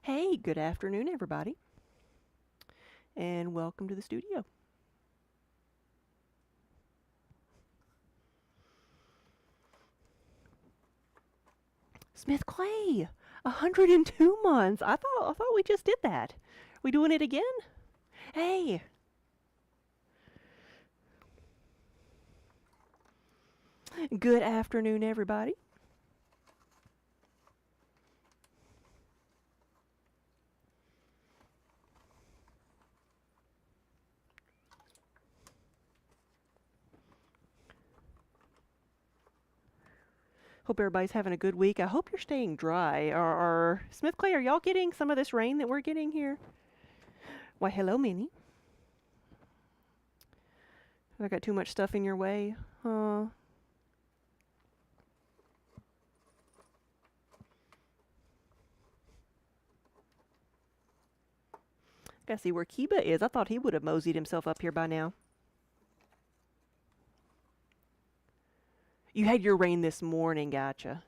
Hey, good afternoon, everybody, and welcome to the studio. Smith Clay, 102 months. I thought we just did that. We doing it again? Hey, good afternoon, everybody. Hope everybody's having a good week. I hope you're staying dry. Smith Clay, are y'all getting some of this rain that we're getting here? Why, hello, Minnie. Have I got too much stuff in your way? Gotta see where Kiba is. I thought he would have moseyed himself up here by now. You had your rain this morning, gotcha.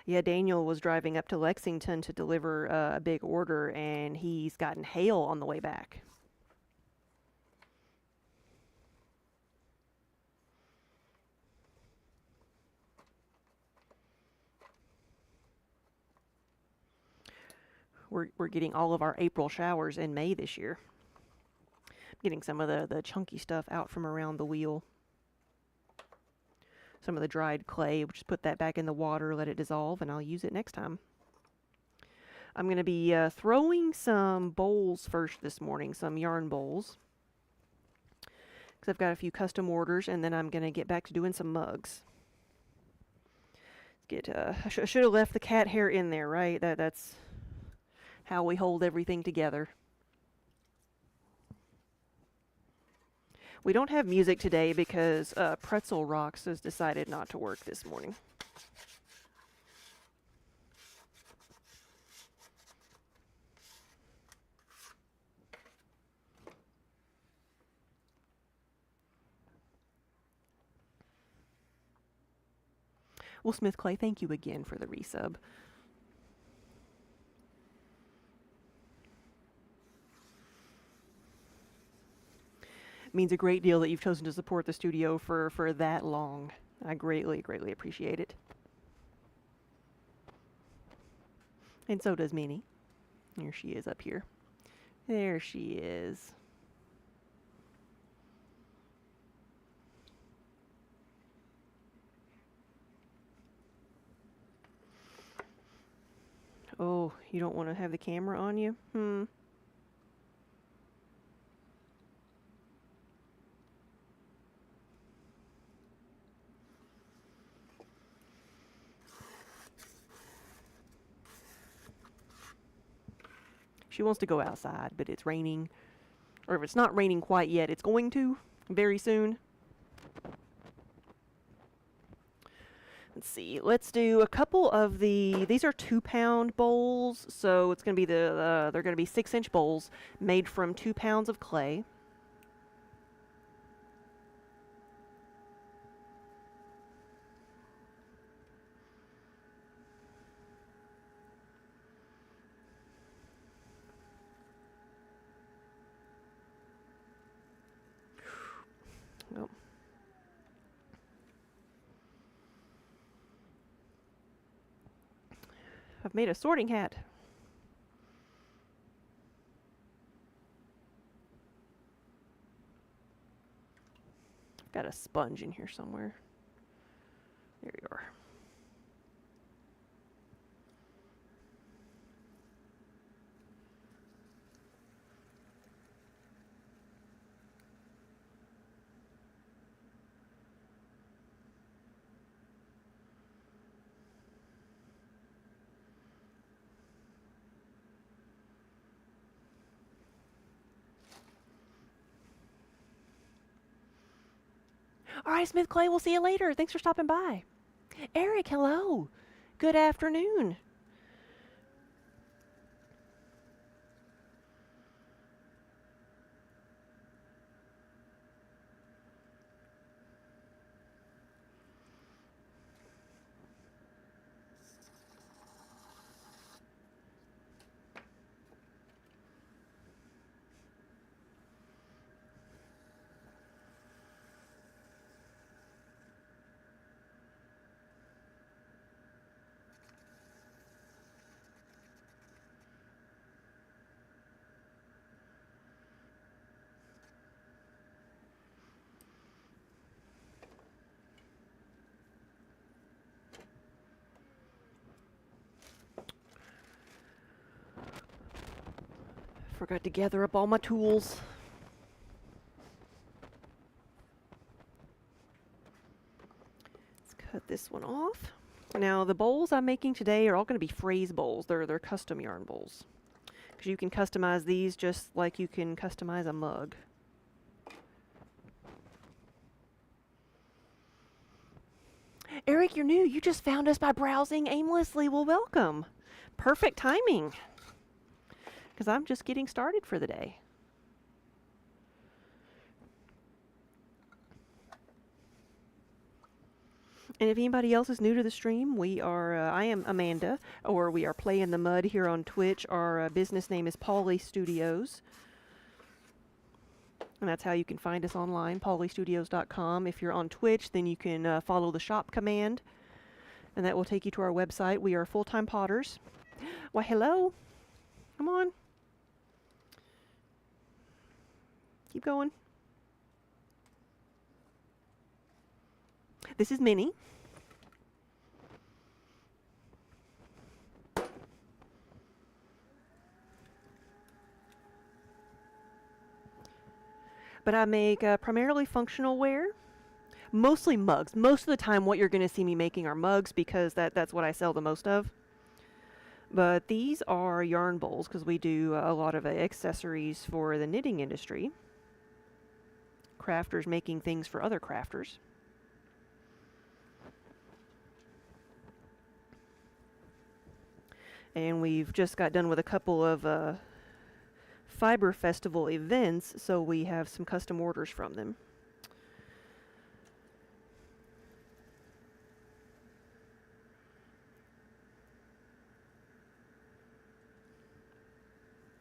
Yeah, Daniel was driving up to Lexington to deliver a big order, and he's gotten hail on the way back. We're getting all of our April showers in May this year. Getting some of the chunky stuff out from around the wheel. Some of the dried clay, we'll just put that back in the water, let it dissolve, and I'll use it next time. I'm going to be throwing some bowls first this morning, some yarn bowls. Because I've got a few custom orders, and then I'm going to get back to doing some mugs. I should have left the cat hair in there, right? That's how we hold everything together. We don't have music today because Pretzel Rocks has decided not to work this morning. Well, Smith Clay, thank you again for the resub. It means a great deal that you've chosen to support the studio for that long. I greatly, greatly appreciate it. And so does Minnie. Here she is up here. There she is. Oh, you don't want to have the camera on you? She wants to go outside, but it's raining. Or if it's not raining quite yet, it's going to very soon. Let's see. Let's do a couple of these are 2-pound bowls, so it's going to be they're going to be 6-inch bowls made from 2 pounds of clay. Oh. I've made a sorting hat. I've got a sponge in here somewhere. There you are. All right, Smith Clay, we'll see you later. Thanks for stopping by. Eric, hello. Good afternoon. Forgot to gather up all my tools. Let's cut this one off. Now the bowls I'm making today are all going to be phrase bowls. They're custom yarn bowls. Because you can customize these just like you can customize a mug. Eric, you're new. You just found us by browsing aimlessly. Well, welcome. Perfect timing. Because I'm just getting started for the day. And if anybody else is new to the stream, I am Amanda, or we are Play in the Mud here on Twitch. Our business name is Polly Studios. And that's how you can find us online, pollystudios.com. If you're on Twitch, then you can follow the shop command, and that will take you to our website. We are full-time potters. Why, hello. Come on. Keep going. This is Minnie. But I make primarily functional wear, mostly mugs. Most of the time what you're going to see me making are mugs because that's what I sell the most of. But these are yarn bowls because we do a lot of accessories for the knitting industry. Crafters making things for other crafters. And we've just got done with a couple of Fiber Festival events, so we have some custom orders from them.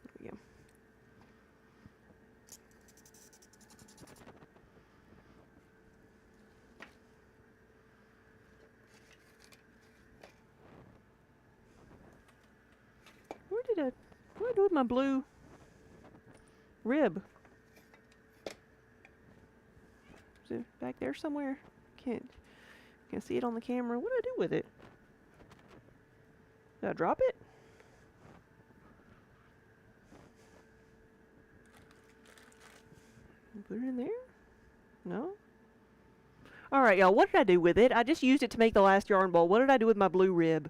There we go. What did I do with my blue rib? Is it back there somewhere? Can't see it on the camera. What did I do with it? Did I drop it? Put it in there? No? Alright, y'all, what did I do with it? I just used it to make the last yarn bowl. What did I do with my blue rib?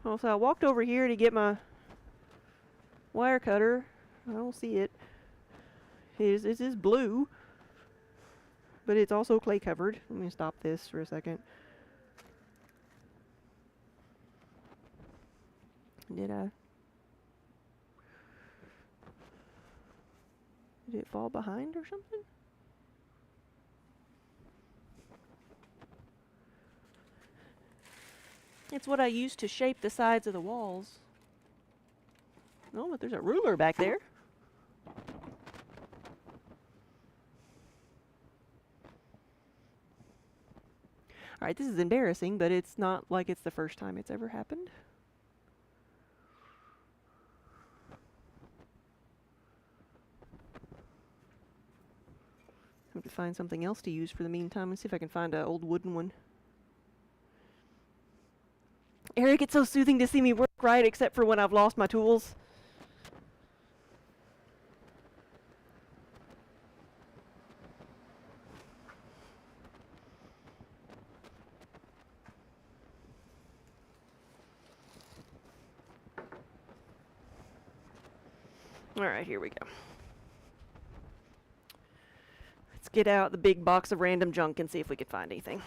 Well, so I walked over here to get my wire cutter. I don't see it. It is blue, but it's also clay covered. Let me stop this for a second. Did it fall behind or something? It's what I use to shape the sides of the walls. Oh, but there's a ruler back there. Alright, this is embarrassing, but it's not like it's the first time it's ever happened. I have to find something else to use for the meantime and see if I can find an old wooden one. Eric, it's so soothing to see me work right, except for when I've lost my tools. Alright, here we go. Let's get out the big box of random junk and see if we can find anything.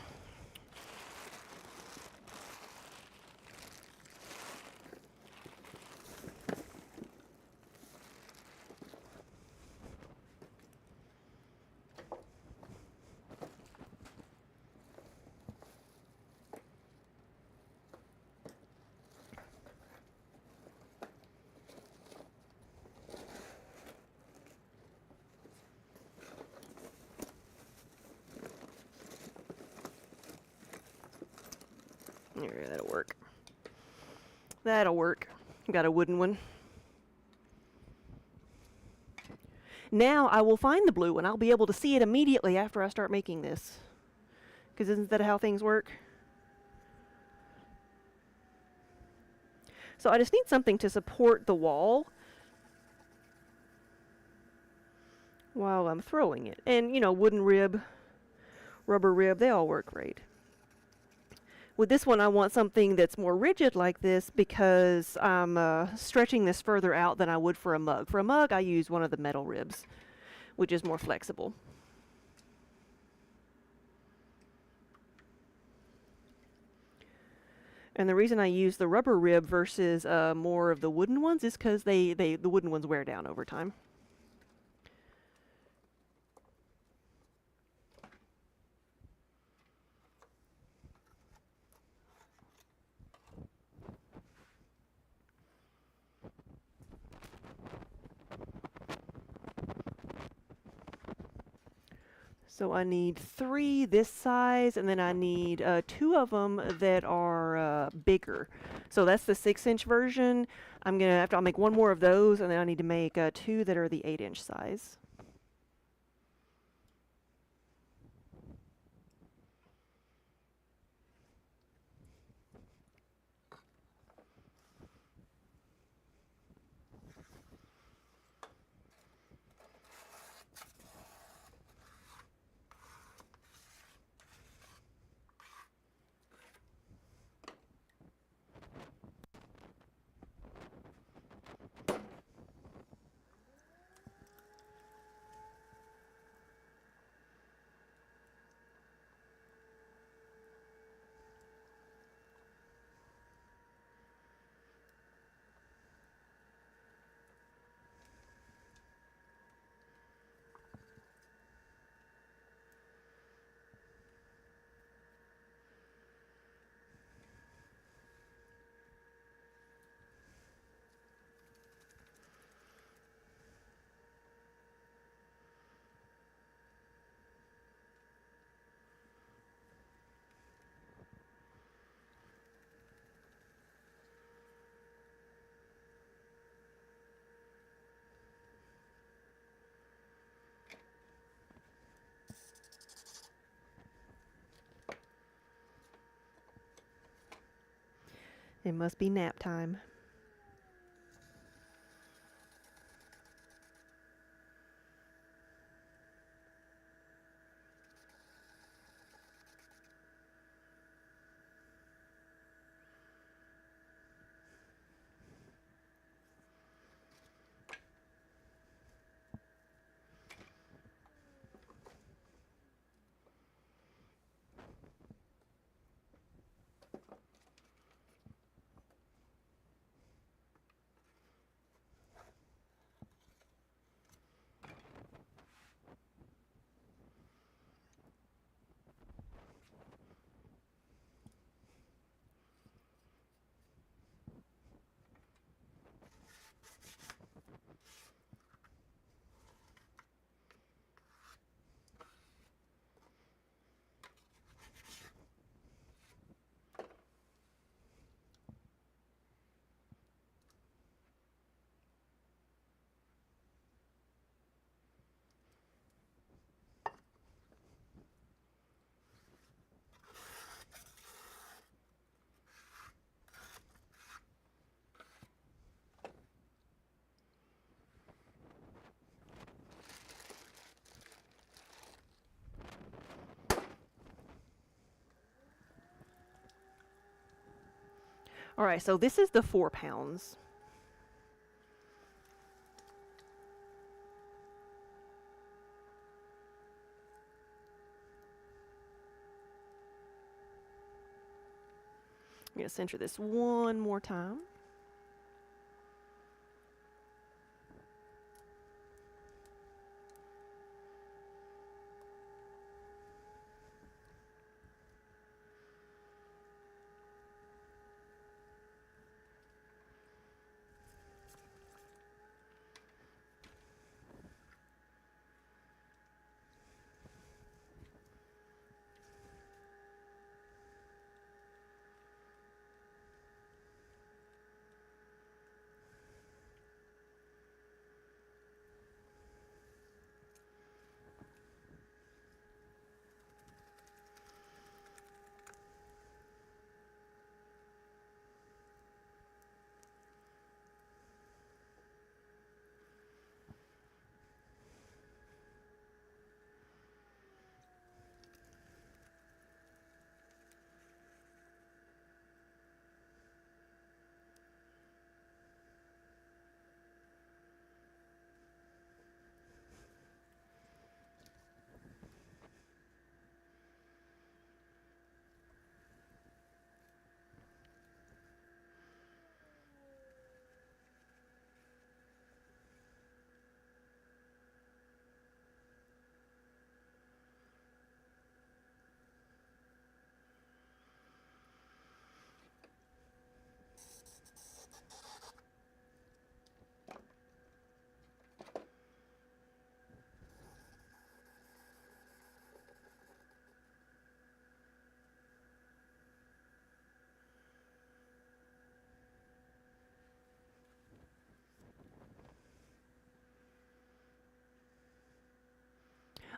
There, that'll work. That'll work. Got a wooden one. Now I will find the blue one. I'll be able to see it immediately after I start making this. Because isn't that how things work? So I just need something to support the wall while I'm throwing it. And, you know, wooden rib, rubber rib, they all work great. With this one, I want something that's more rigid like this because I'm stretching this further out than I would for a mug. For a mug, I use one of the metal ribs, which is more flexible. And the reason I use the rubber rib versus more of the wooden ones is because the wooden ones wear down over time. So I need 3 this size, and then I need 2 of them that are bigger. So that's the 6-inch version. I'll make 1 more of those, and then I need to make 2 that are the 8-inch size. It must be nap time. All right, so this is the 4 pounds. I'm going to center this one more time.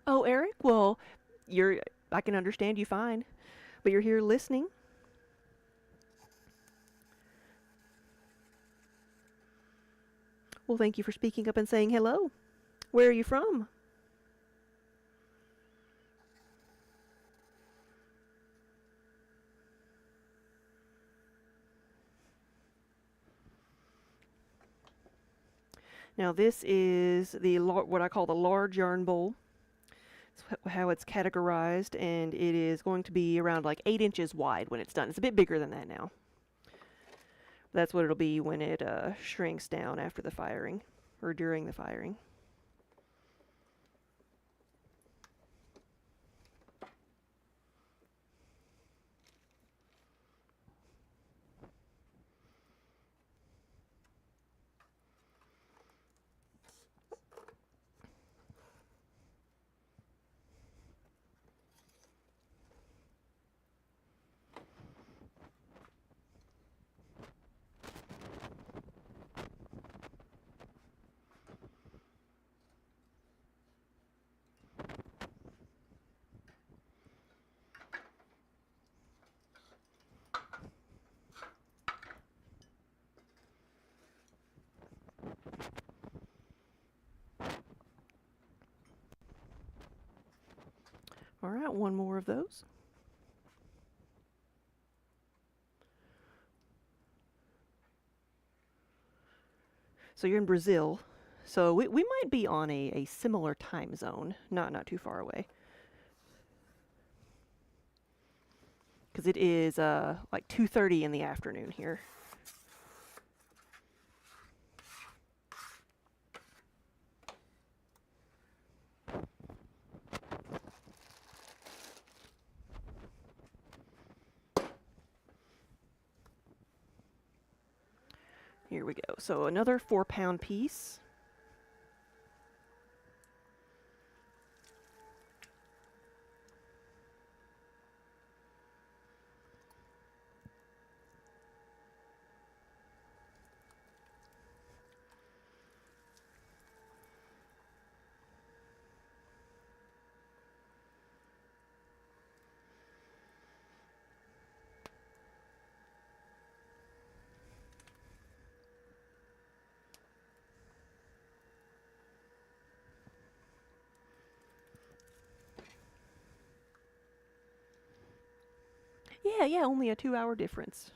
Oh, Eric, well, I can understand you fine, but you're here listening. Well, thank you for speaking up and saying hello. Where are you from? Now, this is what I call the large yarn bowl. It's how it's categorized, and it is going to be around like 8 inches wide when it's done. It's a bit bigger than that now. That's what it'll be when it shrinks down after the firing, or during the firing. All right, one more of those. So you're in Brazil, so we might be on a similar time zone, not too far away. Because it is like 2:30 in the afternoon here. Here we go. So another 4-pound piece. Yeah, only a 2-hour difference.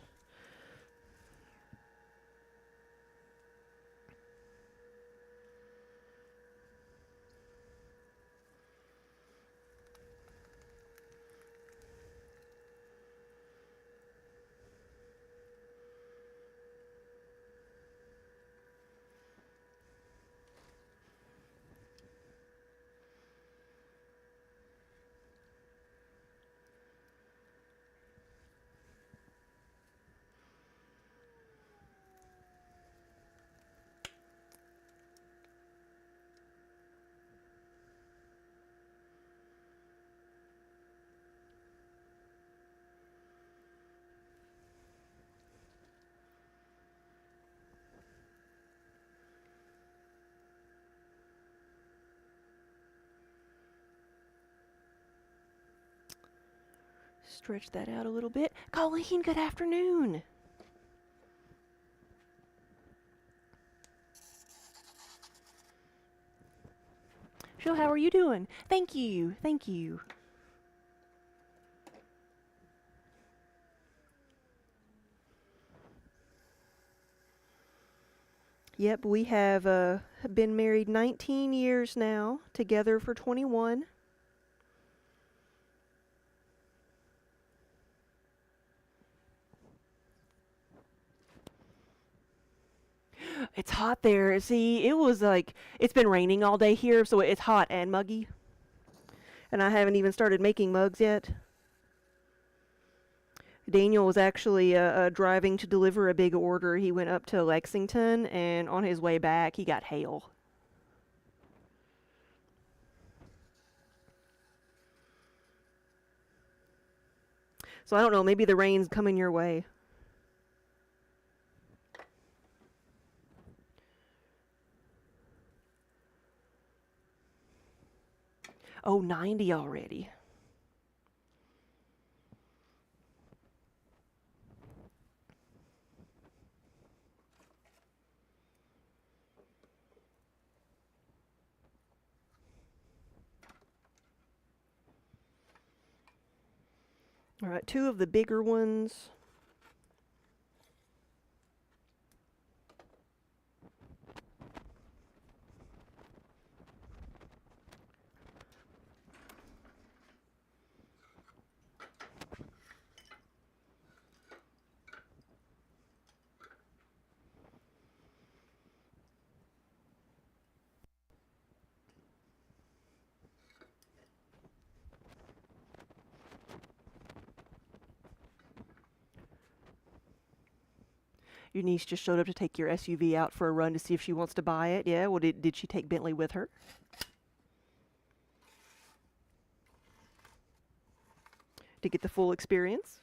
Stretch that out a little bit. Colleen, good afternoon. So how are you doing? Thank you, thank you. Yep, we have been married 19 years now, together for 21. It's hot there. See, it was like, it's been raining all day here, so it's hot and muggy. And I haven't even started making mugs yet. Daniel was actually driving to deliver a big order. He went up to Lexington, and on his way back, he got hail. So I don't know, maybe the rain's coming your way. Oh, 90 already. All right, 2 of the bigger ones. Your niece just showed up to take your SUV out for a run to see if she wants to buy it. Yeah, well, did she take Bentley with her? To get the full experience?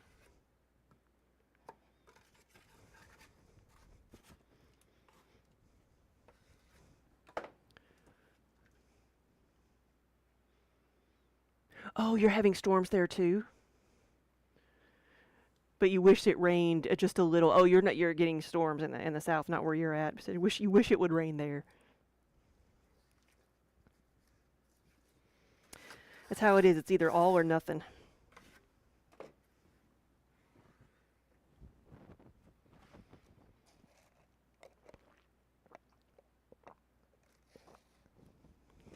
Oh, you're having storms there too? But you wish it rained just a little. Oh, you're getting storms in the south, not where you're at. So you wish it would rain there. That's how it is. It's either all or nothing.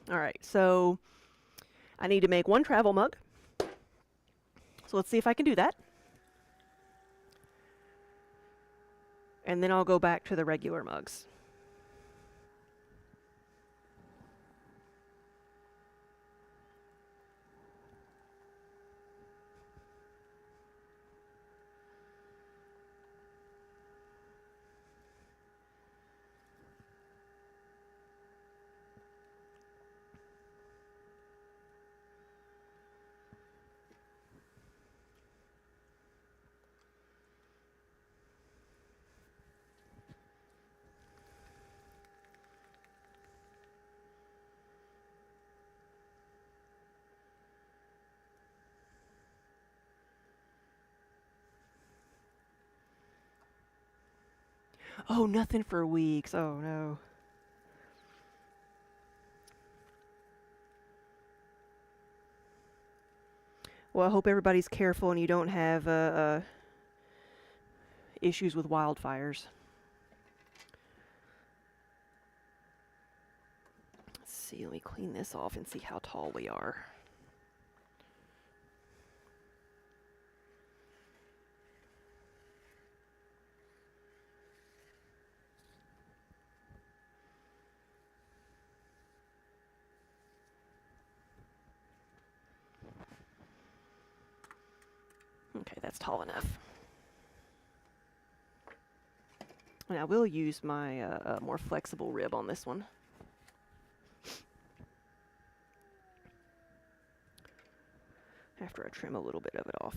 All right, so I need to make 1 travel mug. So let's see if I can do that. And then I'll go back to the regular mugs. Oh, nothing for weeks. Oh, no. Well, I hope everybody's careful and you don't have issues with wildfires. Let's see, let me clean this off and see how tall we are. Okay, that's tall enough. And I will use my more flexible rib on this one. After I trim a little bit of it off.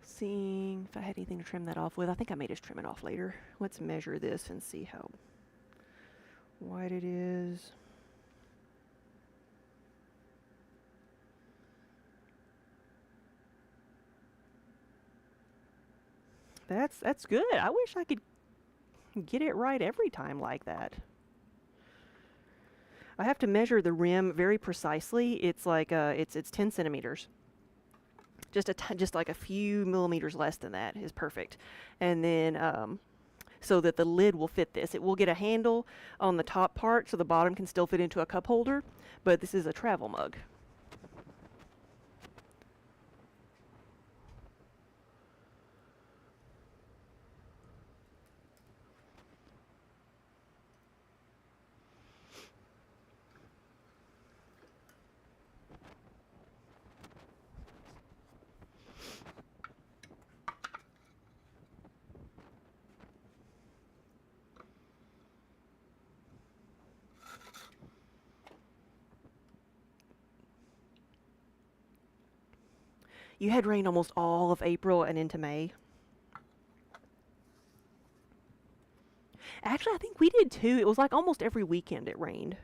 Seeing if I had anything to trim that off with. I think I may just trim it off later. Let's measure this and see how wide it is. That's good. I wish I could get it right every time like that. I have to measure the rim very precisely. It's like it's 10 centimeters. Just like a few millimeters less than that is perfect. And then so that the lid will fit this. It will get a handle on the top part so the bottom can still fit into a cup holder, but this is a travel mug. You had rain almost all of April and into May. Actually, I think we did too. It was like almost every weekend it rained.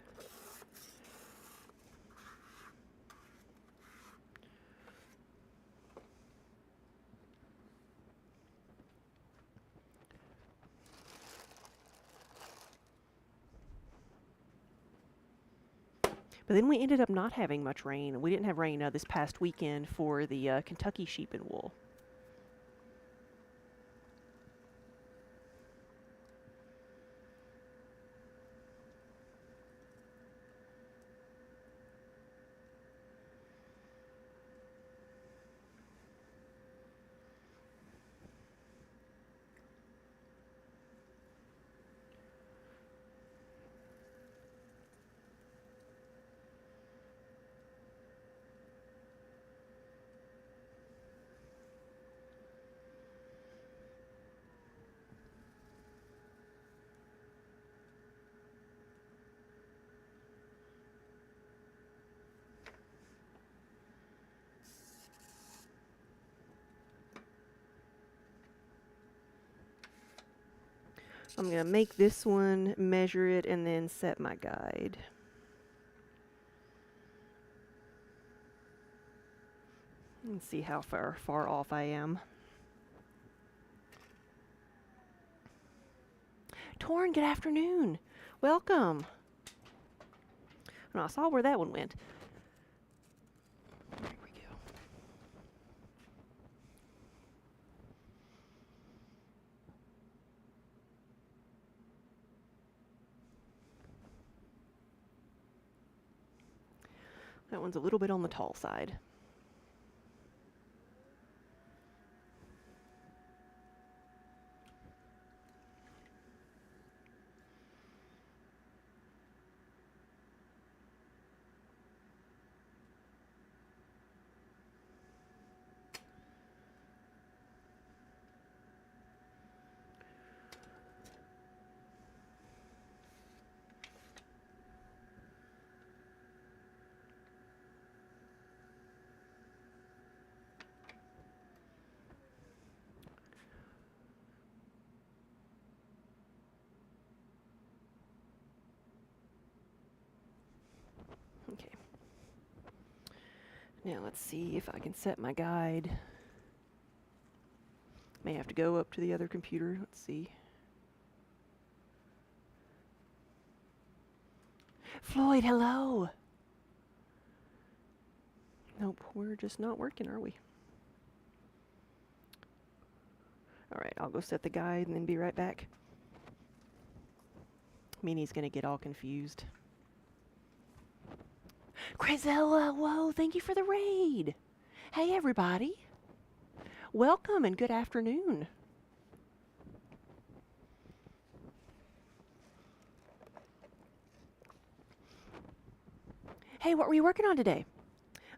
But then we ended up not having much rain. We didn't have rain this past weekend for the Kentucky sheep and wool. I'm going to make this one, measure it, and then set my guide. And see how far off I am. Torn, good afternoon. Welcome. Oh, I saw where that one went. There we go. That one's a little bit on the tall side. Okay. Now let's see if I can set my guide. May have to go up to the other computer. Let's see. Floyd, hello. Nope, we're just not working, are we? Alright, I'll go set the guide and then be right back. Minnie's gonna get all confused. Crazella, whoa, thank you for the raid. Hey, everybody. Welcome and good afternoon. Hey, what were you working on today?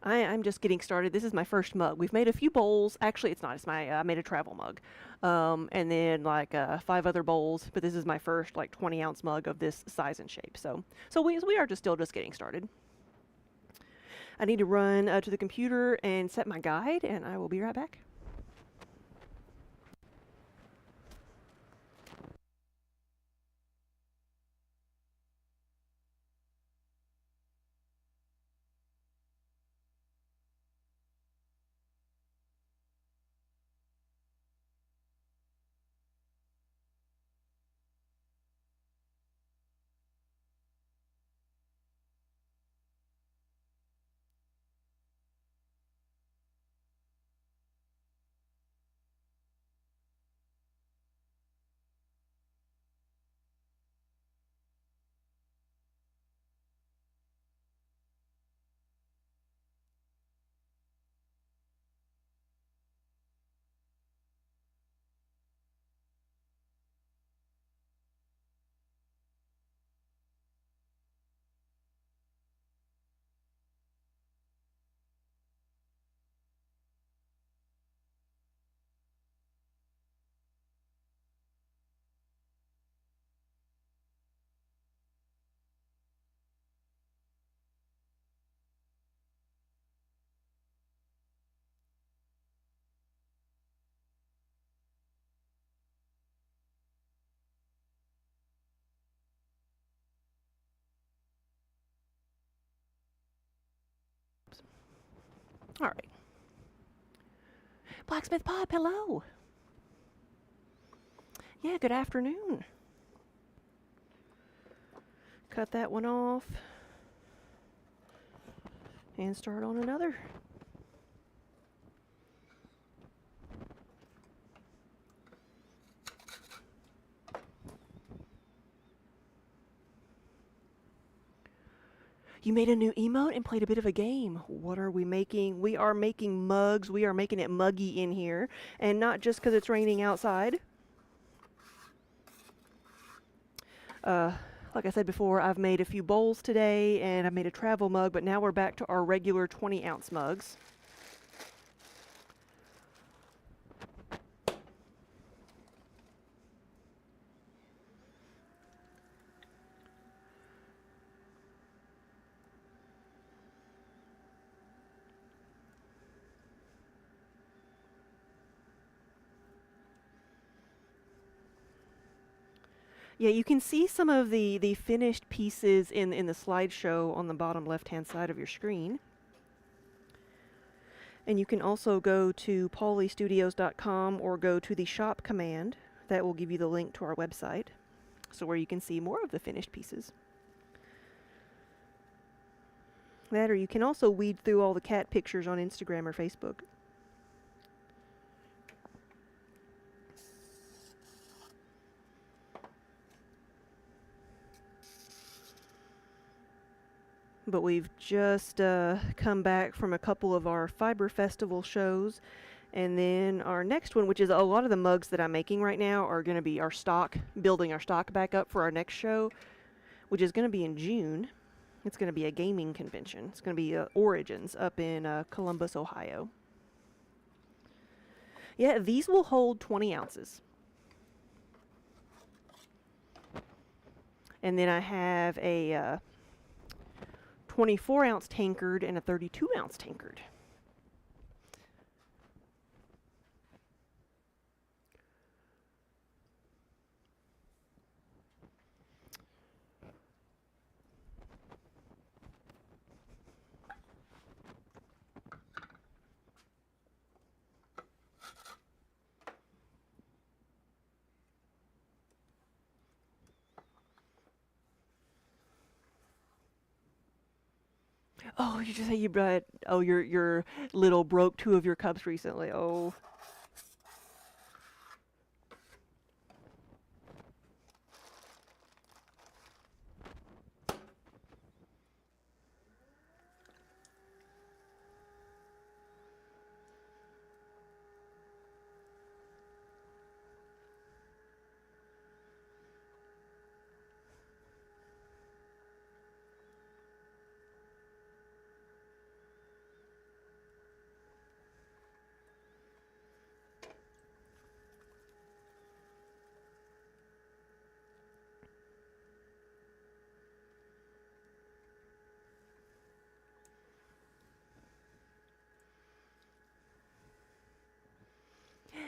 I'm just getting started. This is my first mug. We've made a few bowls. Actually, it's not. It's I made a travel mug. And then like 5 other bowls. But this is my first like 20-ounce mug of this size and shape. So we are still just getting started. I need to run to the computer and set my guide, and I will be right back. All right. Blacksmith Pop, hello. Yeah, good afternoon. Cut that one off. And start on another. You made a new emote and played a bit of a game. What are we making? We are making mugs. We are making it muggy in here. And not just because it's raining outside. Like I said before, I've made a few bowls today, and I made a travel mug, but now we're back to our regular 20-ounce mugs. Yeah, you can see some of the finished pieces in the slideshow on the bottom left-hand side of your screen. And you can also go to paulystudios.com or go to the shop command. That will give you the link to our website, so where you can see more of the finished pieces. That, or you can also weed through all the cat pictures on Instagram or Facebook. But we've just come back from a couple of our Fiber Festival shows. And then our next one, which is a lot of the mugs that I'm making right now, are going to be our stock, building our stock back up for our next show, which is going to be in June. It's going to be a gaming convention. It's going to be Origins up in Columbus, Ohio. Yeah, these will hold 20 ounces. And then I have a 24-ounce tankard and a 32-ounce tankard. Oh, you just say you brought, oh, your little broke 2 of your cups recently. Oh.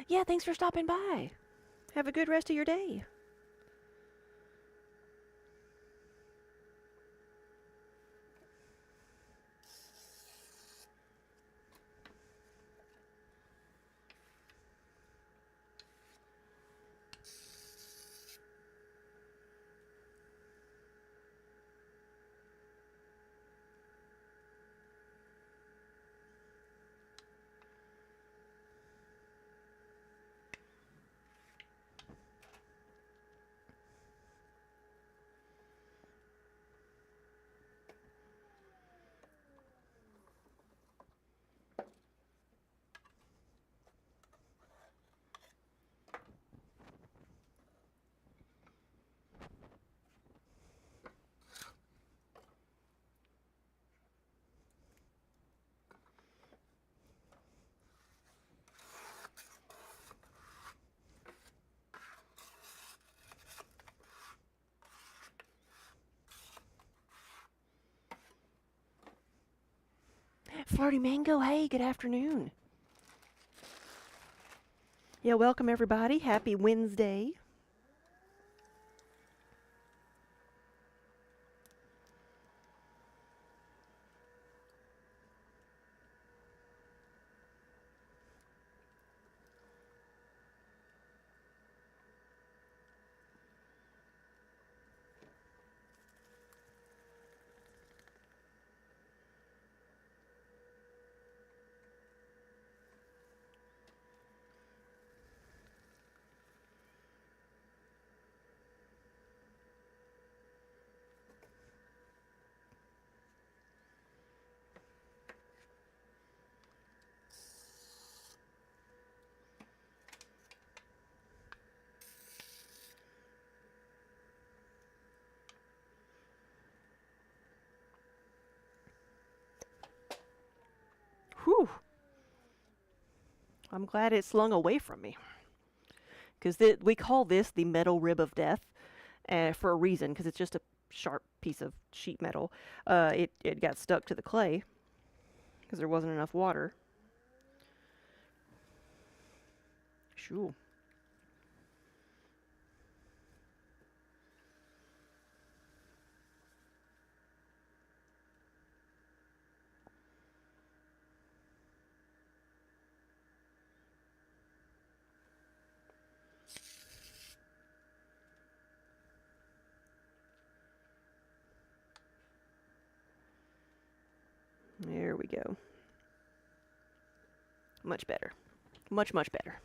Yeah, thanks for stopping by. Have a good rest of your day. Flirty Mango, hey, good afternoon. Yeah, welcome everybody. Happy Wednesday. Whew. I'm glad it slung away from me. Because we call this the metal rib of death for a reason, because it's just a sharp piece of sheet metal. It got stuck to the clay because there wasn't enough water. Shoo. There we go. Much better. Much, much better.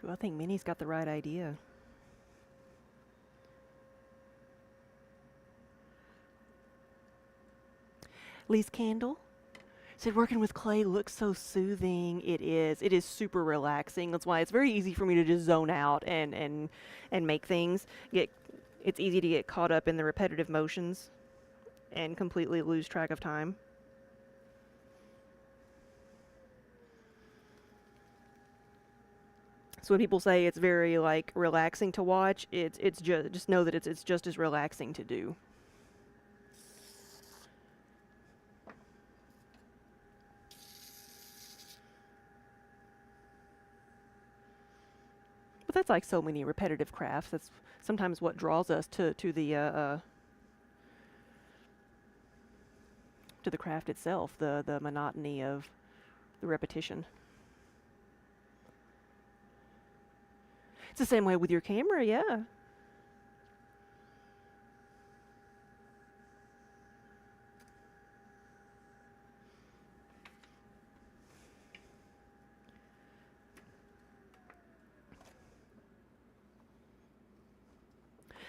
I think Minnie's got the right idea. Lee's candle said working with clay looks so soothing. It is. It is super relaxing. That's why it's very easy for me to just zone out and make things. It's easy to get caught up in the repetitive motions and completely lose track of time. So when people say it's very like relaxing to watch, it's just know that it's just as relaxing to do. But that's like so many repetitive crafts. That's sometimes what draws us to the craft itself, the monotony of the repetition. It's the same way with your camera, yeah.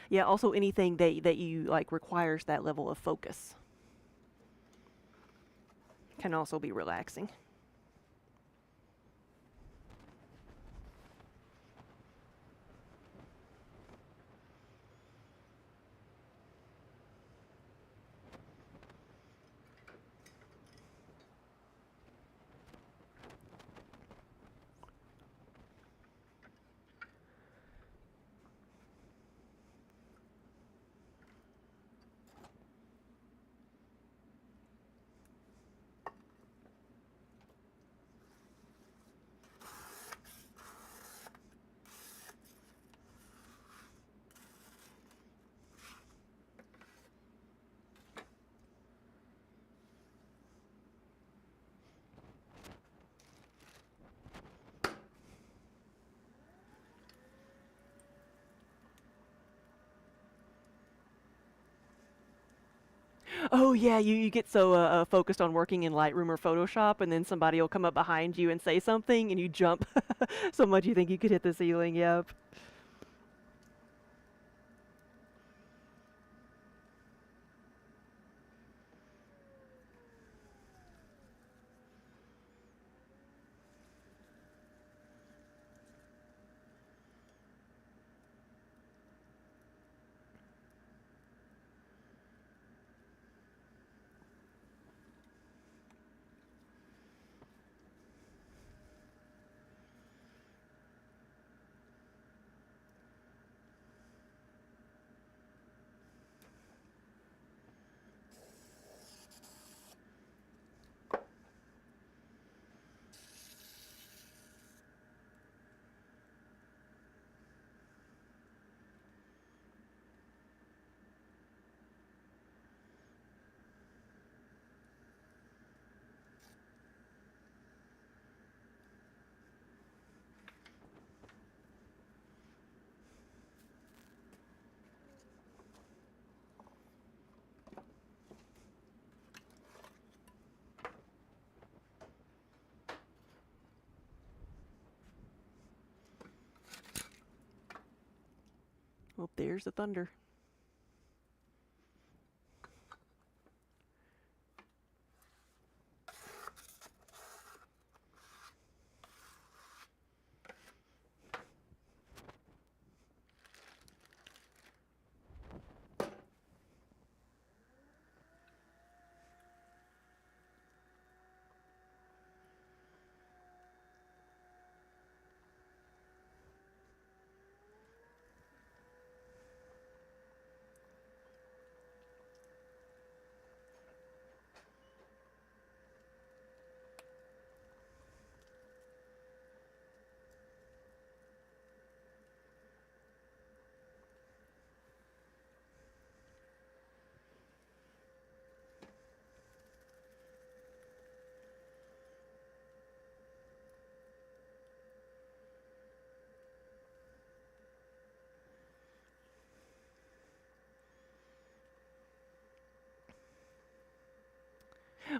Yeah, also anything that you like requires that level of focus can also be relaxing. Oh yeah, you get so focused on working in Lightroom or Photoshop, and then somebody will come up behind you and say something, and you jump so much you think you could hit the ceiling. Yep. Well, there's the thunder.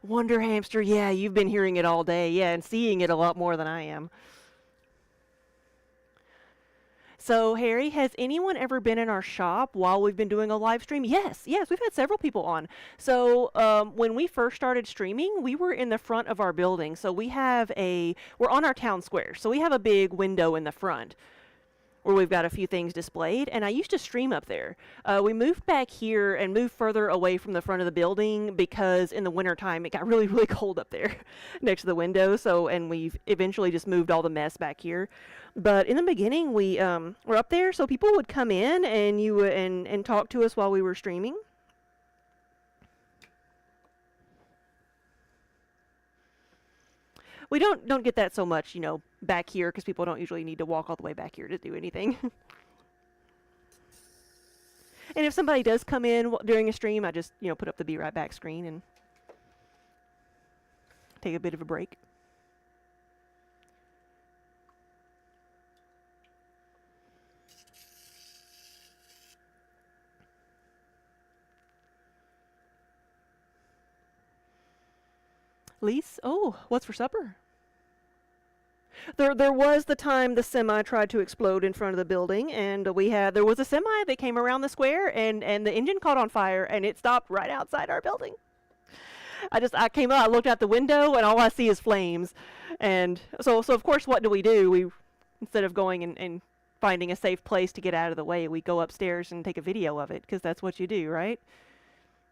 Wonder hamster, yeah, you've been hearing it all day, yeah, and seeing it a lot more than I am. So, Harry, has anyone ever been in our shop while we've been doing a live stream? Yes, yes, we've had several people on. So, when we first started streaming, we were in the front of our building. So we're on our town square. So we have a big window in the front where we've got a few things displayed, and I used to stream up there. We moved back here and moved further away from the front of the building because in the wintertime it got really, really cold up there next to the window. So, and we've eventually just moved all the mess back here. But in the beginning, we were up there, so people would come in and and talk to us while we were streaming. We don't get that so much, back here because people don't usually need to walk all the way back here to do anything. And if somebody does come in during a stream, I just put up the be right back screen and take a bit of a break. Lise, oh, what's for supper? There was the time the semi tried to explode in front of the building, and there was a semi that came around the square, and the engine caught on fire, and it stopped right outside our building. I came out, I looked out the window, and all I see is flames, and so of course, what do? We instead of going and finding a safe place to get out of the way, we go upstairs and take a video of it because that's what you do, right?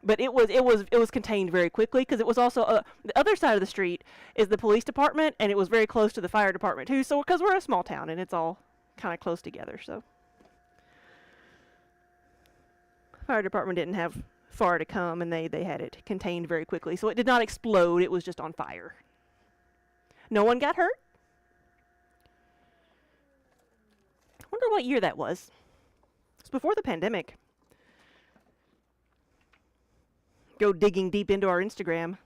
But it was contained very quickly because it was also the other side of the street is the police department, and it was very close to the fire department too. So because we're a small town and it's all kind of close together, so fire department didn't have far to come, and they had it contained very quickly. So it did not explode; it was just on fire. No one got hurt. I wonder what year that was. It's before the pandemic. Go digging deep into our Instagram.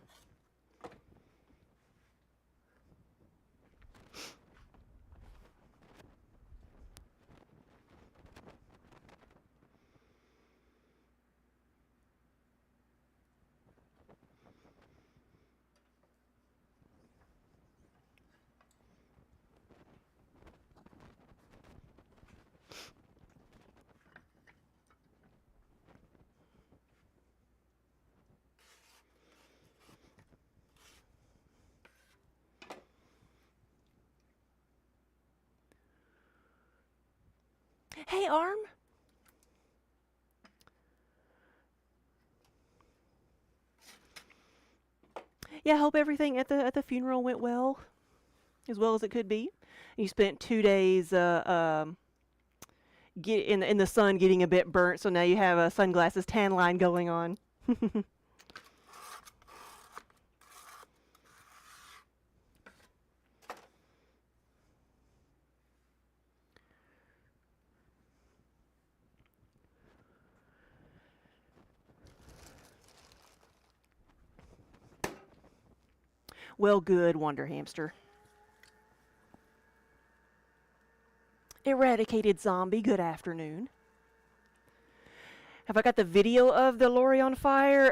Hey, Arm. Yeah, I hope everything at the funeral went well as it could be. You spent 2 days get in the sun getting a bit burnt, so now you have a sunglasses tan line going on. Well, good, Wonder Hamster. Eradicated zombie, good afternoon. Have I got the video of the lorry on fire?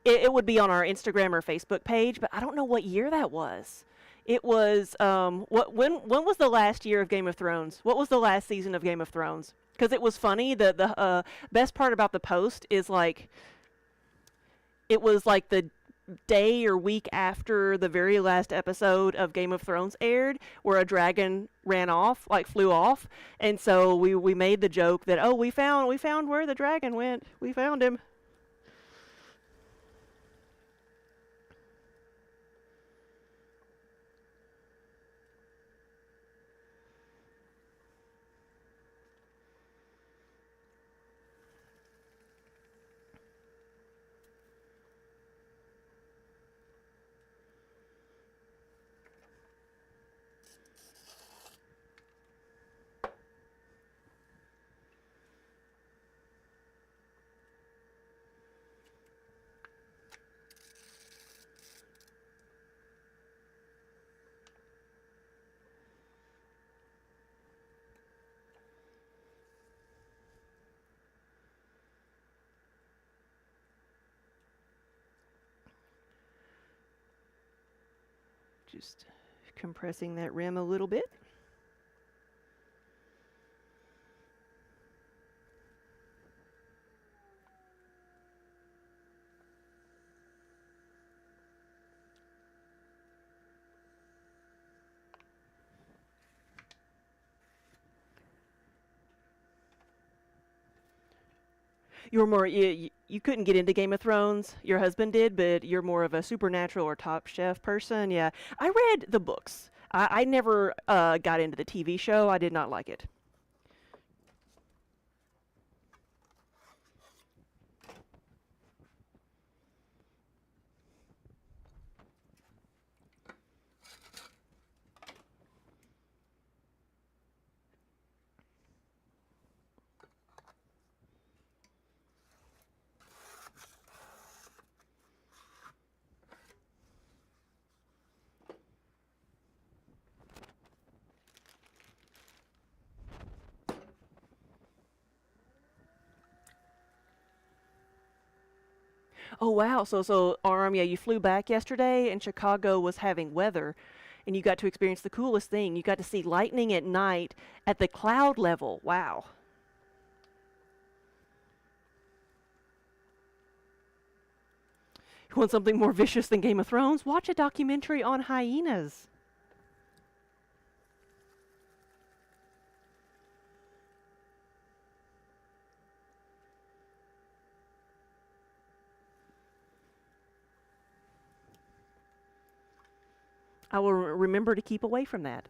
It would be on our Instagram or Facebook page, but I don't know what year that was. It was when was the last year of Game of Thrones? What was the last season of Game of Thrones? Because it was funny. The best part about the post is like it was like the day or week after the very last episode of Game of Thrones aired, where a dragon ran off, like flew off, and so we made the joke that, oh, we found where the dragon went. We found him. Just compressing that rim a little bit. You're more you couldn't get into Game of Thrones. Your husband did, but you're more of a Supernatural or Top Chef person. Yeah, I read the books. I never got into the TV show. I did not like it. Oh wow! So yeah, you flew back yesterday, and Chicago was having weather, and you got to experience the coolest thing. You got to see lightning at night at the cloud level. Wow! You want something more vicious than Game of Thrones? Watch a documentary on hyenas. I will remember to keep away from that.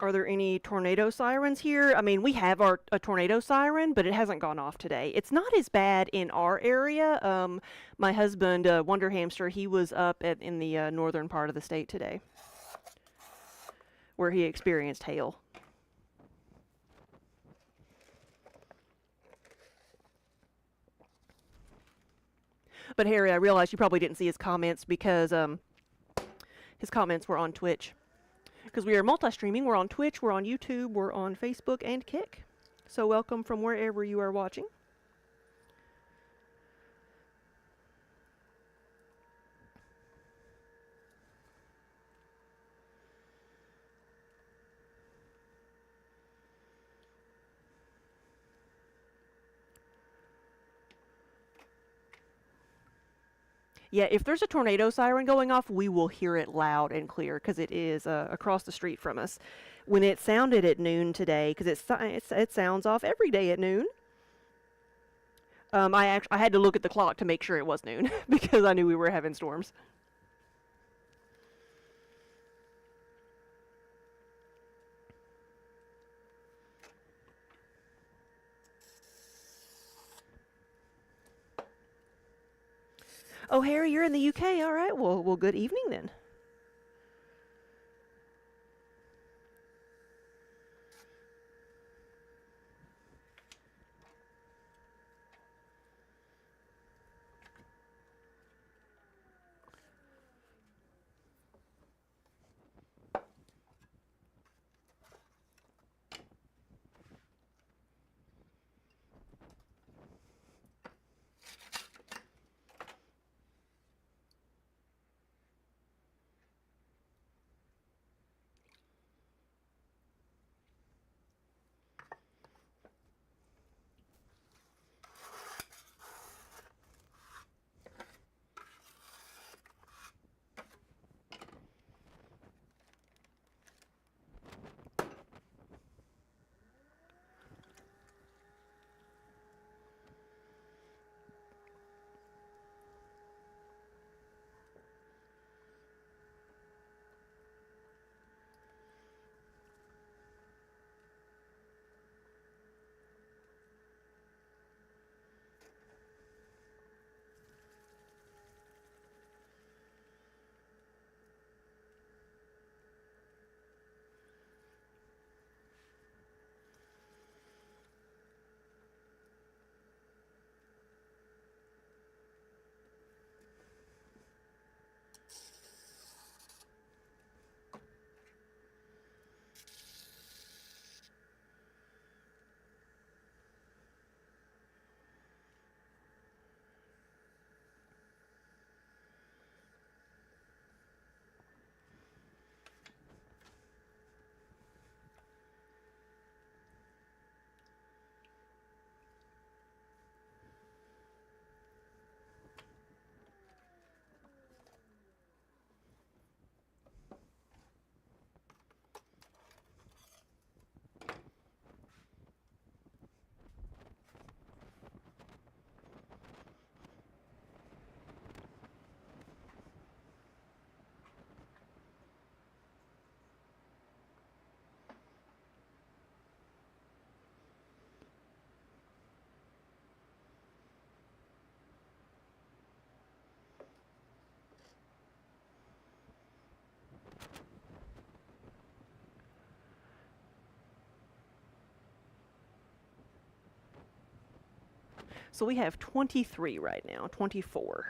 Are there any tornado sirens here? I mean, we have a tornado siren, but it hasn't gone off today. It's not as bad in our area. My husband, Wonder Hamster, he was up in the northern part of the state today, where he experienced hail. But Harry, I realize you probably didn't see his comments because his comments were on Twitch. Because we are multi-streaming. We're on Twitch, we're on YouTube, we're on Facebook and Kick. So welcome from wherever you are watching. Yeah, if there's a tornado siren going off, we will hear it loud and clear because it is across the street from us. When it sounded at noon today, because it sounds off every day at noon. I had to look at the clock to make sure it was noon because I knew we were having storms. Oh, Harry, you're in the UK. All right. Well, good evening then. So we have 23 right now, 24.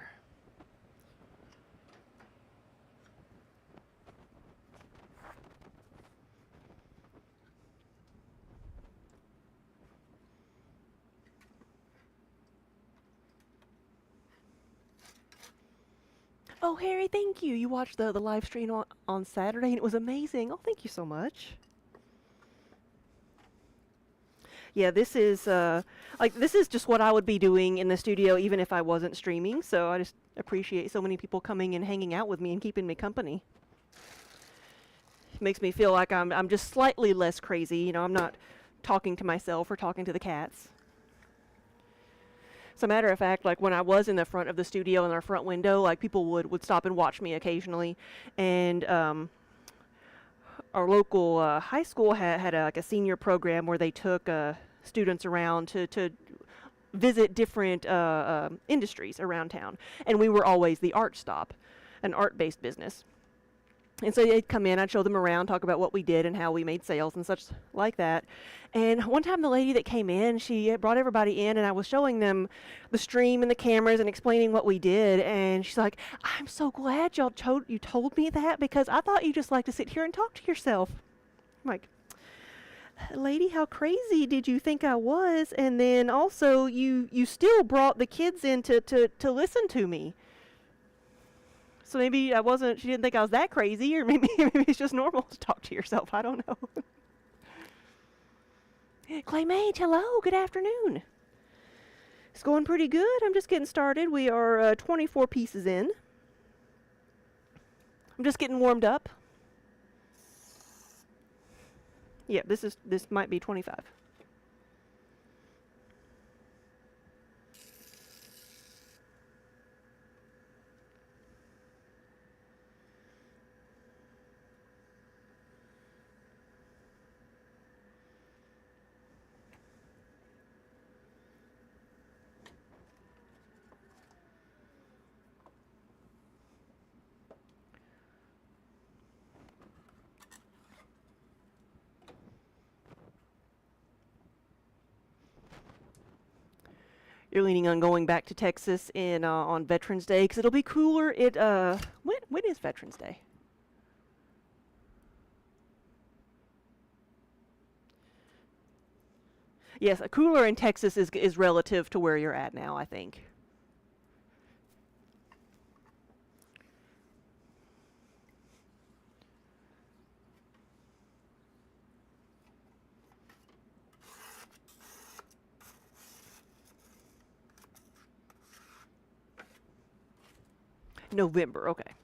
Oh, Harry, thank you. You watched the live stream on Saturday and it was amazing. Oh, thank you so much. Yeah, this is this is just what I would be doing in the studio even if I wasn't streaming. So I just appreciate so many people coming and hanging out with me and keeping me company. It makes me feel like I'm just slightly less crazy. You know, I'm not talking to myself or talking to the cats. As a matter of fact, like when I was in the front of the studio in our front window, like people would stop and watch me occasionally, and our local high school had like a senior program where they took students around to visit different industries around town, and we were always the art stop, an art-based business. And so they'd come in, I'd show them around, talk about what we did and how we made sales and such like that. And one time the lady that came in, she brought everybody in and I was showing them the stream and the cameras and explaining what we did. And she's like, I'm so glad you told me that because I thought you just like to sit here and talk to yourself. I'm like, lady, how crazy did you think I was? And then also you still brought the kids in to listen to me. So maybe she didn't think I was that crazy, or maybe it's just normal to talk to yourself. I don't know. Claymage, hello, good afternoon. It's going pretty good. I'm just getting started. We are 24 pieces in. I'm just getting warmed up. Yeah, this might be 25. You're leaning on going back to Texas on Veterans Day because it'll be cooler. When is Veterans Day? Yes, a cooler in Texas is relative to where you're at now, I think. November, okay.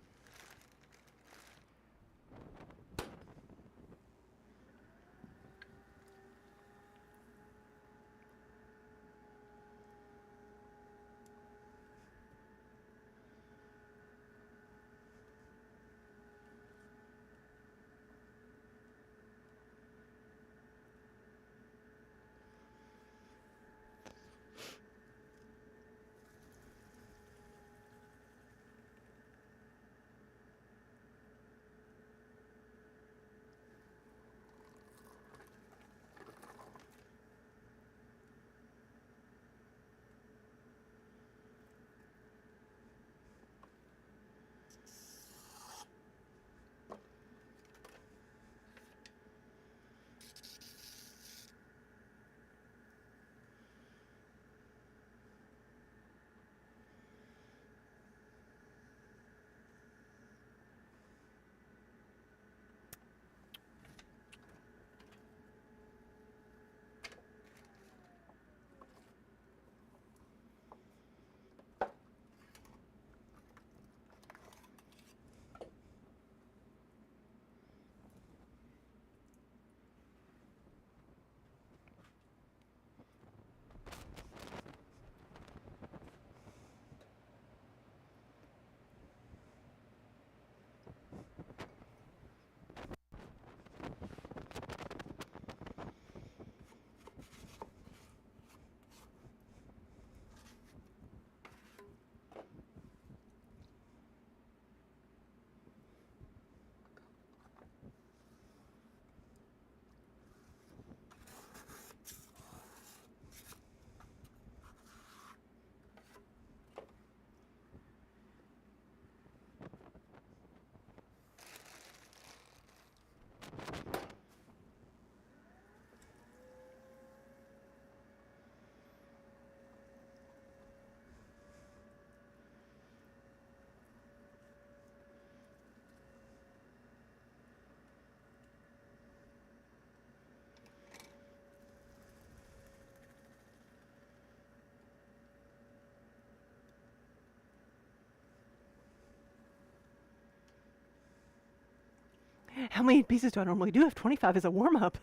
How many pieces do I normally do if 25 is a warm-up?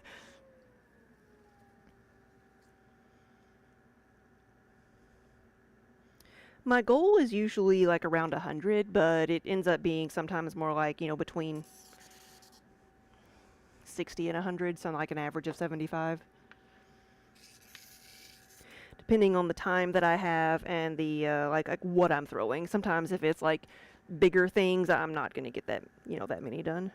My goal is usually like around 100, but it ends up being sometimes more like, between 60 and 100, so like an average of 75. Depending on the time that I have and the like what I'm throwing. Sometimes if it's like bigger things, I'm not going to get that, that many done.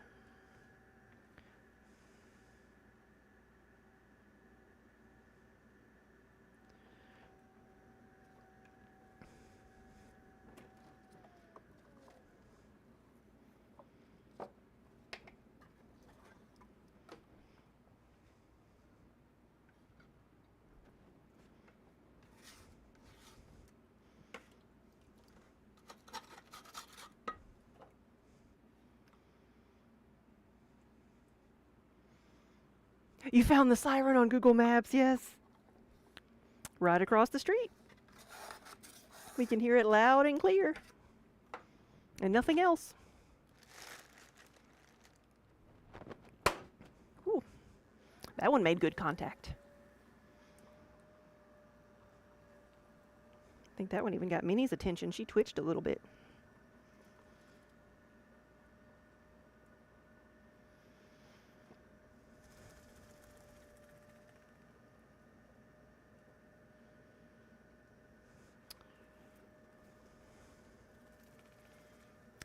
You found the siren on Google Maps, yes. Right across the street. We can hear it loud and clear. And nothing else. Ooh, that one made good contact. I think that one even got Minnie's attention. She twitched a little bit.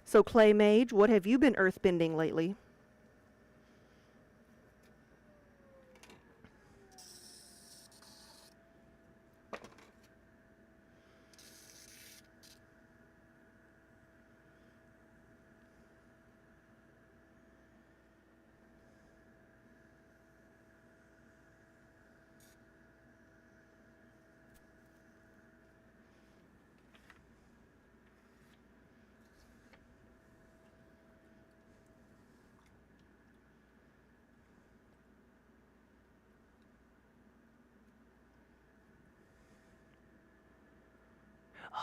So, Clay Mage, what have you been earthbending lately?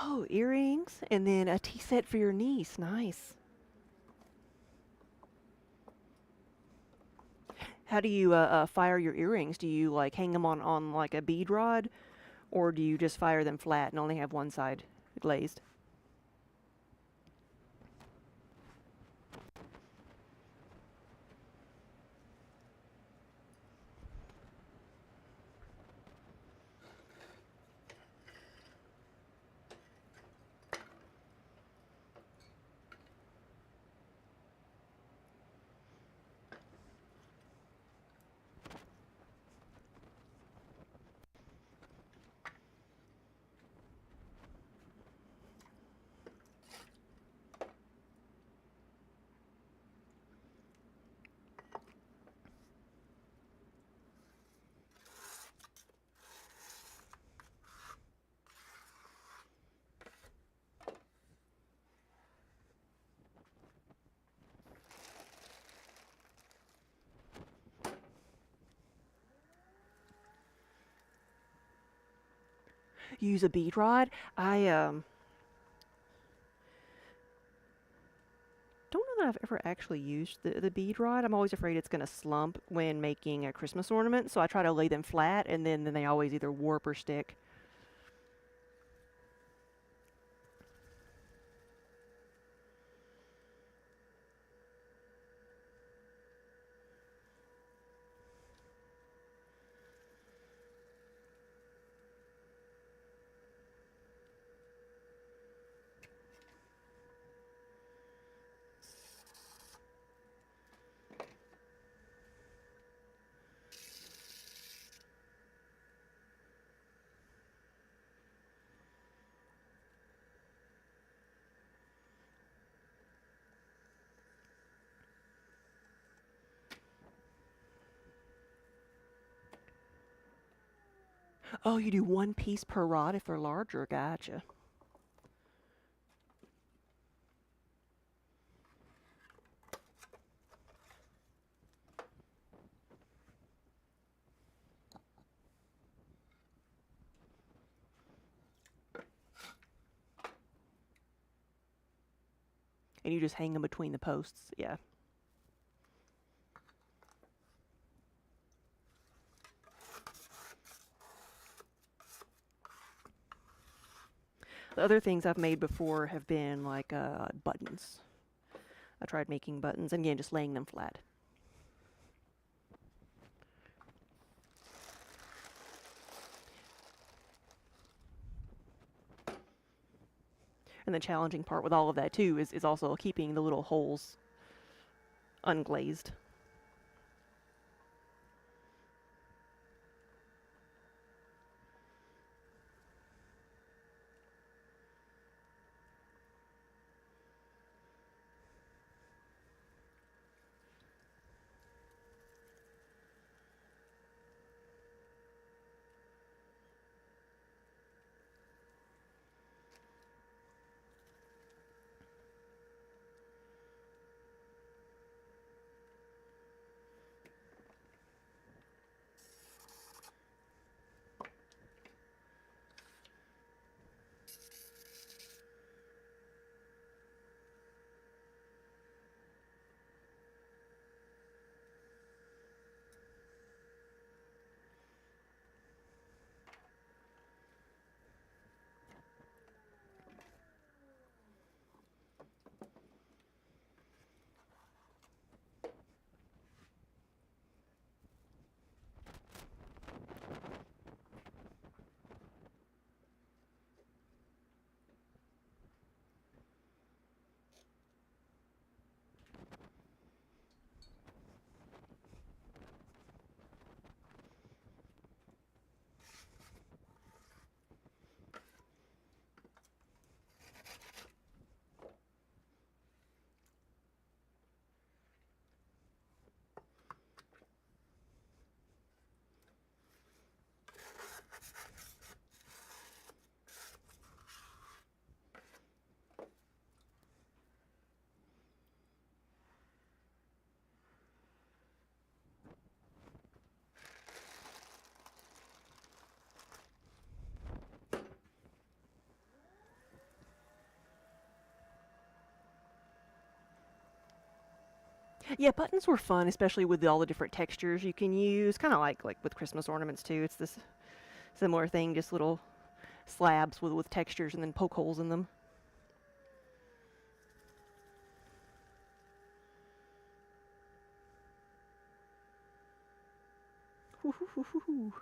Oh, earrings, and then a tea set for your niece. Nice. How do you fire your earrings? Do you like hang them on like a bead rod, or do you just fire them flat and only have one side glazed? Use a bead rod. I don't know that I've ever actually used the bead rod. I'm always afraid it's going to slump when making a Christmas ornament, so I try to lay them flat, and then they always either warp or stick. Oh, you do one piece per rod if they're larger. Gotcha. And you just hang them between the posts. Yeah. The other things I've made before have been like buttons. I tried making buttons, and again, just laying them flat. And the challenging part with all of that too is also keeping the little holes unglazed. Yeah, buttons were fun, especially with all the different textures you can use. Kind of like with Christmas ornaments too. It's this similar thing, just little slabs with textures and then poke holes in them. Hoo-hoo-hoo-hoo-hoo.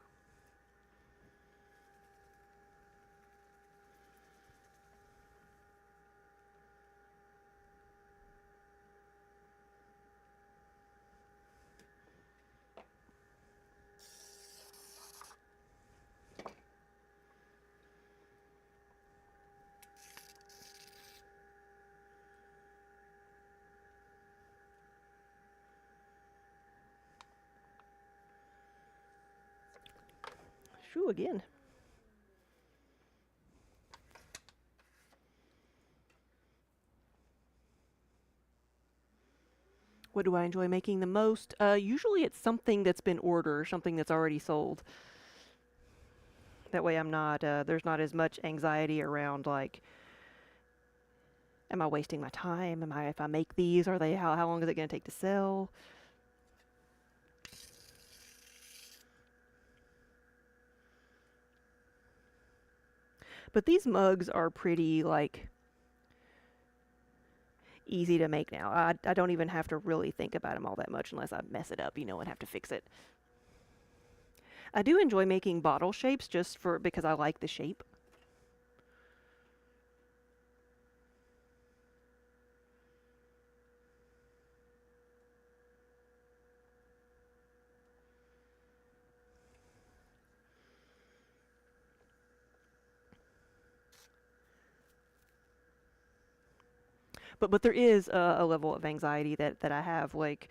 Shoo again. What do I enjoy making the most? Usually it's something that's been ordered, something that's already sold. That way I'm not, there's not as much anxiety around like, am I wasting my time? If I make these, how long is it going to take to sell? But these mugs are pretty like easy to make now. I don't even have to really think about them all that much unless I mess it up, and have to fix it. I do enjoy making bottle shapes just because I like the shape. But there is a level of anxiety that I have, like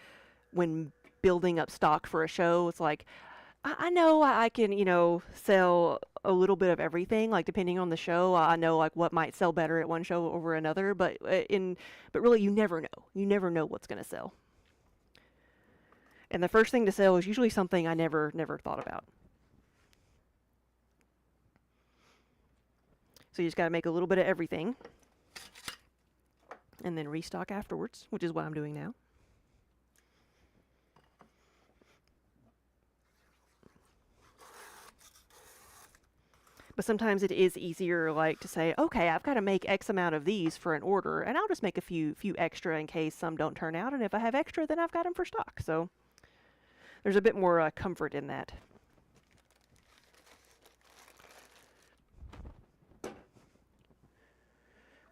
when building up stock for a show. It's like I know I can sell a little bit of everything, like depending on the show. I know like what might sell better at one show over another, but really you never know. You never know what's going to sell. And the first thing to sell is usually something I never thought about. So you just got to make a little bit of everything and then restock afterwards, which is what I'm doing now. But sometimes it is easier, like, to say, okay, I've got to make X amount of these for an order, and I'll just make a few extra in case some don't turn out, and if I have extra, then I've got them for stock. So there's a bit more comfort in that.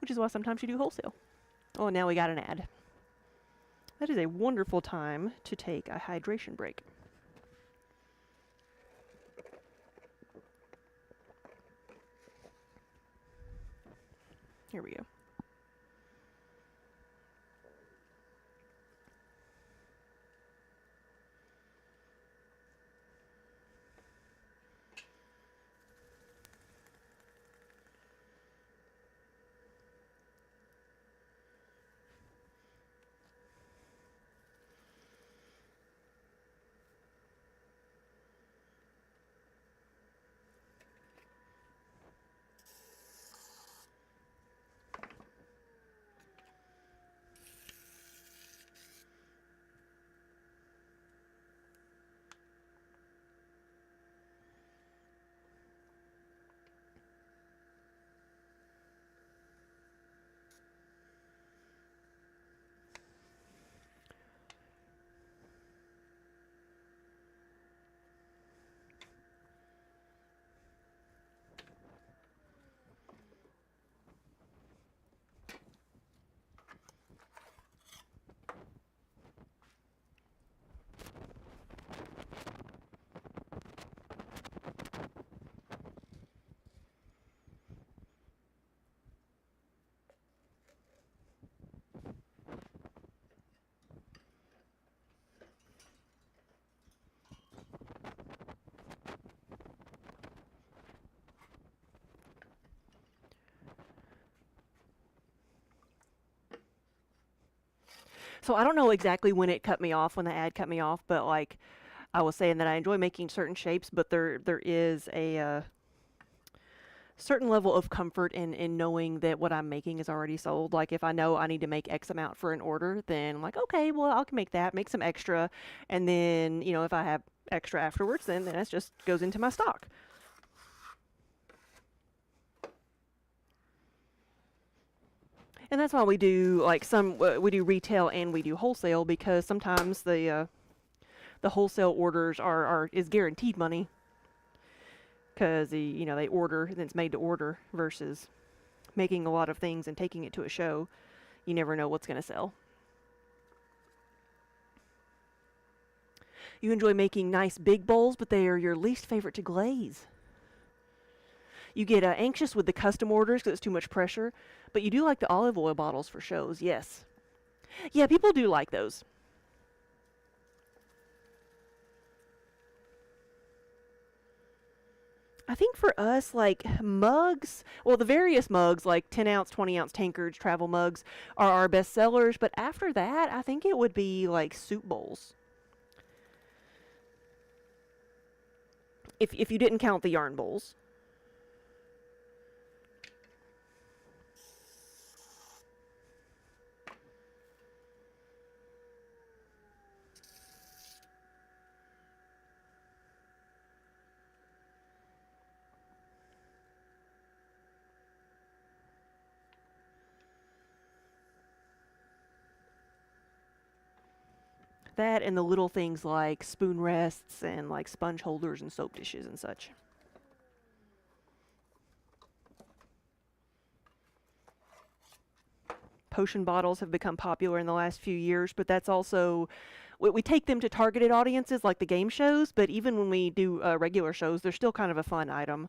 Which is why sometimes you do wholesale. Oh, and now we got an ad. That is a wonderful time to take a hydration break. Here we go. So I don't know exactly when it cut me off, when the ad cut me off, but like I was saying that I enjoy making certain shapes, but there is a certain level of comfort in knowing that what I'm making is already sold. Like if I know I need to make X amount for an order, then I'm like, okay, well I can make that, make some extra, and then if I have extra afterwards, then that just goes into my stock. And that's why we do like we do retail and we do wholesale, because sometimes the wholesale orders is guaranteed money, because they order and it's made to order, versus making a lot of things and taking it to a show. You never know what's going to sell. You enjoy making nice big bowls, but they are your least favorite to glaze. You get anxious with the custom orders because it's too much pressure, but you do like the olive oil bottles for shows, yes. Yeah, people do like those. I think for us, like mugs, well, the various mugs, like 10 ounce, 20 ounce tankards, travel mugs, are our best sellers. But after that, I think it would be like soup bowls. If you didn't count the yarn bowls. That and the little things like spoon rests and like sponge holders and soap dishes and such. Potion bottles have become popular in the last few years, but that's also, we take them to targeted audiences like the game shows, but even when we do regular shows, they're still kind of a fun item.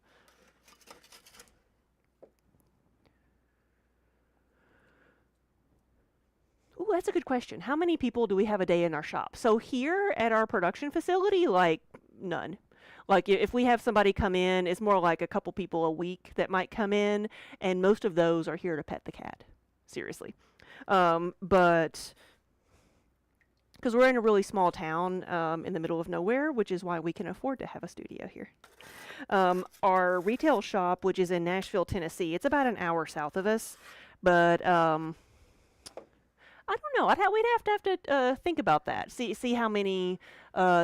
Ooh, that's a good question. How many people do we have a day in our shop? So here at our production facility, like none. Like if we have somebody come in, it's more like a couple people a week that might come in, and most of those are here to pet the cat. Seriously. But because we're in a really small town in the middle of nowhere, which is why we can afford to have a studio here. Our retail shop, which is in Nashville, Tennessee, it's about an hour south of us, but I don't know. We'd have to think about that. See how many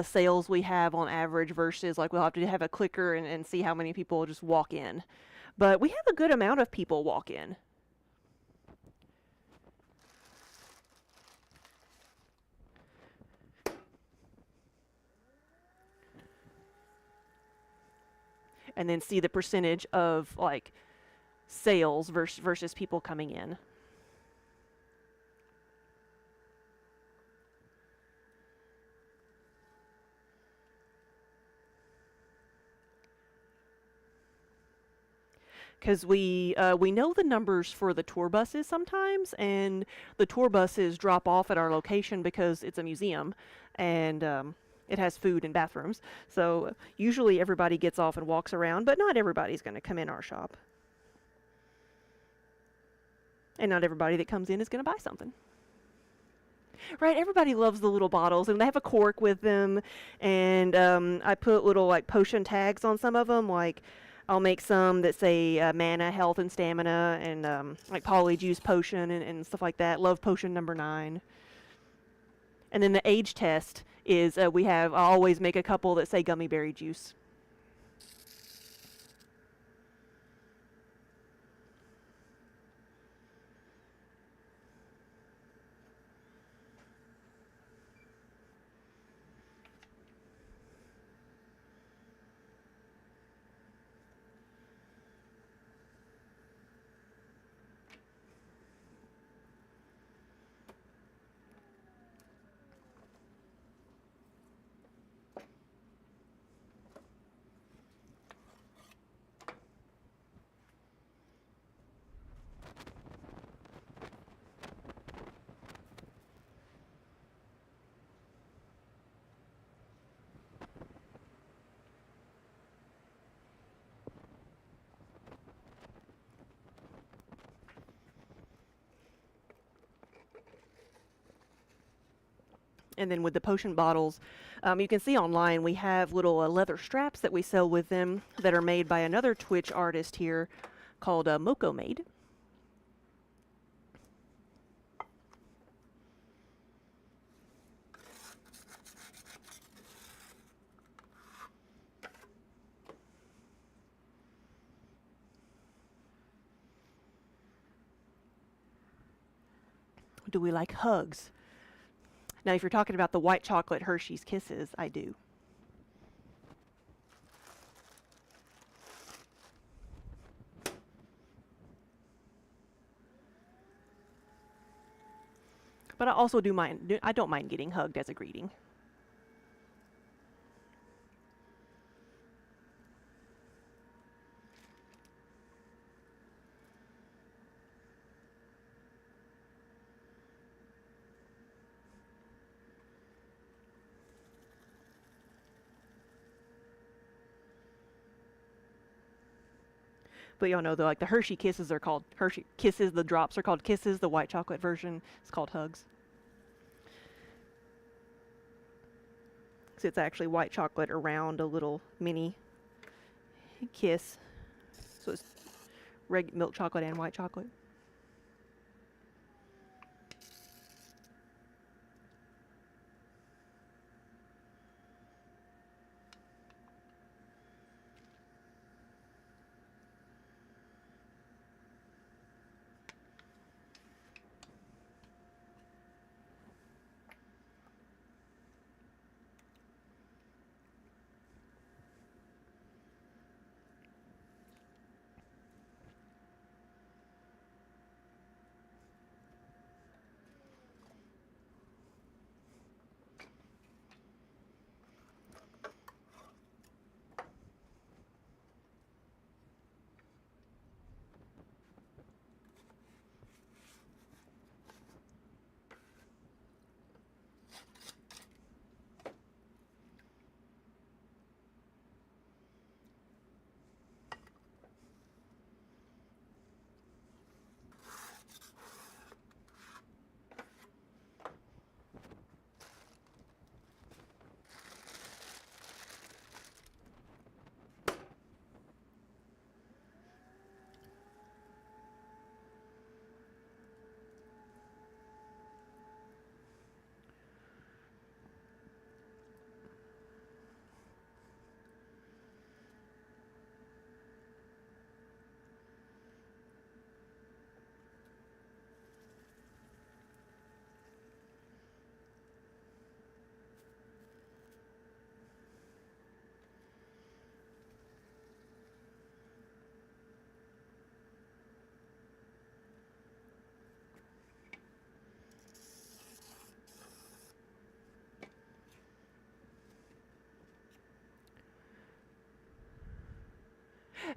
sales we have on average versus like we'll have to have a clicker and see how many people just walk in. But we have a good amount of people walk in. And then see the percentage of like sales versus people coming in. Because we know the numbers for the tour buses sometimes, and the tour buses drop off at our location because it's a museum, and it has food and bathrooms. So usually everybody gets off and walks around, but not everybody's going to come in our shop, and not everybody that comes in is going to buy something. Right, everybody loves the little bottles, and they have a cork with them. And I put little like potion tags on some of them. Like I'll make some that say mana, health, and stamina, and like polyjuice potion and stuff like that. Love potion number 9. And then the age test is I always make a couple that say gummy berry juice. And then with the potion bottles, you can see online we have little leather straps that we sell with them that are made by another Twitch artist here called Moko Made. Do we like hugs? Now, if you're talking about the white chocolate Hershey's Kisses, I do. But I also do mind. I don't mind getting hugged as a greeting. But y'all know, though, like the Hershey Kisses are called Hershey Kisses. The drops are called Kisses. The white chocolate version is called Hugs. So it's actually white chocolate around a little mini kiss. So it's milk chocolate and white chocolate.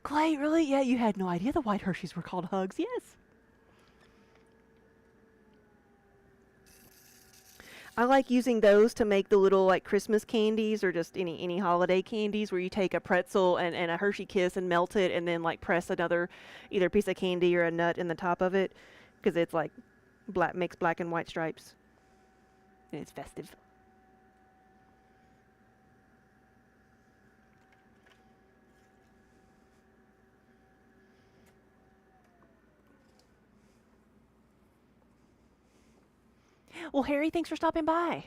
Clay, really? Yeah, you had no idea the white Hershey's were called Hugs. Yes. I like using those to make the little like Christmas candies or just any holiday candies where you take a pretzel and a Hershey Kiss and melt it and then like press another either piece of candy or a nut in the top of it because it's like black makes black and white stripes and it's festive. Well, Harry, thanks for stopping by.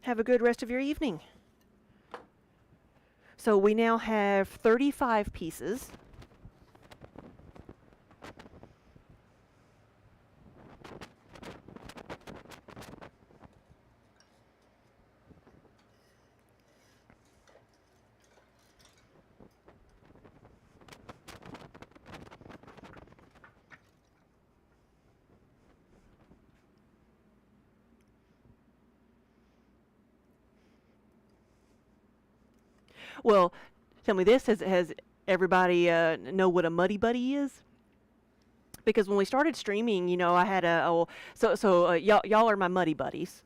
Have a good rest of your evening. So we now have 35 pieces. Well, tell me this: has everybody know what a muddy buddy is? Because when we started streaming, I had y'all are my muddy buddies.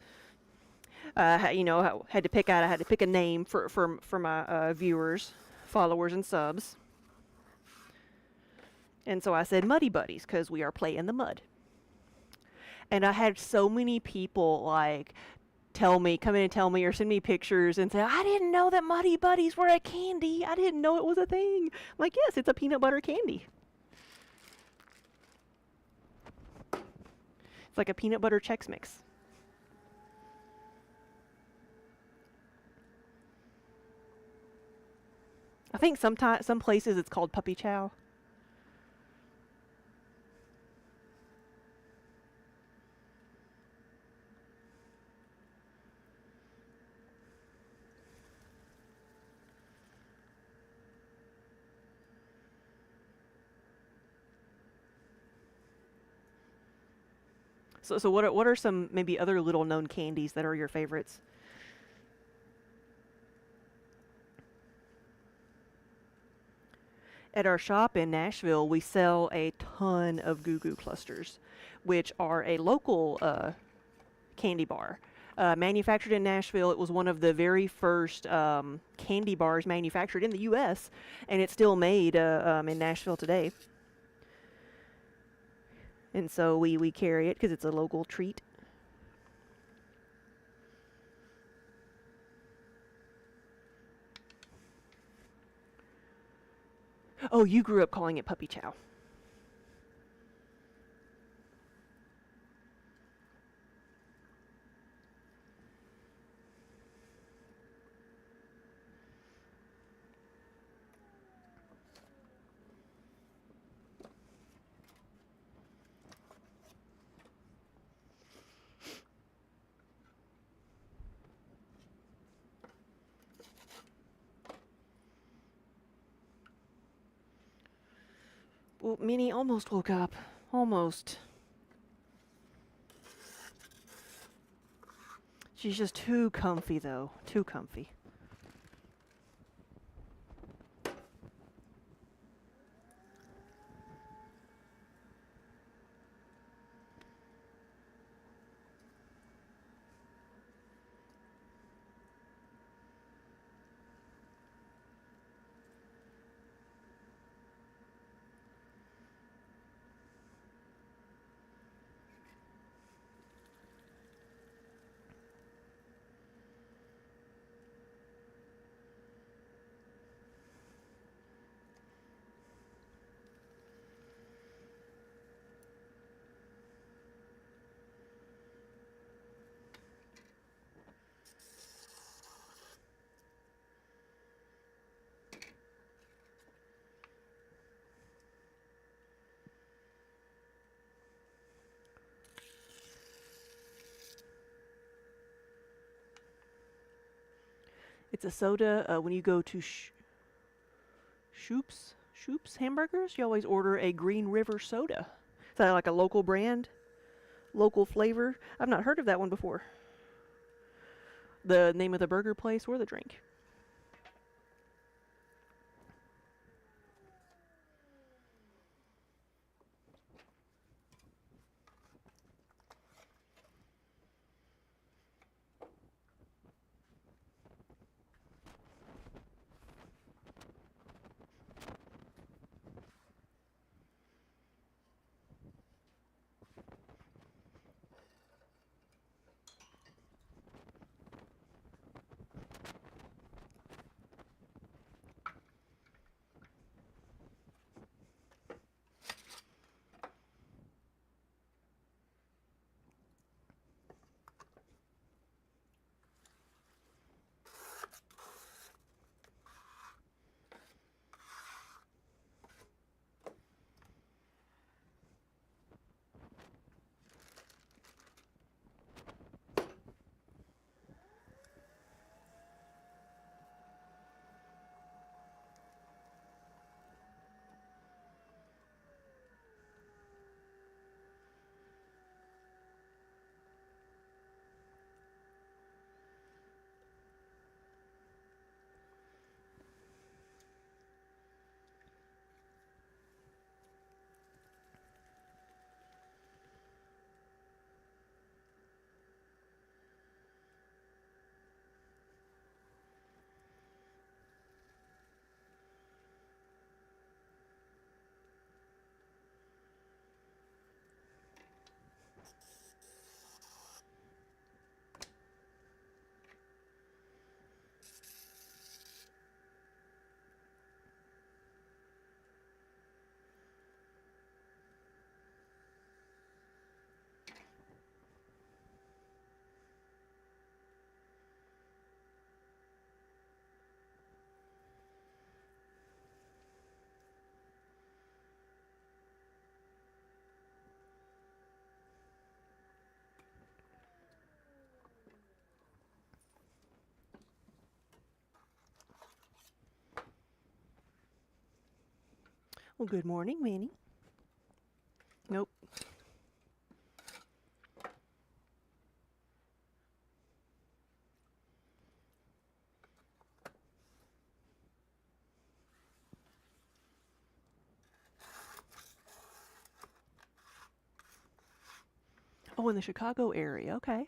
Had to pick out. I had to pick a name for my viewers, followers, and subs. And so I said Muddy Buddies because we are play in the mud. And I had so many people like come in and tell me or send me pictures and say, I didn't know that Muddy Buddies were a candy. I didn't know it was a thing. I'm like, yes, it's a peanut butter candy. It's like a peanut butter Chex Mix. I think some places it's called puppy chow. So what are some maybe other little known candies that are your favorites? At our shop in Nashville, we sell a ton of Goo Goo Clusters, which are a local candy bar. Manufactured in Nashville, it was one of the very first candy bars manufactured in the U.S., and it's still made in Nashville today. And so we carry it because it's a local treat. Oh, you grew up calling it puppy chow. Well, Minnie almost woke up. Almost. She's just too comfy, though. Too comfy. It's a soda. When you go to Shoop's Hamburgers, you always order a Green River soda. Is that like a local brand? Local flavor? I've not heard of that one before. The name of the burger place or the drink? Well, good morning, Manny. Nope. Oh, in the Chicago area. Okay.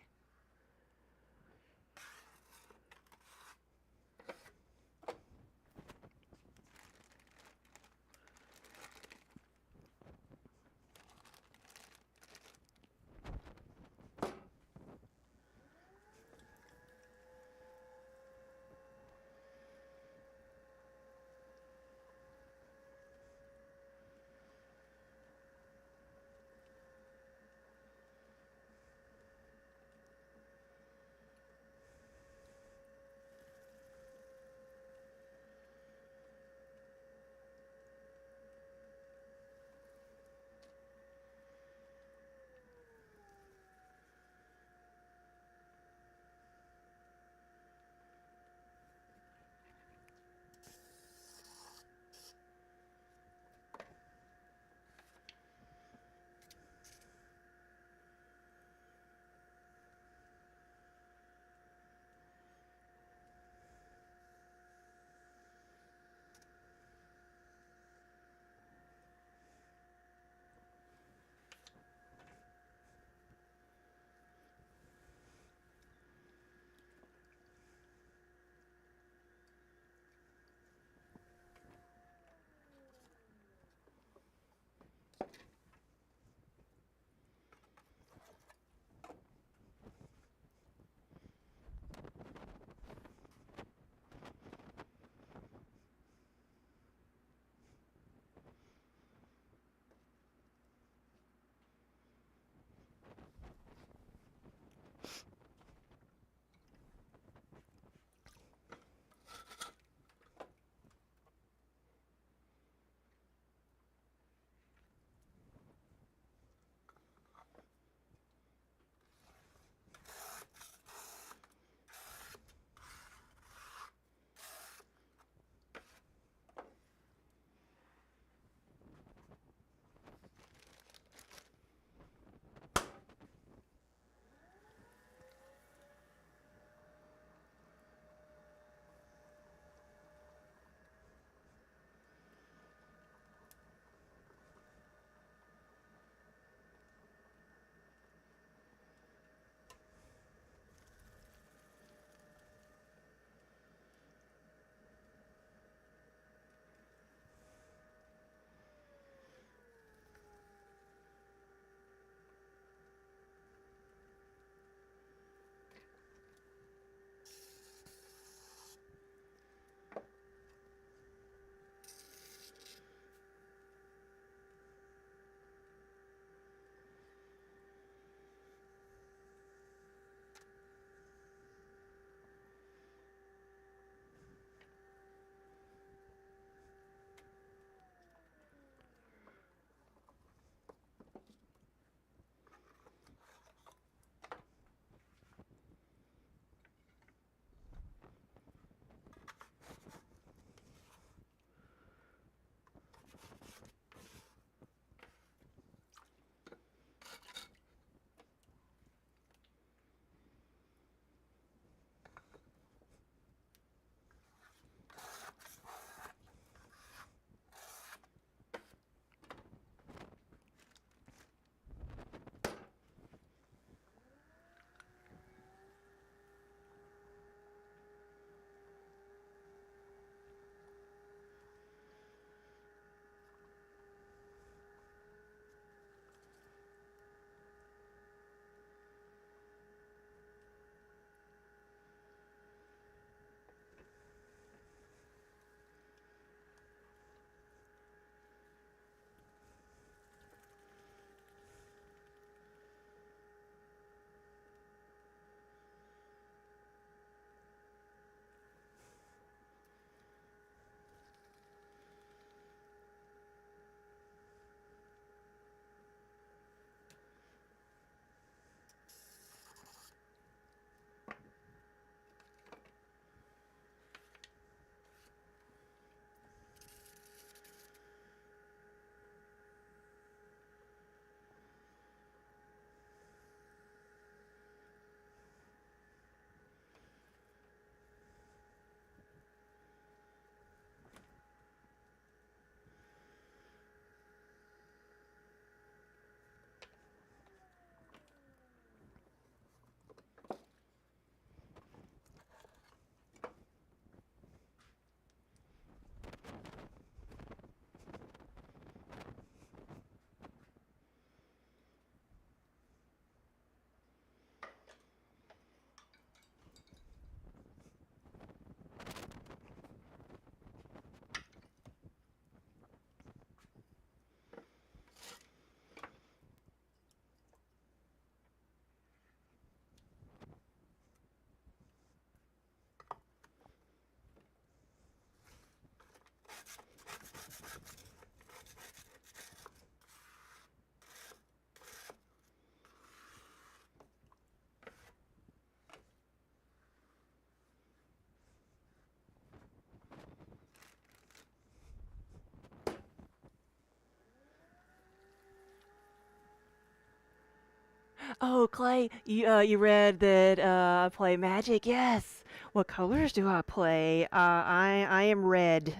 Oh, Clay, you read that I play Magic? Yes. What colors do I play? I am red.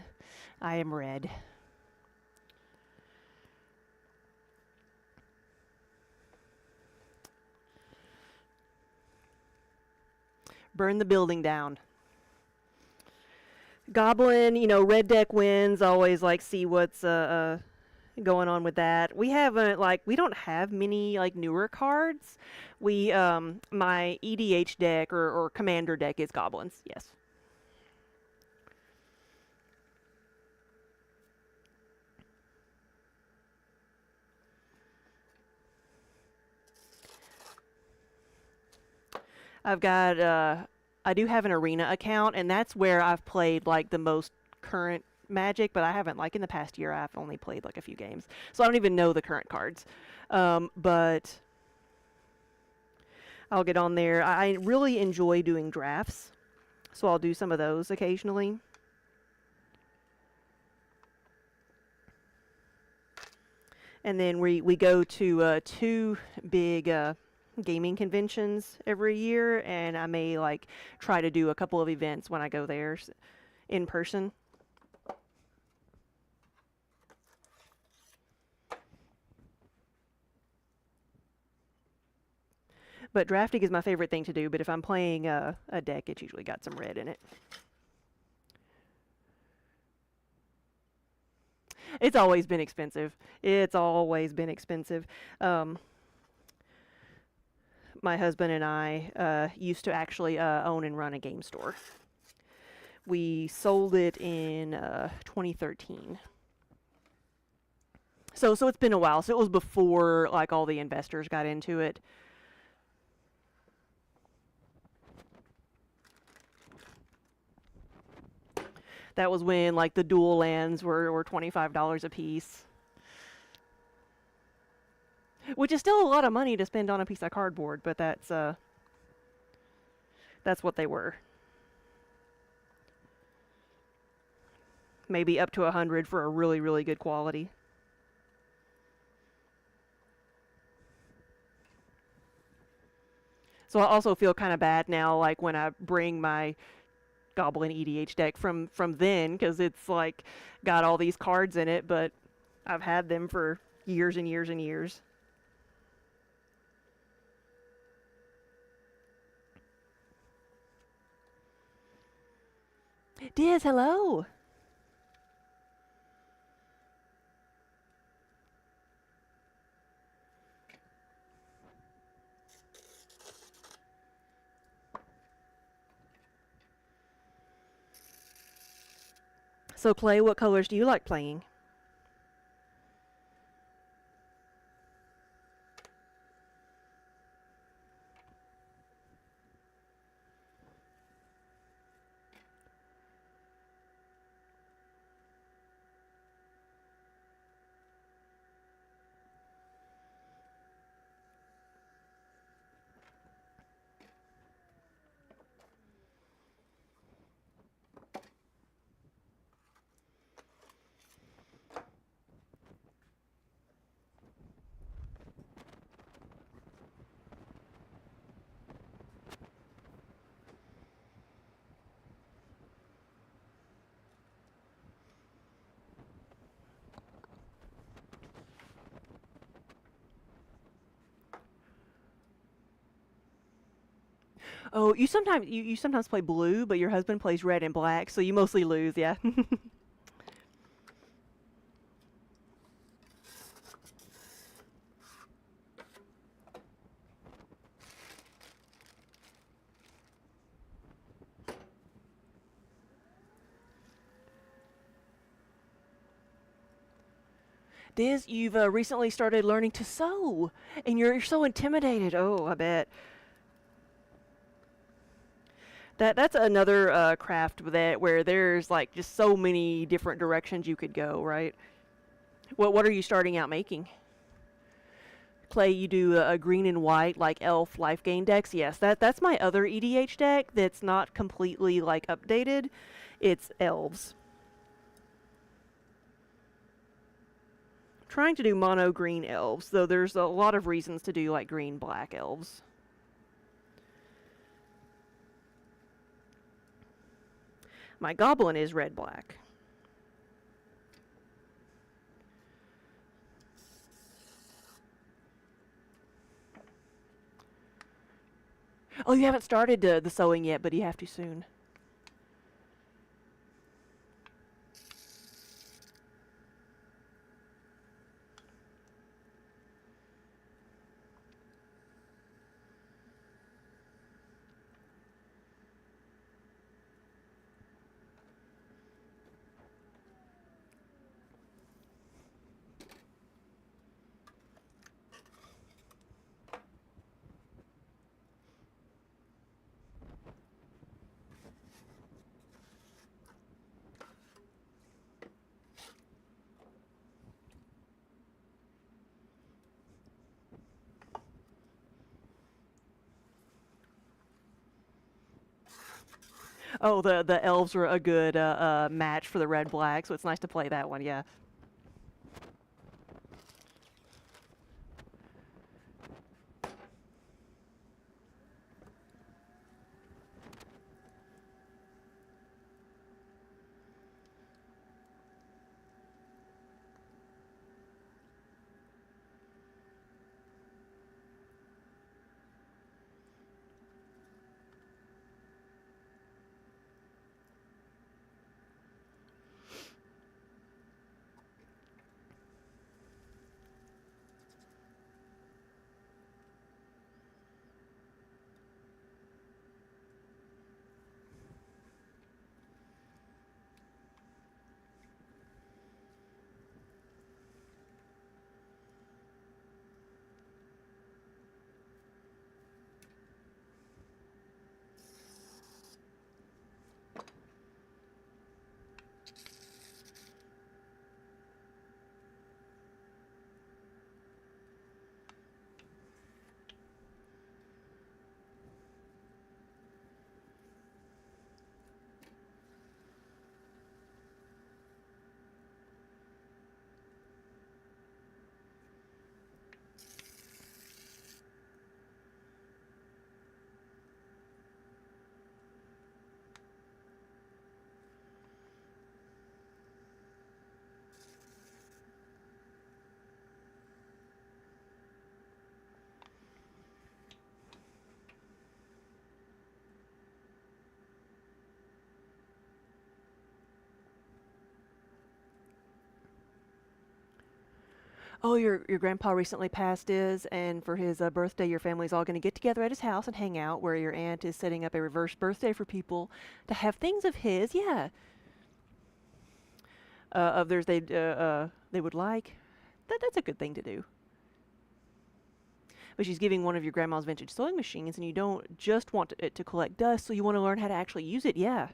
I am red. Burn the building down. Goblin, red deck wins. Always like see what's going on with that. We haven't we don't have many like newer cards. We my EDH deck or commander deck is goblins. Yes. I've got I do have an arena account, and that's where I've played like the most current Magic, but I haven't like in the past year I've only played like a few games. So I don't even know the current cards. But I'll get on there. I really enjoy doing drafts, so I'll do some of those occasionally. And then we go to two big gaming conventions every year, and I may like try to do a couple of events when I go there in person. But drafting is my favorite thing to do, but if I'm playing a deck, it's usually got some red in it. It's always been expensive. It's always been expensive. My husband and I used to actually own and run a game store. We sold it in 2013. So it's been a while. So it was before like all the investors got into it. That was when like the dual lands were $25 a piece. Which is still a lot of money to spend on a piece of cardboard, but that's what they were. Maybe up to 100 for a really, really good quality. So I also feel kind of bad now, like when I bring my Goblin EDH deck from then, because it's like got all these cards in it, but I've had them for years and years and years. Diz, hello. So Clay, what colors do you like playing? Oh, you sometimes play blue, but your husband plays red and black, so you mostly lose, yeah. Diz, you've recently started learning to sew, and you're so intimidated. Oh, I bet. That's another craft that where there's like just so many different directions you could go, right? What are you starting out making? Clay, you do a green and white like elf life gain decks. Yes, that's my other EDH deck that's not completely like updated. It's elves. Trying to do mono green elves, though there's a lot of reasons to do like green black elves. My goblin is red black. Oh, you haven't started the sewing yet, but you have to soon. Oh, the elves were a good match for the red black, so it's nice to play that one, yeah. Oh, your grandpa recently passed and for his birthday, your family's all going to get together at his house and hang out, where your aunt is setting up a reverse birthday for people to have things of his, yeah, of theirs they would like. That's a good thing to do. But she's giving one of your grandma's vintage sewing machines, and you don't just want it to collect dust, so you want to learn how to actually use it, yeah.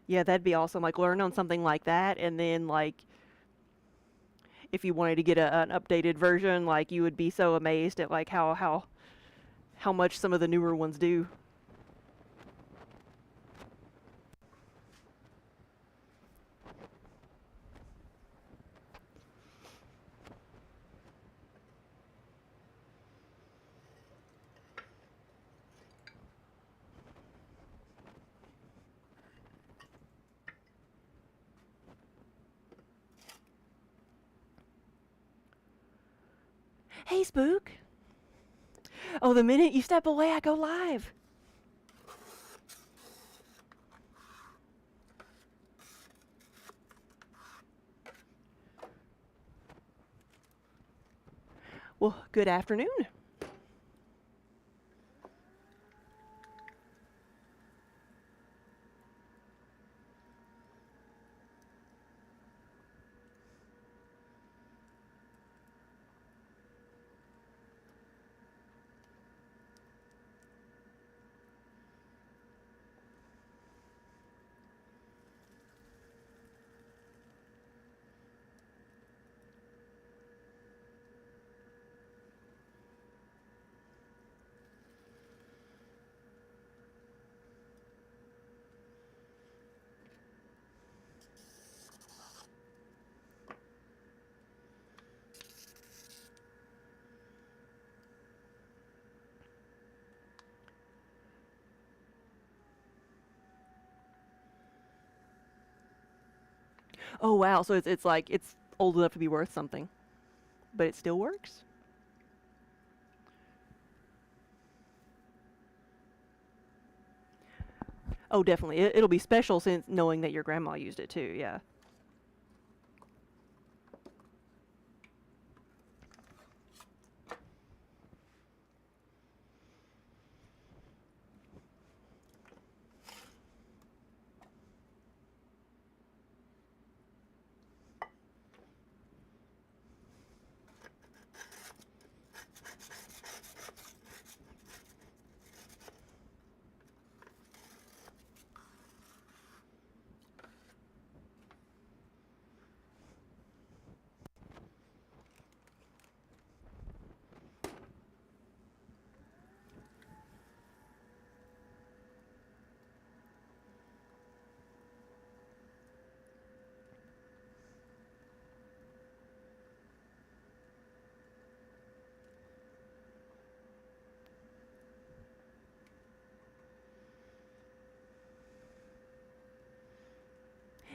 Yeah, that'd be awesome. Like, learn on something like that, and then, like, if you wanted to get an updated version, like, you would be so amazed at, like, how much some of the newer ones do. Hey, Spook. Oh, the minute you step away, I go live. Well, good afternoon. Oh wow, so it's like it's old enough to be worth something, but it still works. Oh, definitely. It'll be special since knowing that your grandma used it too. Yeah.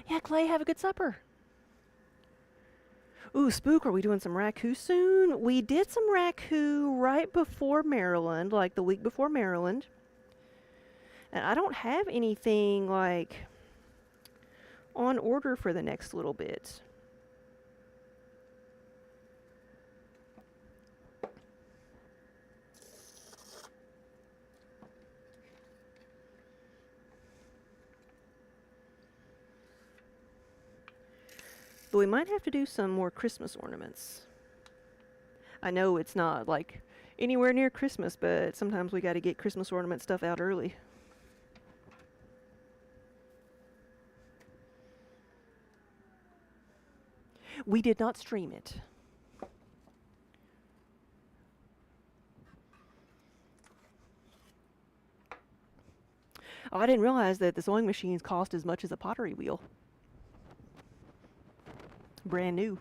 Yeah, Clay, have a good supper. Ooh, Spook, are we doing some raku soon? We did some raku right before Maryland, like the week before Maryland. And I don't have anything like on order for the next little bit. But we might have to do some more Christmas ornaments. I know it's not like anywhere near Christmas, but sometimes we got to get Christmas ornament stuff out early. We did not stream it. Oh, I didn't realize that the sewing machines cost as much as a pottery wheel. Brand new.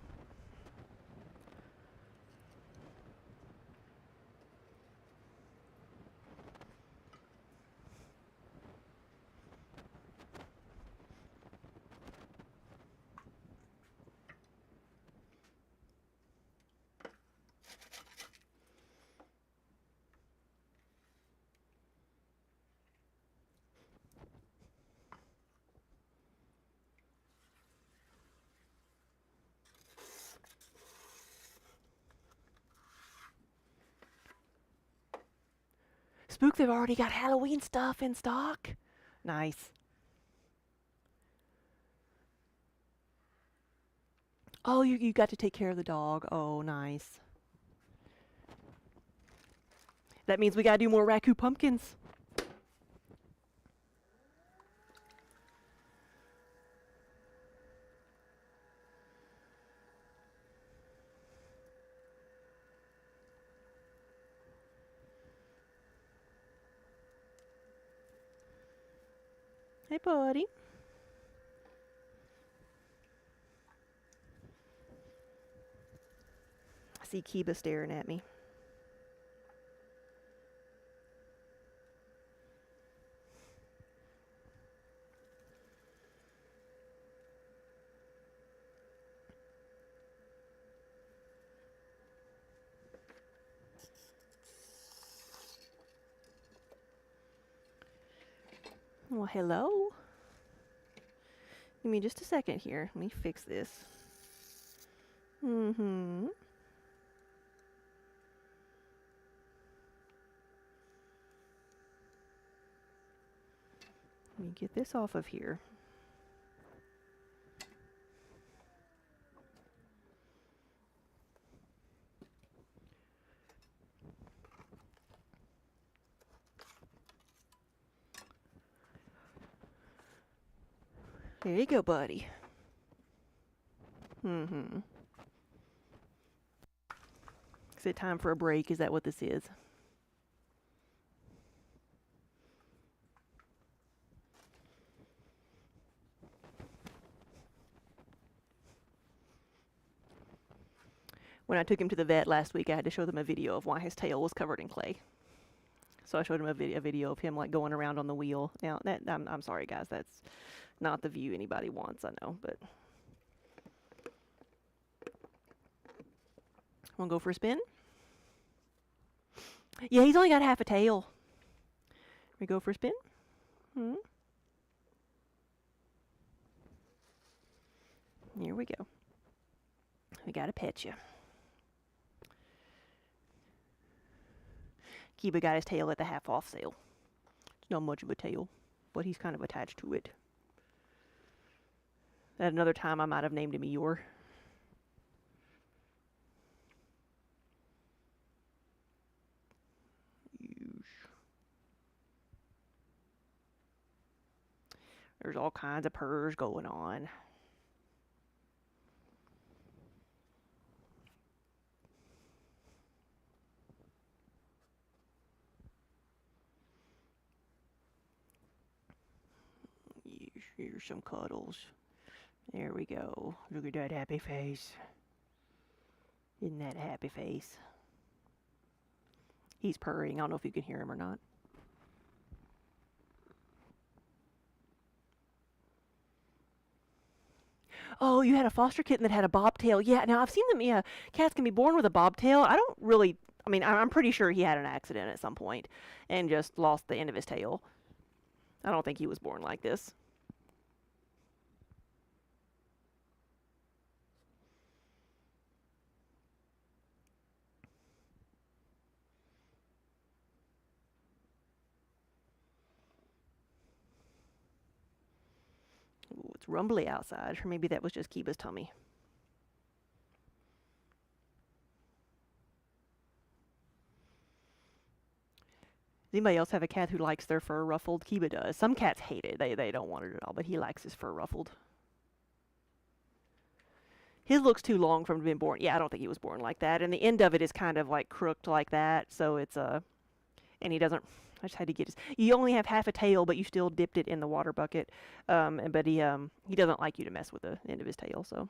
Spook, they've already got Halloween stuff in stock. Nice. Oh, you got to take care of the dog. Oh, nice. That means we gotta do more raku pumpkins. Hey, buddy. I see Kiba staring at me. Well, hello. Give me just a second here. Let me fix this. Mm-hmm. Let me get this off of here. There you go, buddy. Mm-hmm. Is it time for a break? Is that what this is? When I took him to the vet last week, I had to show them a video of why his tail was covered in clay. So I showed him a video of him like going around on the wheel. Now, I'm sorry, guys, that's not the view anybody wants, I know, but Want to go for a spin? Yeah, he's only got half a tail. We go for a spin? Hmm. Here we go. We gotta pet you. Kiba got his tail at the half-off sale. It's not much of a tail, but he's kind of attached to it. At another time, I might have named him Eeyore. There's all kinds of purrs going on. Here's some cuddles. There we go. Look at that happy face. Isn't that a happy face? He's purring. I don't know if you can hear him or not. Oh, you had a foster kitten that had a bobtail. Yeah, now I've seen them. Yeah, cats can be born with a bobtail. I don't really. I mean, I'm pretty sure he had an accident at some point and just lost the end of his tail. I don't think he was born like this. Ooh, it's rumbly outside, or maybe that was just Kiba's tummy. Does anybody else have a cat who likes their fur ruffled? Kiba does. Some cats hate it. They don't want it at all, but he likes his fur ruffled. His looks too long for him to be born. Yeah, I don't think he was born like that. And the end of it is kind of like crooked like that, so it's and he doesn't. I just had to get his. You only have half a tail, but you still dipped it in the water bucket. But he doesn't like you to mess with the end of his tail, so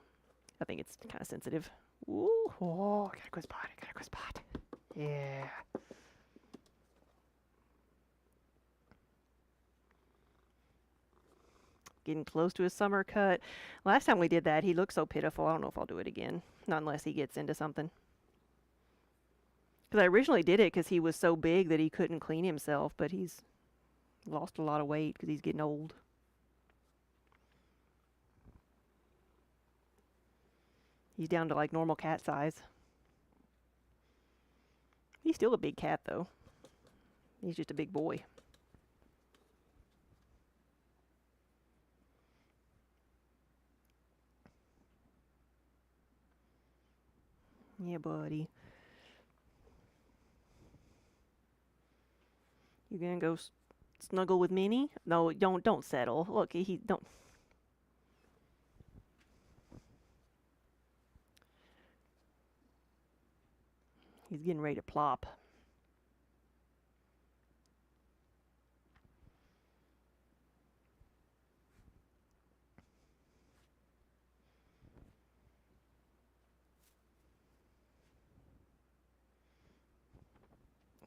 I think it's kind of sensitive. Ooh, oh, gotta go spot. Gotta go spot. Yeah. Getting close to his summer cut. Last time we did that, he looked so pitiful. I don't know if I'll do it again. Not unless he gets into something. Because I originally did it because he was so big that he couldn't clean himself, but he's lost a lot of weight because he's getting old. He's down to like normal cat size. He's still a big cat though. He's just a big boy. Yeah, buddy. You gonna go snuggle with Minnie? No, don't settle. Look, he don't. He's getting ready to plop.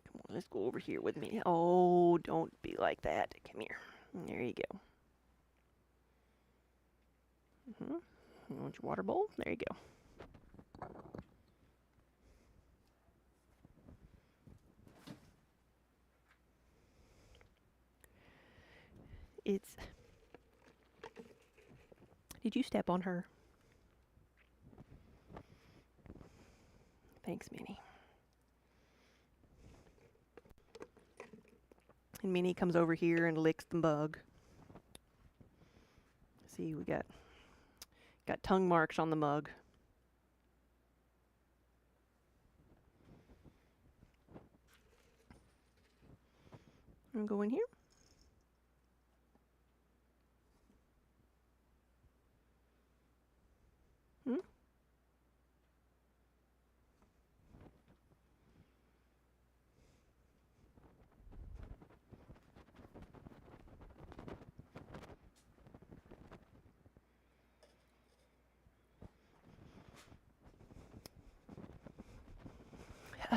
Come on, let's go over here with me. Oh, don't be like that. Come here. There you go. You want your water bowl? There you go. It's. Did you step on her? Thanks, Minnie. And Minnie comes over here and licks the mug. See, we got tongue marks on the mug. I'm going here.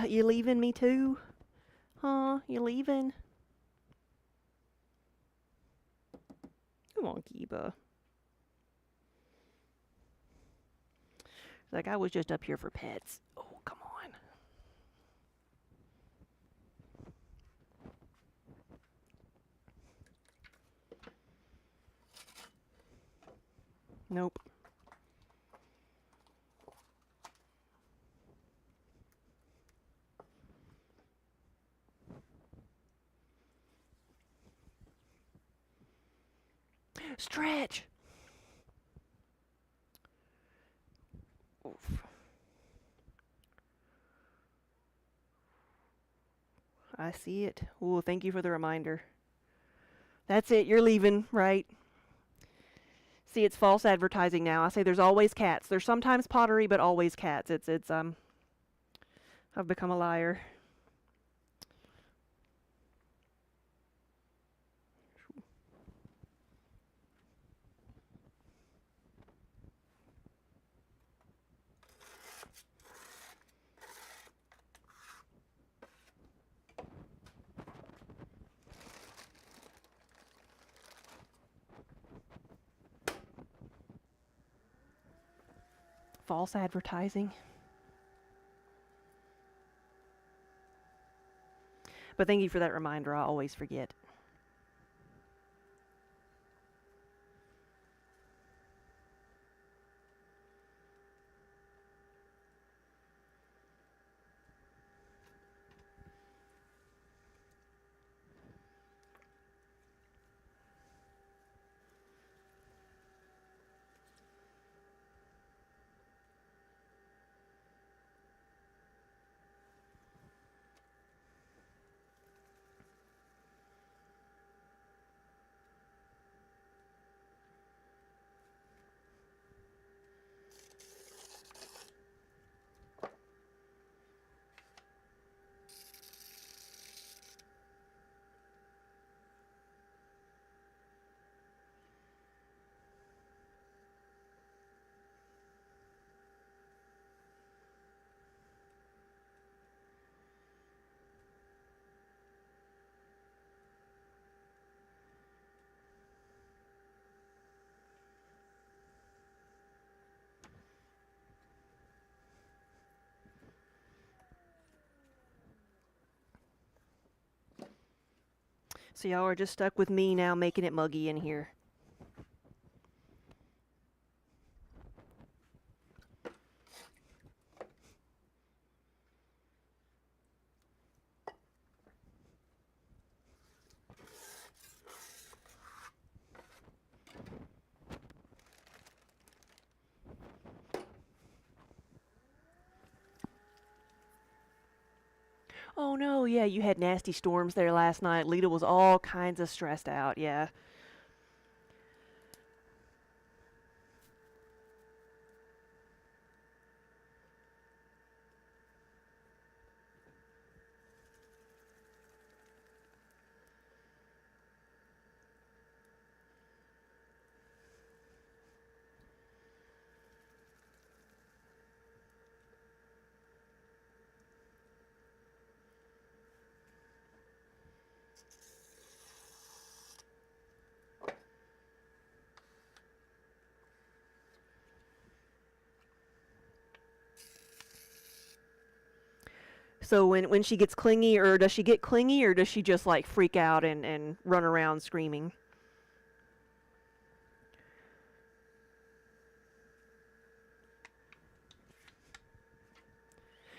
You leaving me too? Huh? You leaving? Come on, Kiba. Like, I was just up here for pets. Oh, come on. Nope. Stretch! Oof. I see it. Ooh, thank you for the reminder. That's it. You're leaving, right? See, it's false advertising now. I say there's always cats. There's sometimes pottery, but always cats. I've become a liar. False advertising. But thank you for that reminder. I always forget. So y'all are just stuck with me now making it muggy in here. Oh no, yeah, you had nasty storms there last night. Lita was all kinds of stressed out, yeah. So when she gets clingy, or does she get clingy, or does she just like freak out and run around screaming?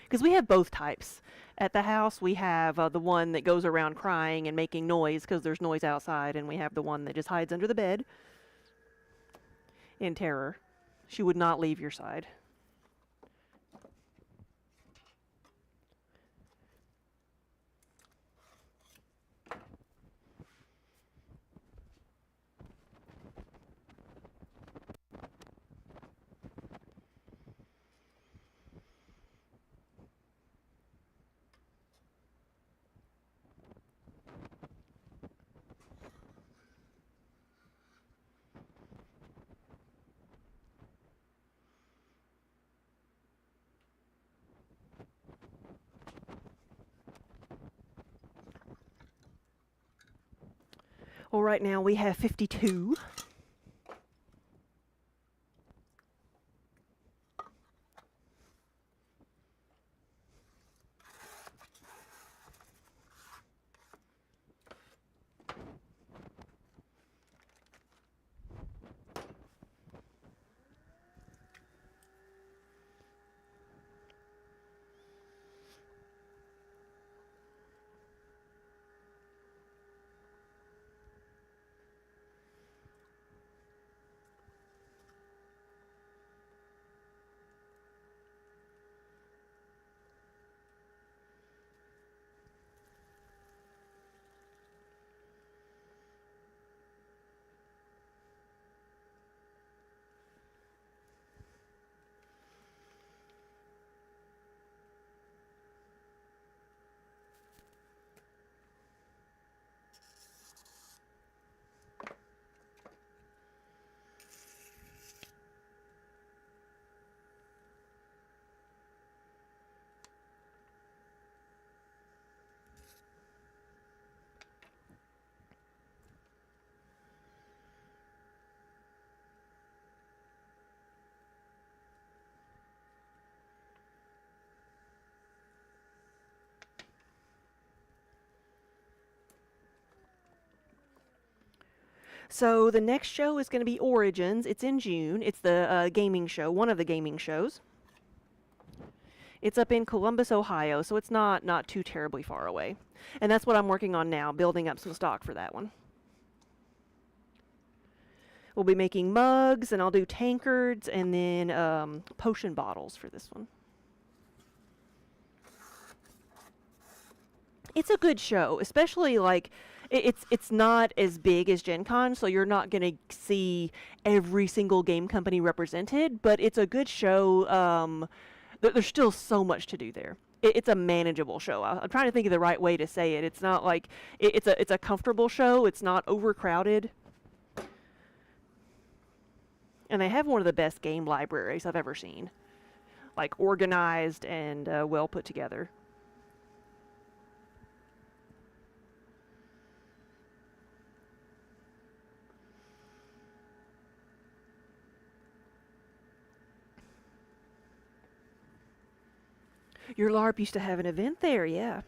Because we have both types. At the house, we have the one that goes around crying and making noise because there's noise outside, and we have the one that just hides under the bed in terror. She would not leave your side. Well, right now we have 52. So the next show is going to be Origins. It's in June. It's the gaming show, one of the gaming shows. It's up in Columbus, Ohio, so it's not too terribly far away. And that's what I'm working on now, building up some stock for that one. We'll be making mugs, and I'll do tankards, and then potion bottles for this one. It's a good show, especially like it's not as big as Gen Con, so you're not going to see every single game company represented, but it's a good show. There's still so much to do there. It's a manageable show. I'm trying to think of the right way to say it. It's not like it's a comfortable show. It's not overcrowded. And they have one of the best game libraries I've ever seen. Like organized and well put together. Your LARP used to have an event there, yeah.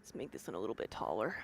Let's make this one a little bit taller.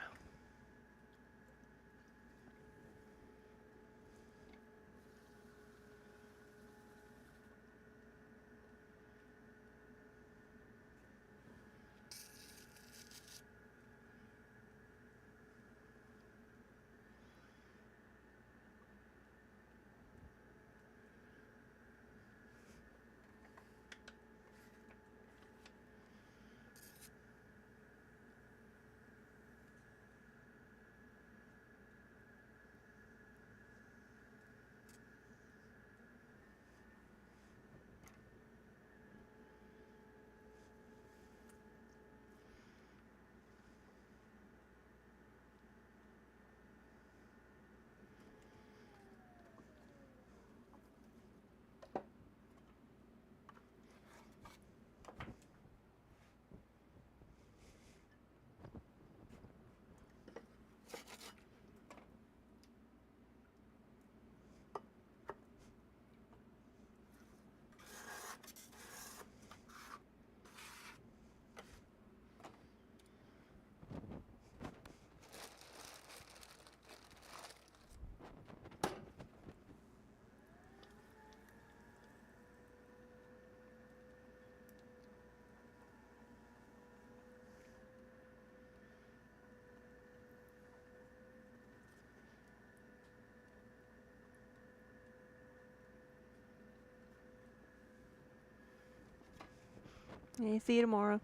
Hey, see you tomorrow.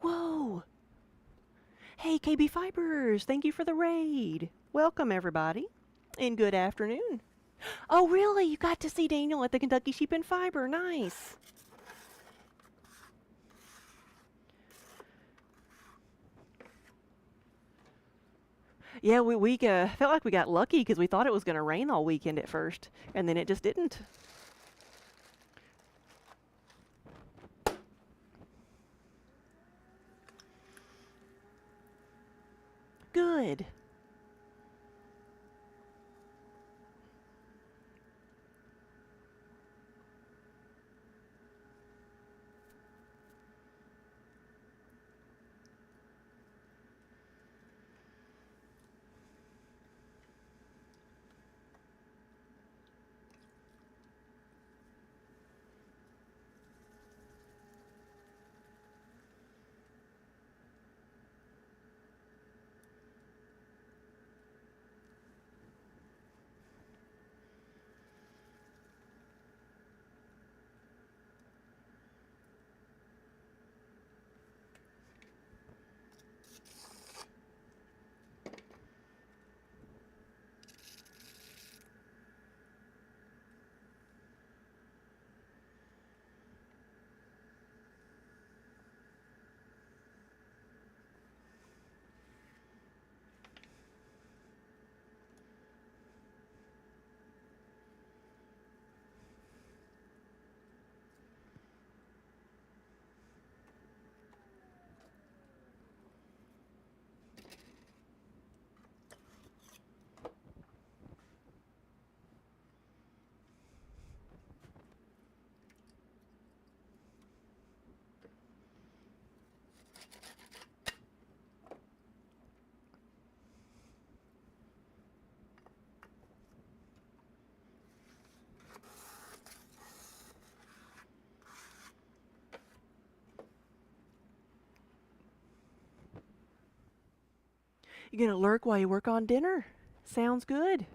Whoa! Hey, KB Fibers, thank you for the raid. Welcome, everybody, and good afternoon. Oh, really? You got to see Daniel at the Kentucky Sheep and Fiber. Nice. Yeah, we felt like we got lucky because we thought it was going to rain all weekend at first, and then it just didn't. Good. You gonna lurk while you work on dinner? Sounds good.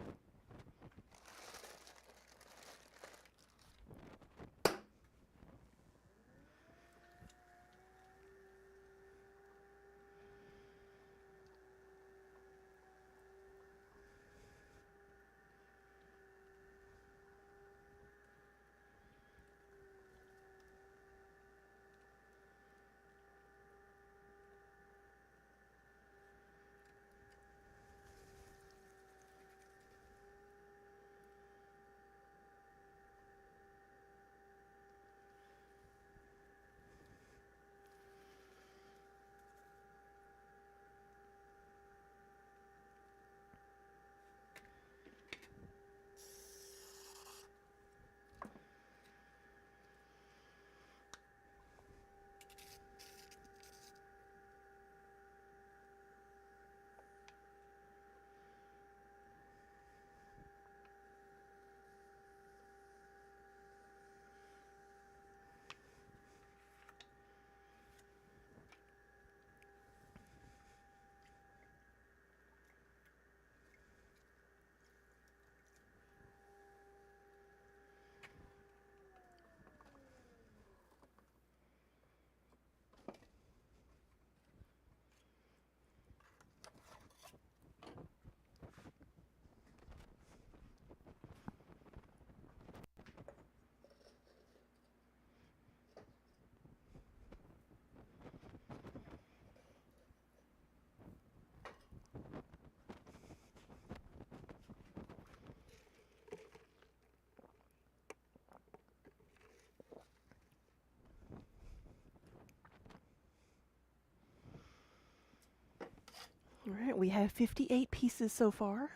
All right, we have 58 pieces so far.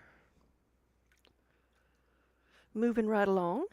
Moving right along.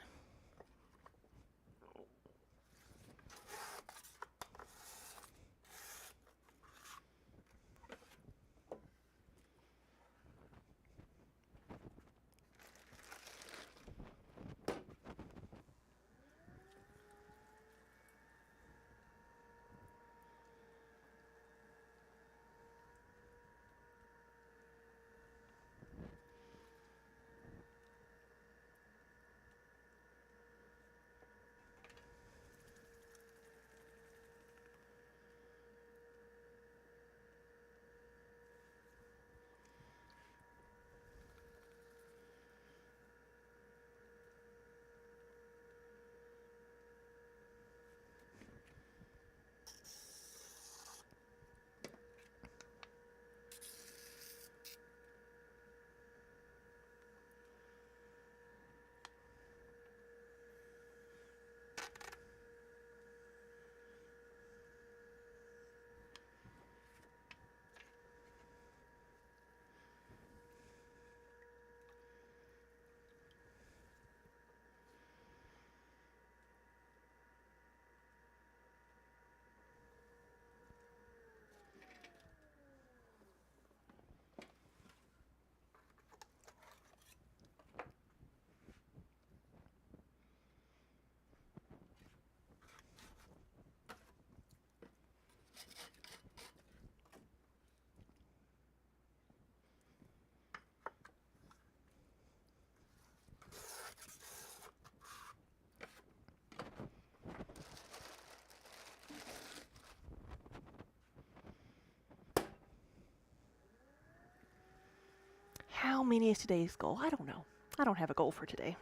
How many is today's goal? I don't know. I don't have a goal for today.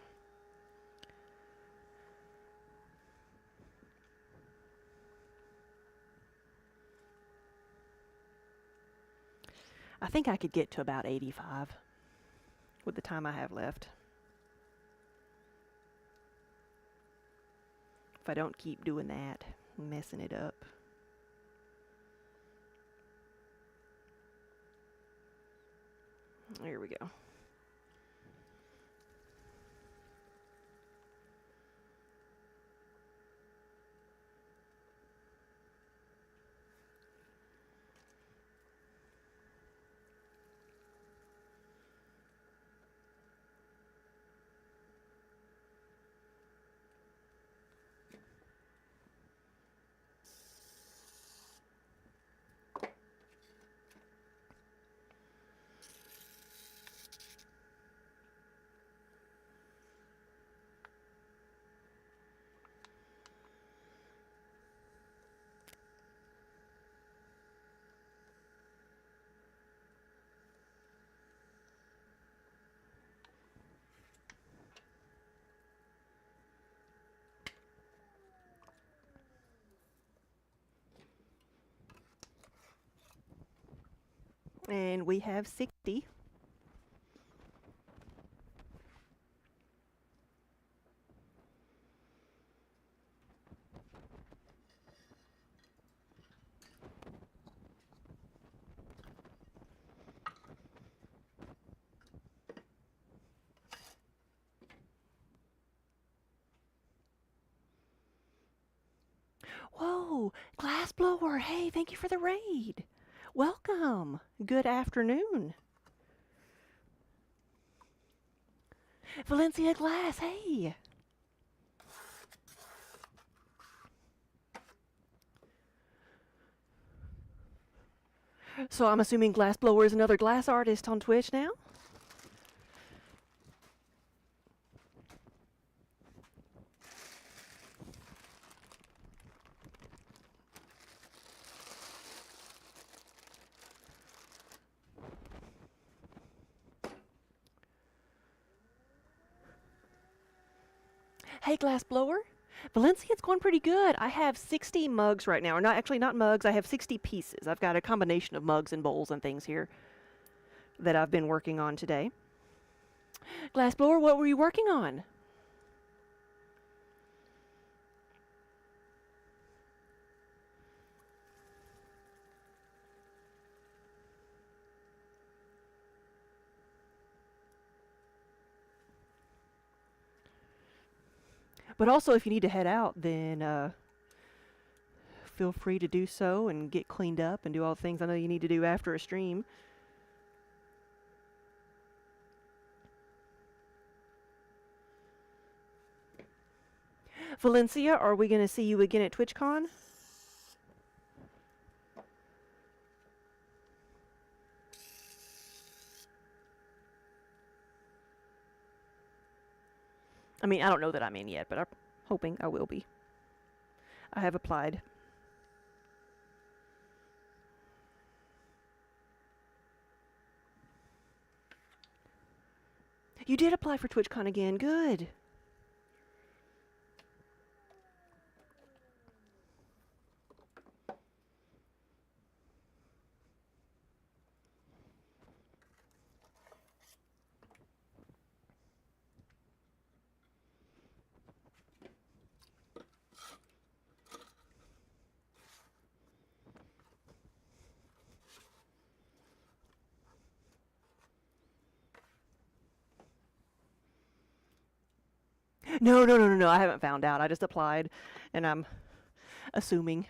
I think I could get to about 85 with the time I have left. If I don't keep doing that, messing it up. There we go. And we have 60. Whoa, glass blower. Hey, thank you for the raid. Welcome. Good afternoon. Valencia Glass, hey. So I'm assuming Glassblower is another glass artist on Twitch now? Hey, Glassblower. Valencia's going pretty good. I have 60 mugs right now. Or not actually not mugs, I have 60 pieces. I've got a combination of mugs and bowls and things here that I've been working on today. Glassblower, what were you working on? But also, if you need to head out, then feel free to do so and get cleaned up and do all the things I know you need to do after a stream. Valencia, are we going to see you again at TwitchCon? I mean, I don't know that I'm in yet, but I'm hoping I will be. I have applied. You did apply for TwitchCon again. Good. No. I haven't found out. I just applied, and I'm assuming.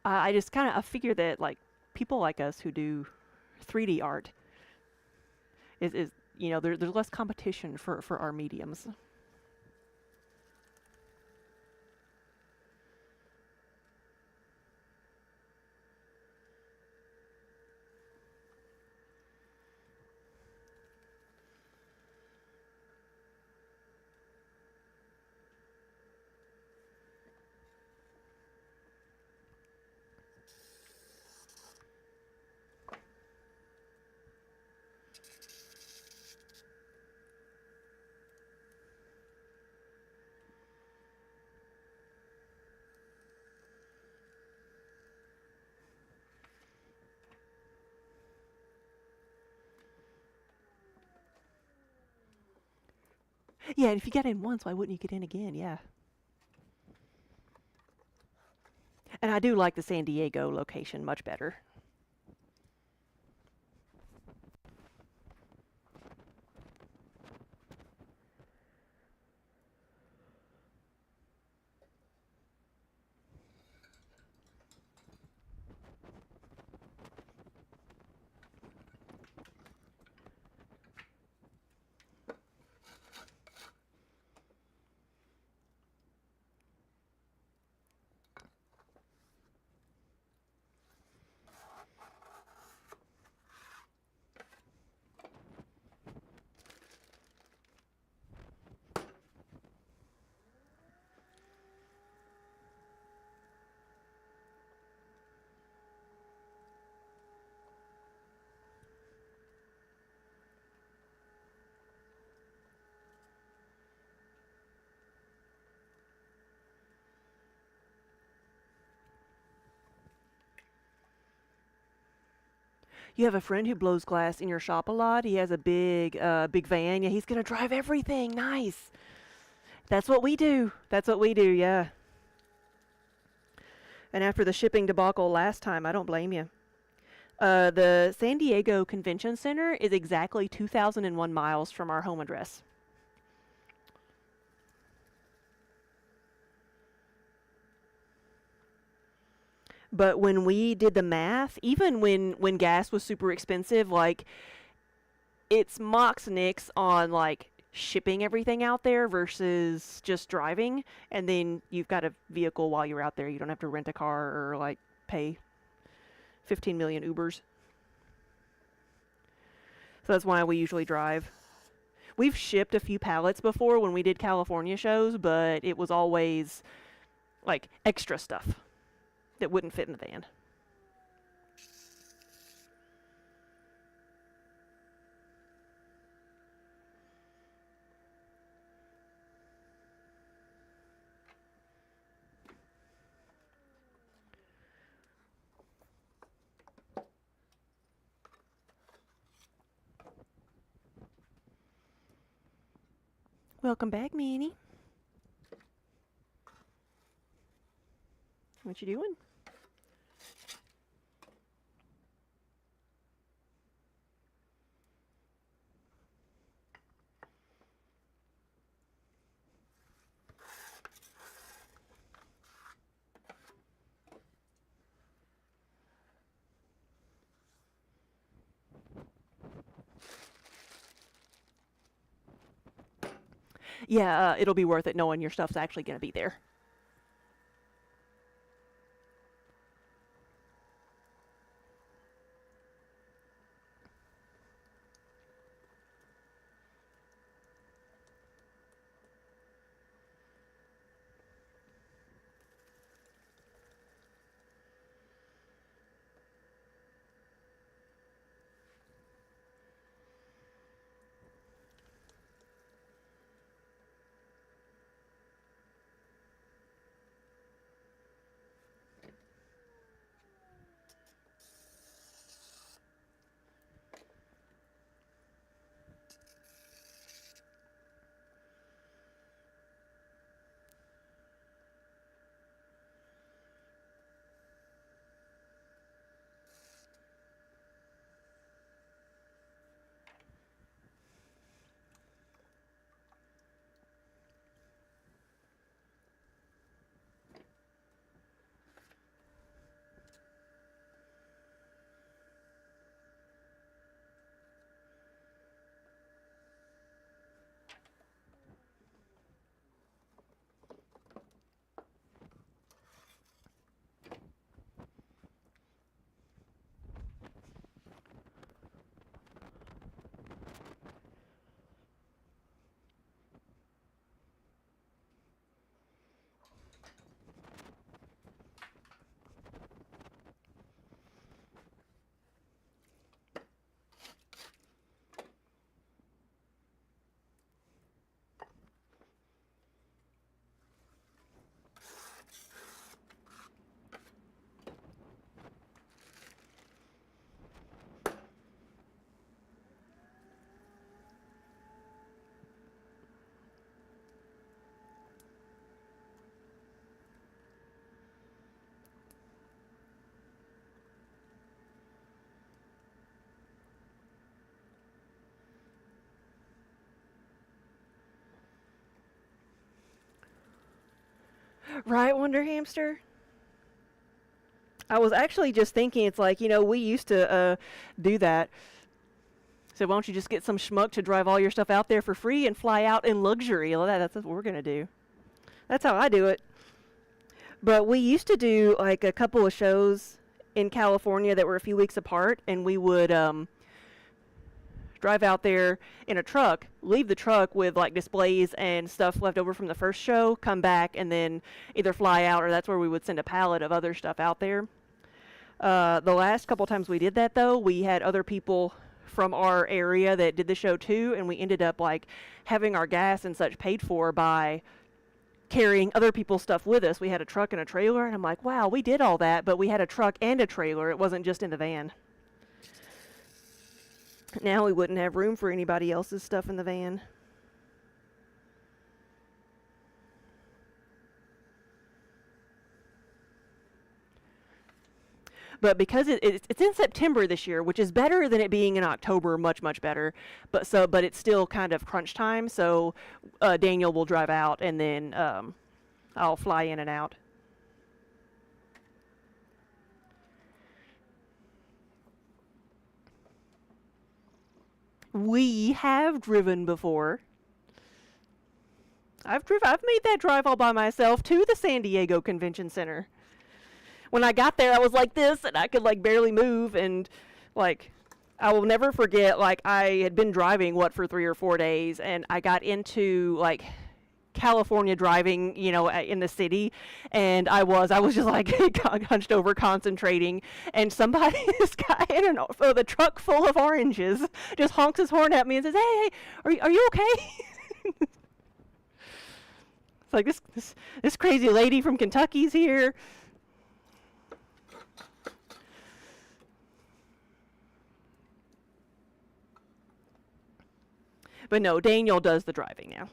I just kind of I figure that like people like us who do 3D art is you know there's less competition for our mediums. Yeah, and if you get in once, why wouldn't you get in again? Yeah. And I do like the San Diego location much better. You have a friend who blows glass in your shop a lot. He has a big van. Yeah, he's gonna drive everything. Nice. That's what we do. That's what we do. Yeah. And after the shipping debacle last time, I don't blame you. The San Diego Convention Center is exactly 2,001 miles from our home address. But when we did the math, even when gas was super expensive, like it's Mox Nix on like shipping everything out there versus just driving, and then you've got a vehicle while you're out there. You don't have to rent a car or like pay 15 million Ubers. So that's why we usually drive. We've shipped a few pallets before when we did California shows, but it was always like extra stuff that wouldn't fit in the van. Welcome back, Minnie. What you doing? Yeah, it'll be worth it knowing your stuff's actually going to be there. Right, Wonder Hamster? I was actually just thinking, it's like, we used to do that. So why don't you just get some schmuck to drive all your stuff out there for free and fly out in luxury? Well, that's what we're going to do. That's how I do it. But we used to do like a couple of shows in California that were a few weeks apart, and we would drive out there in a truck, leave the truck with like displays and stuff left over from the first show, come back, and then either fly out, or that's where we would send a pallet of other stuff out there. The last couple times we did that, though, we had other people from our area that did the show too, and we ended up like having our gas and such paid for by carrying other people's stuff with us. We had a truck and a trailer, and I'm like, wow, we did all that, but we had a truck and a trailer. It wasn't just in the van. Now we wouldn't have room for anybody else's stuff in the van. But because it's in September this year, which is better than it being in October, much, much better. But it's still kind of crunch time, so Daniel will drive out, and then I'll fly in and out. We have driven before. I've made that drive all by myself to the San Diego Convention Center. When I got there, I was like this, and I could like barely move, and like I will never forget, like I had been driving for 3 or 4 days, and I got into like California driving, in the city, and I was just like hunched over concentrating, and this guy in the truck full of oranges just honks his horn at me and says, "Hey, are you okay?" It's like this crazy lady from Kentucky's here. But no, Daniel does the driving now.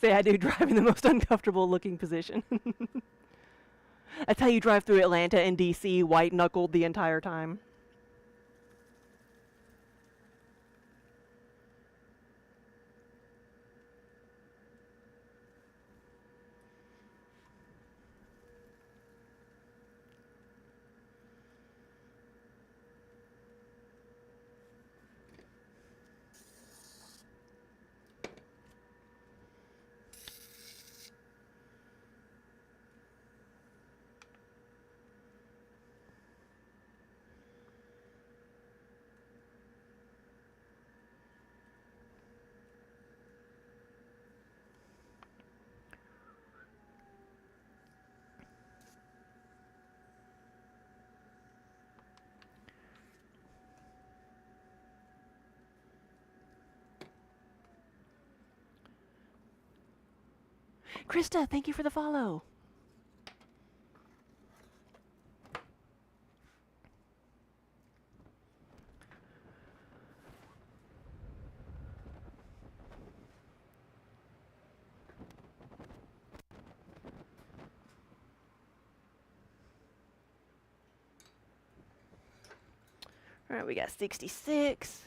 Say I do drive in the most uncomfortable looking position. That's how you drive through Atlanta and DC, white knuckled the entire time. Krista, thank you for the follow. All right, we got 66.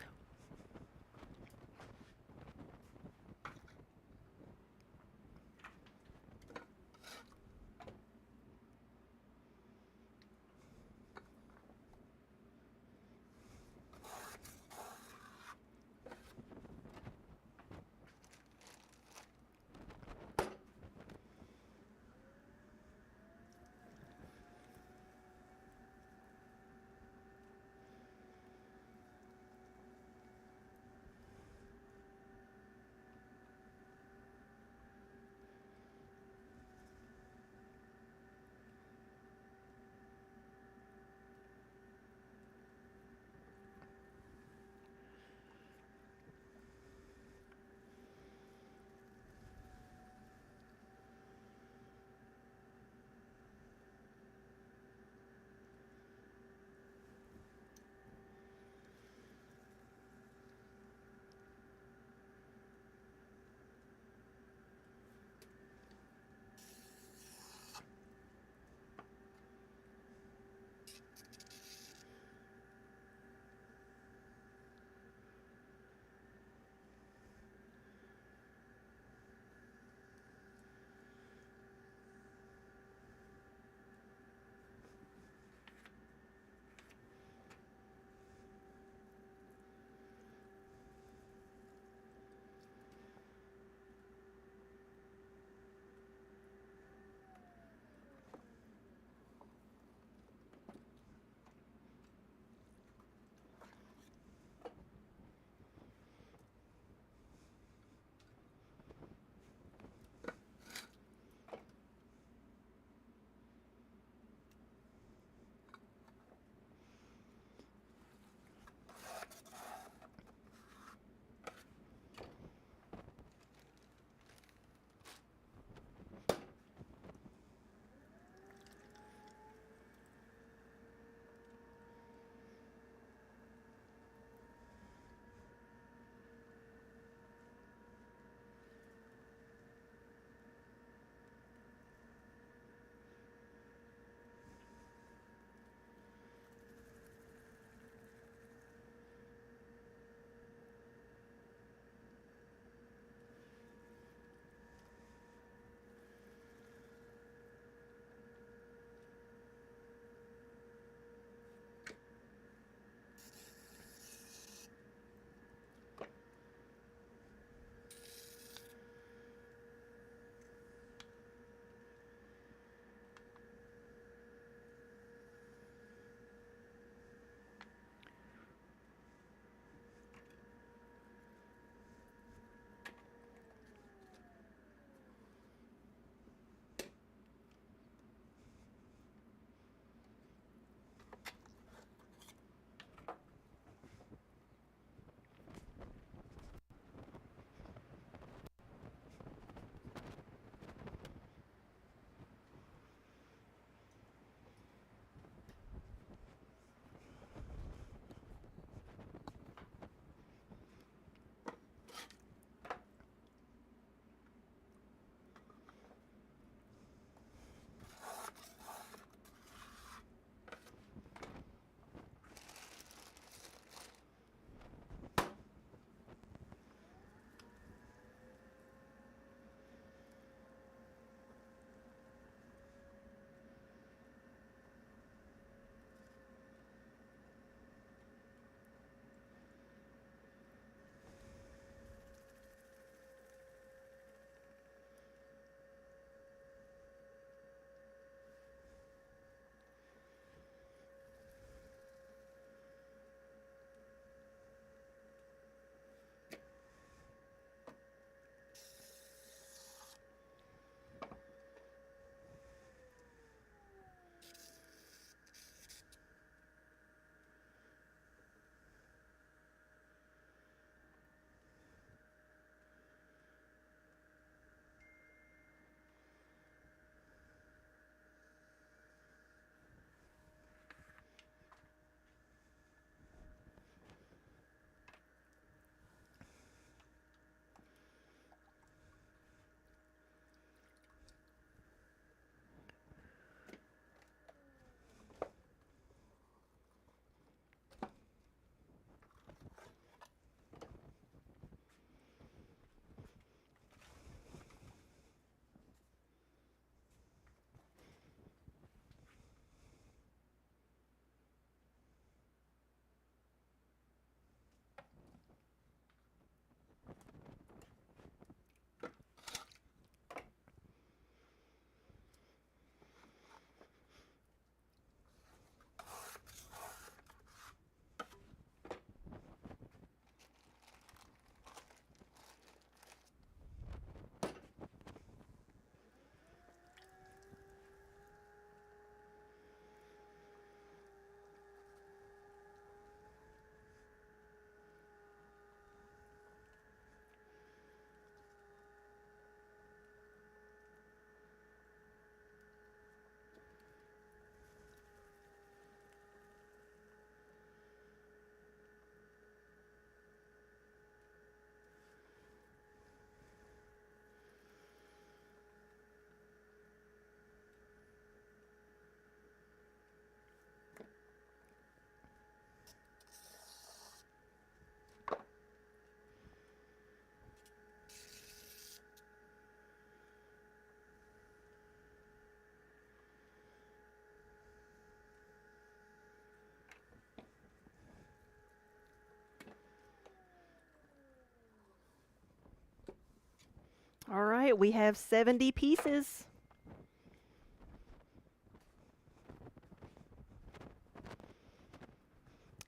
All right, we have 70 pieces.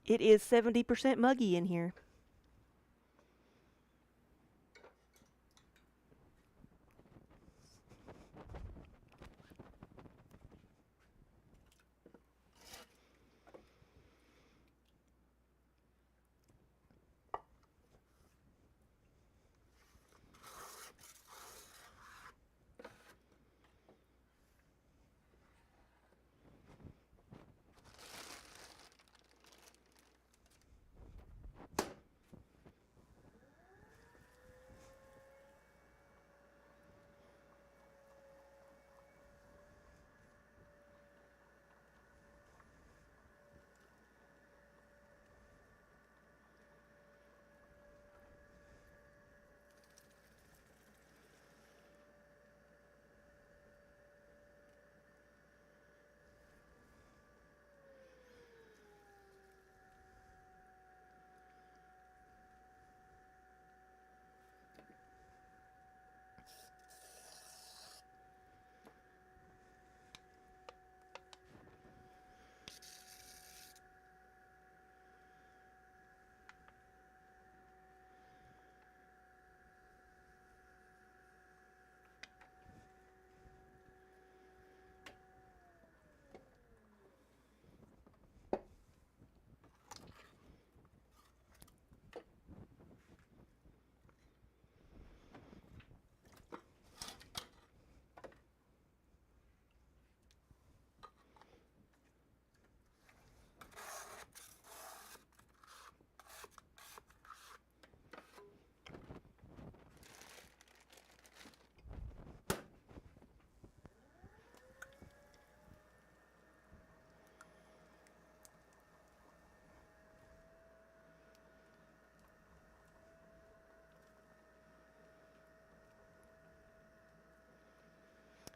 It is 70% muggy in here.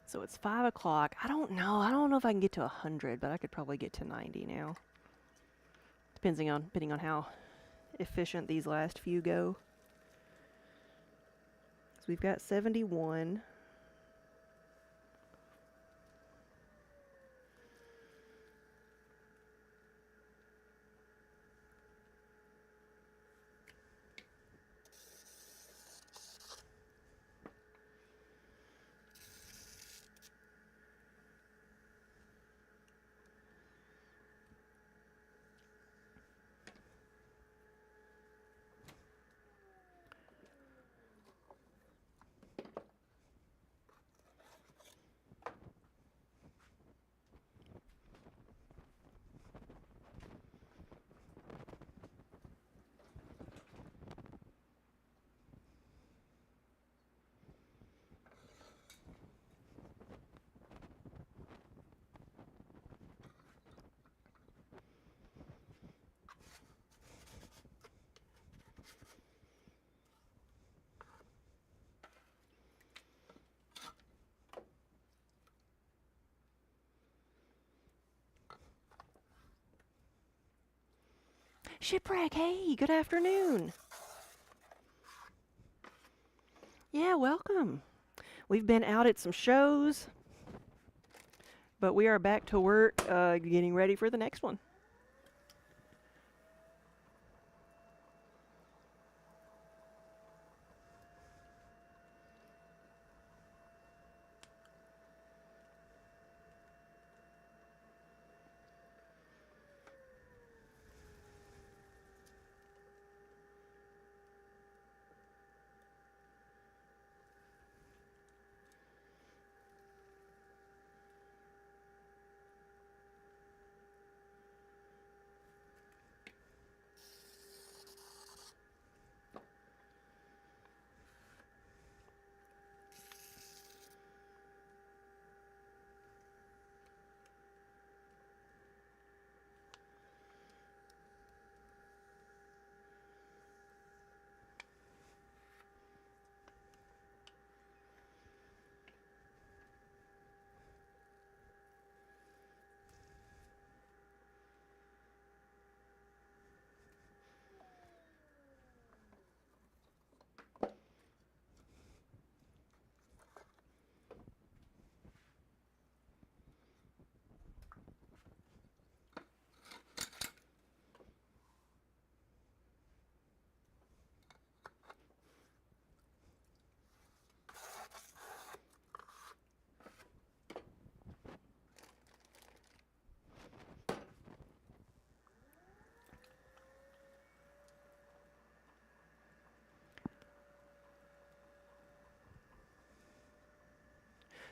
So it's 5 o'clock. I don't know. I don't know if I can get to 100, but I could probably get to 90 now. Depending on how efficient these last few go. So we've got 71. Shipwreck, hey, good afternoon. Yeah, welcome. We've been out at some shows, but we are back to work getting ready for the next one.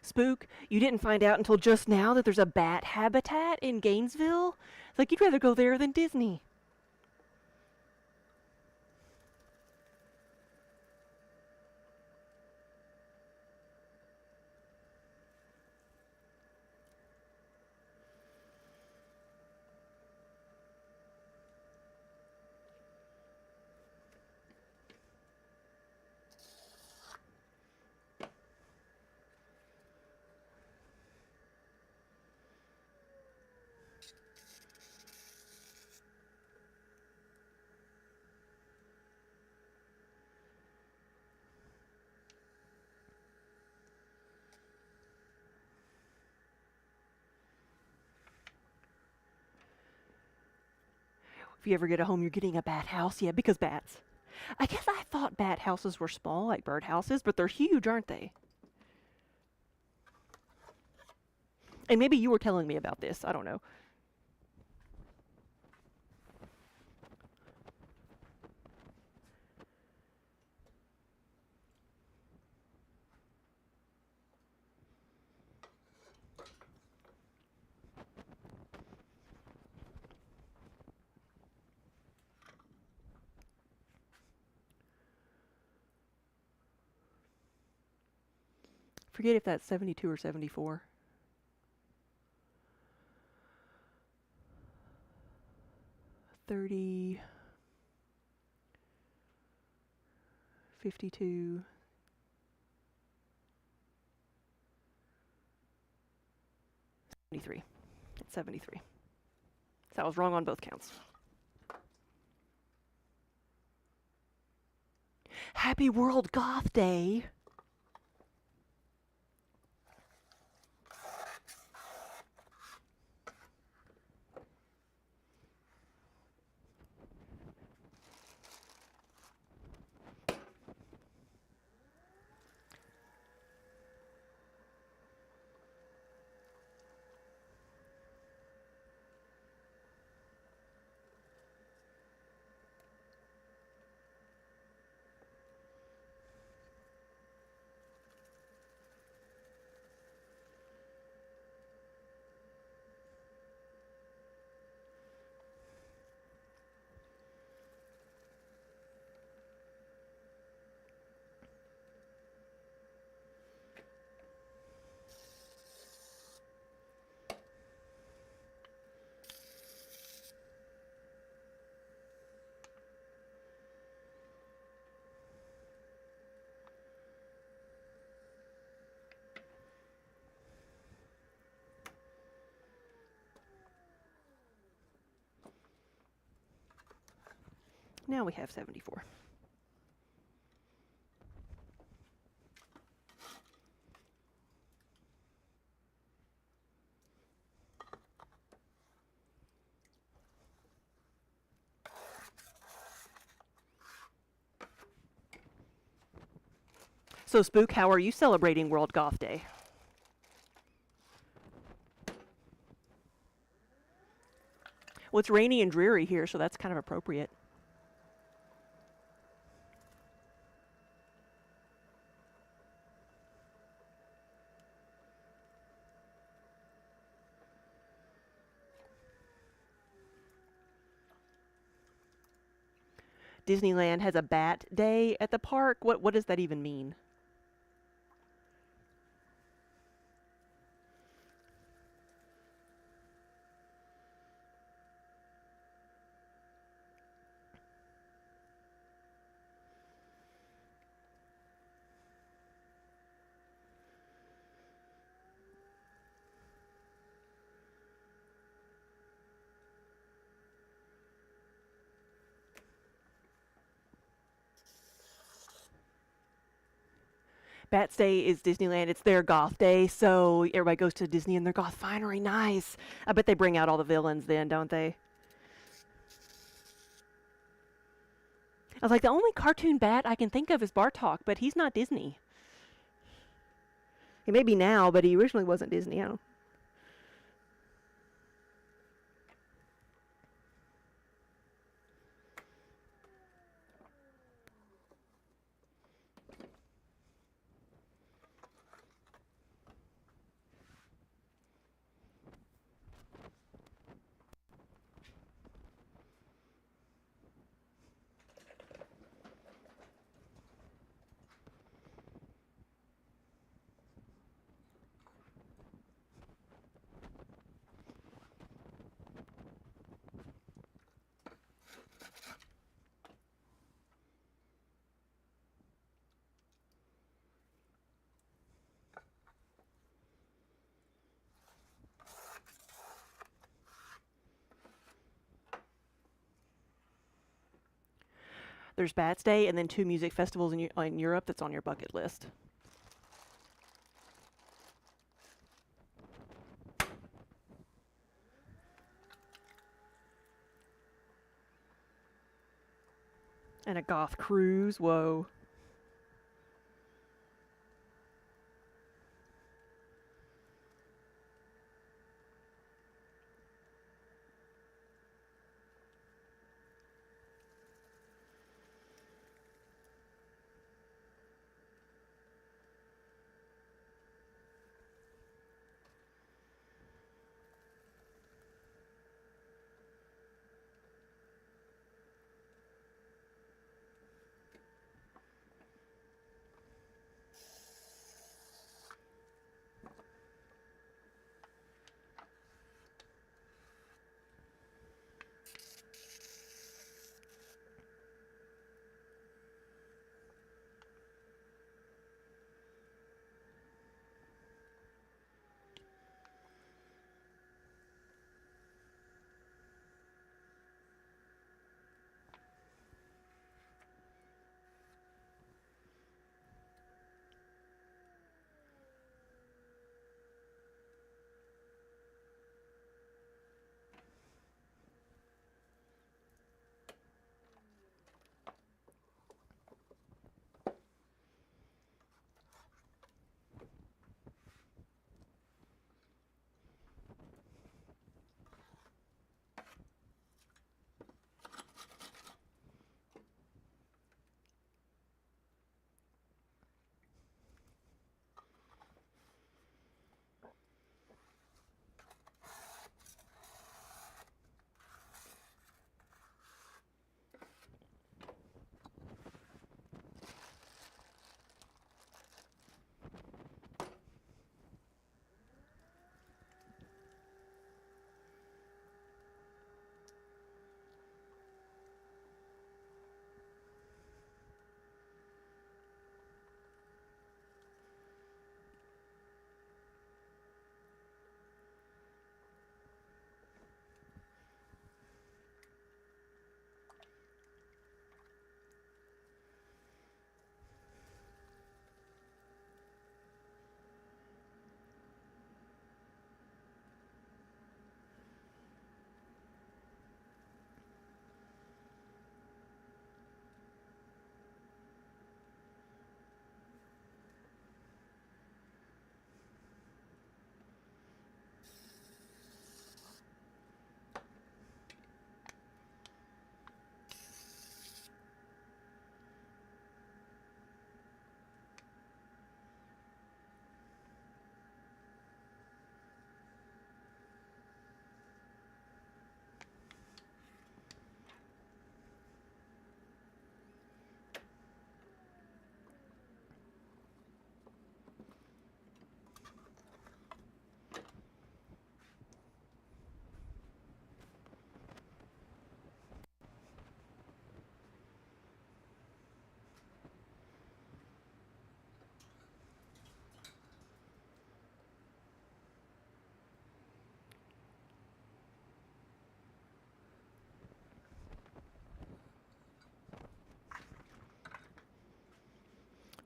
Spook, you didn't find out until just now that there's a bat habitat in Gainesville? It's like you'd rather go there than Disney. If you ever get a home, you're getting a bat house. Yeah, because bats. I guess I thought bat houses were small, like bird houses, but they're huge, aren't they? And maybe you were telling me about this. I don't know. Forget if that's 72 or 74. 30, 52, 73. It's 73. So I was wrong on both counts. Happy World Goth Day! Now we have 74. So, Spook, how are you celebrating World Goth Day? Well, it's rainy and dreary here, so that's kind of appropriate. Disneyland has a bat day at the park. What does that even mean? Bats Day is Disneyland. It's their goth day, so everybody goes to Disney in their goth finery. Nice. I bet they bring out all the villains then, don't they? I was like, the only cartoon bat I can think of is Bartok, but he's not Disney. He may be now, but he originally wasn't Disney. I don't. There's Bats Day and then 2 music festivals in Europe that's on your bucket list. And a goth cruise, whoa.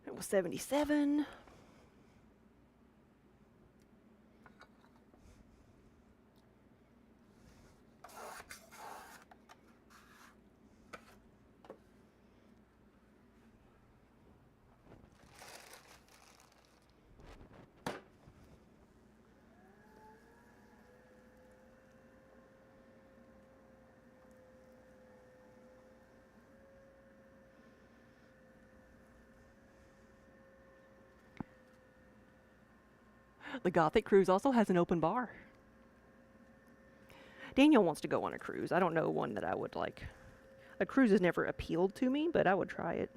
It was 77. The Gothic cruise also has an open bar. Daniel wants to go on a cruise. I don't know one that I would like. A cruise has never appealed to me, but I would try it.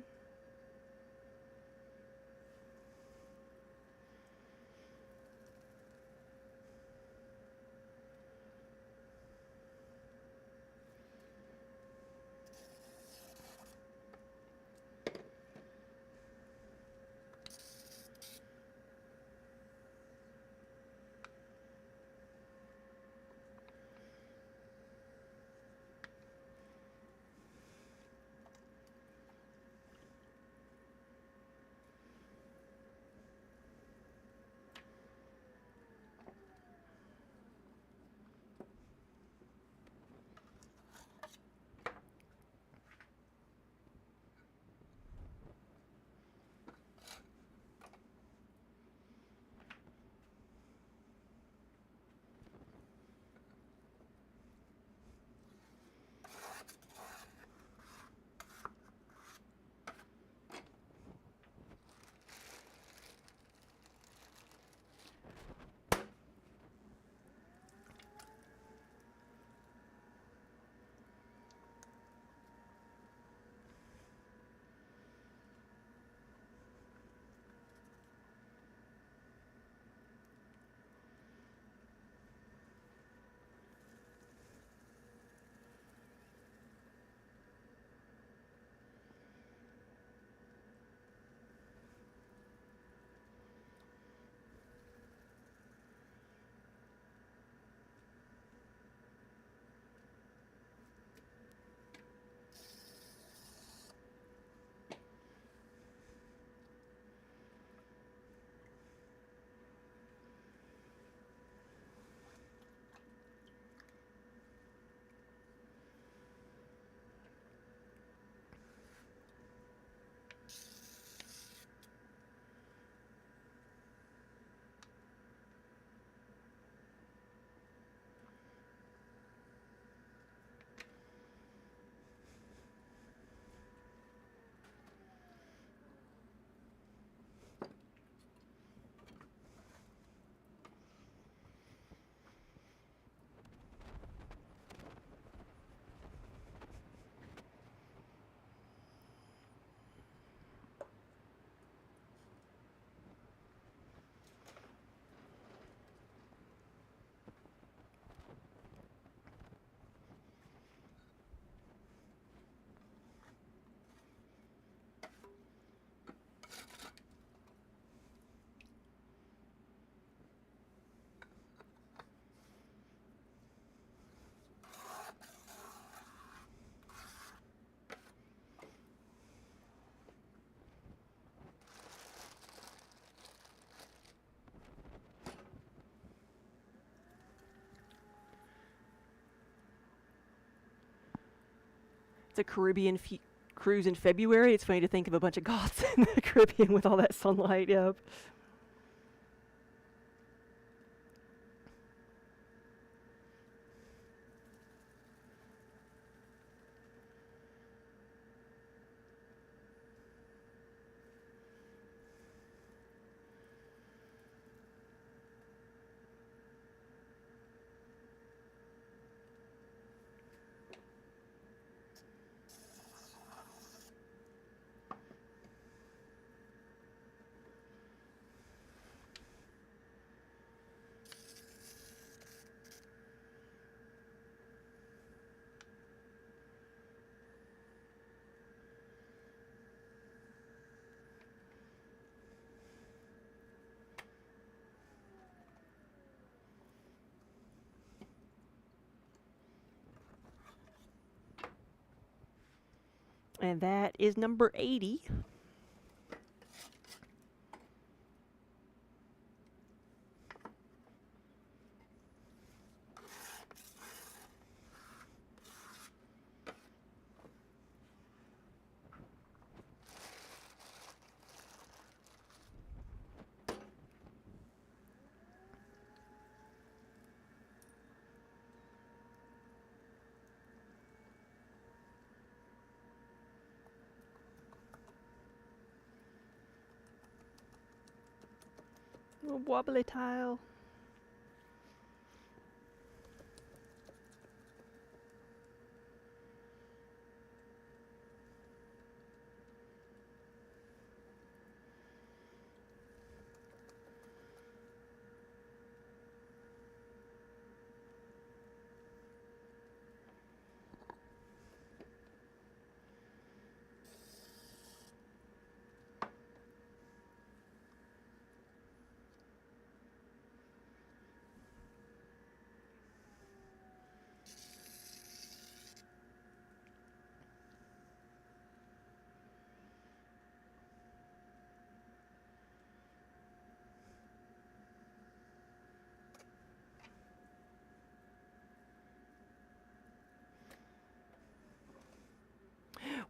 it's a Caribbean cruise in February. It's funny to think of a bunch of goths in the Caribbean with all that sunlight. Yep. And that is number 80. A wobbly tile.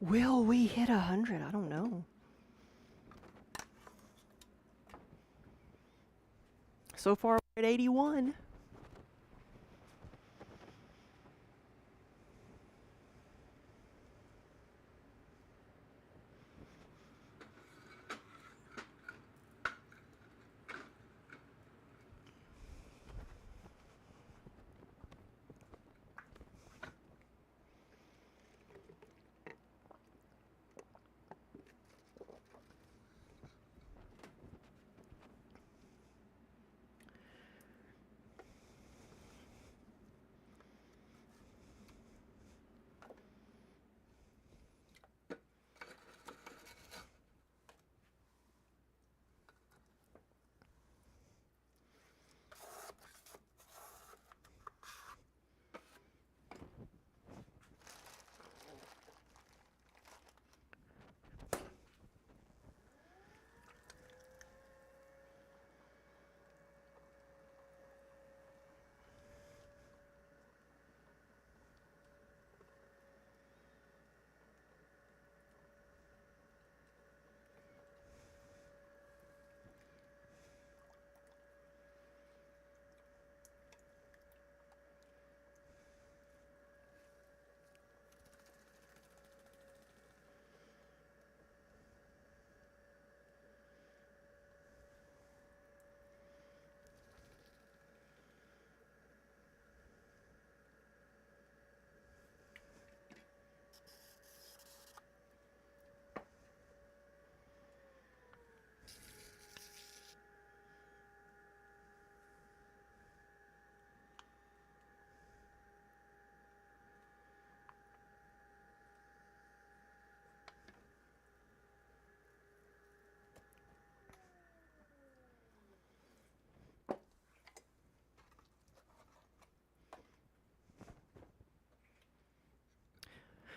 Will we hit 100? I don't know. So far, we're at 81.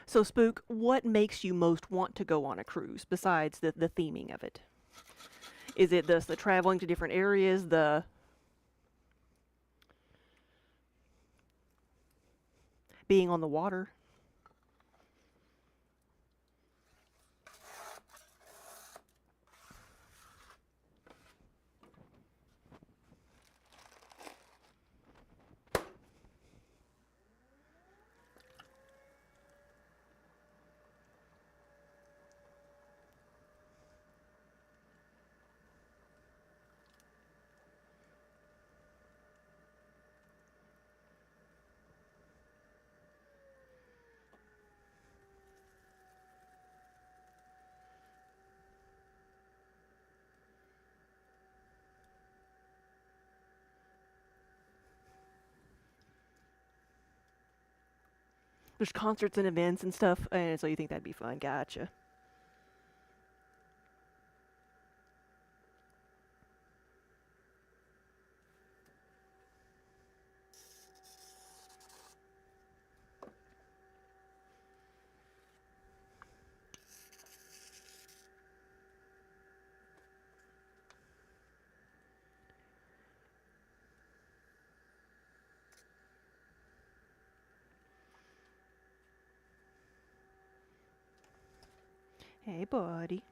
So, Spook, what makes you most want to go on a cruise besides the theming of it? Is it the traveling to different areas, the being on the water? There's concerts and events and stuff, and so you think that'd be fun. Gotcha. Hey, buddy.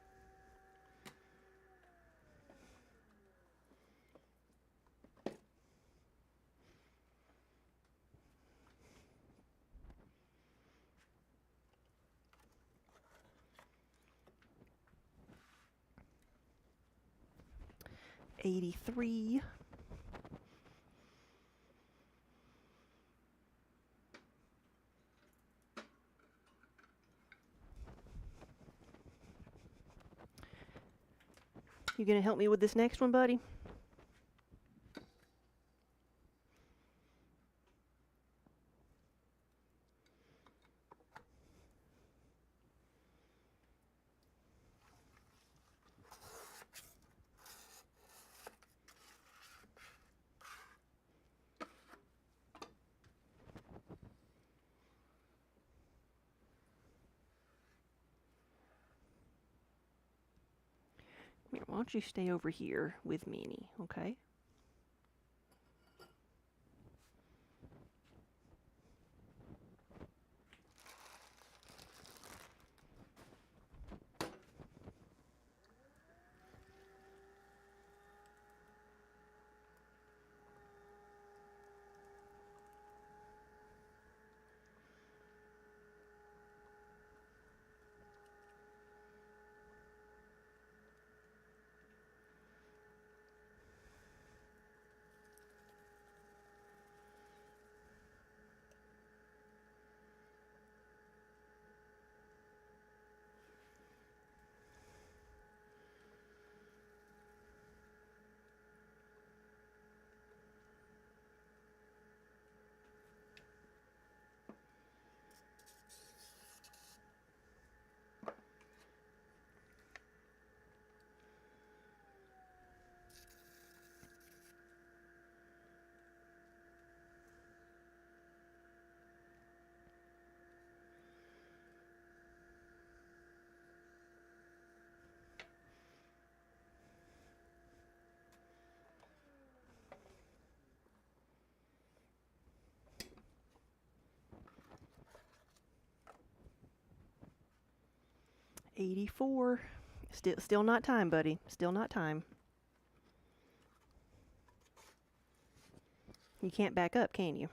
$83. You gonna help me with this next one, buddy? Here, why don't you stay over here with Minnie, okay? $84. Still not time, buddy. Still not time. You can't back up, can you?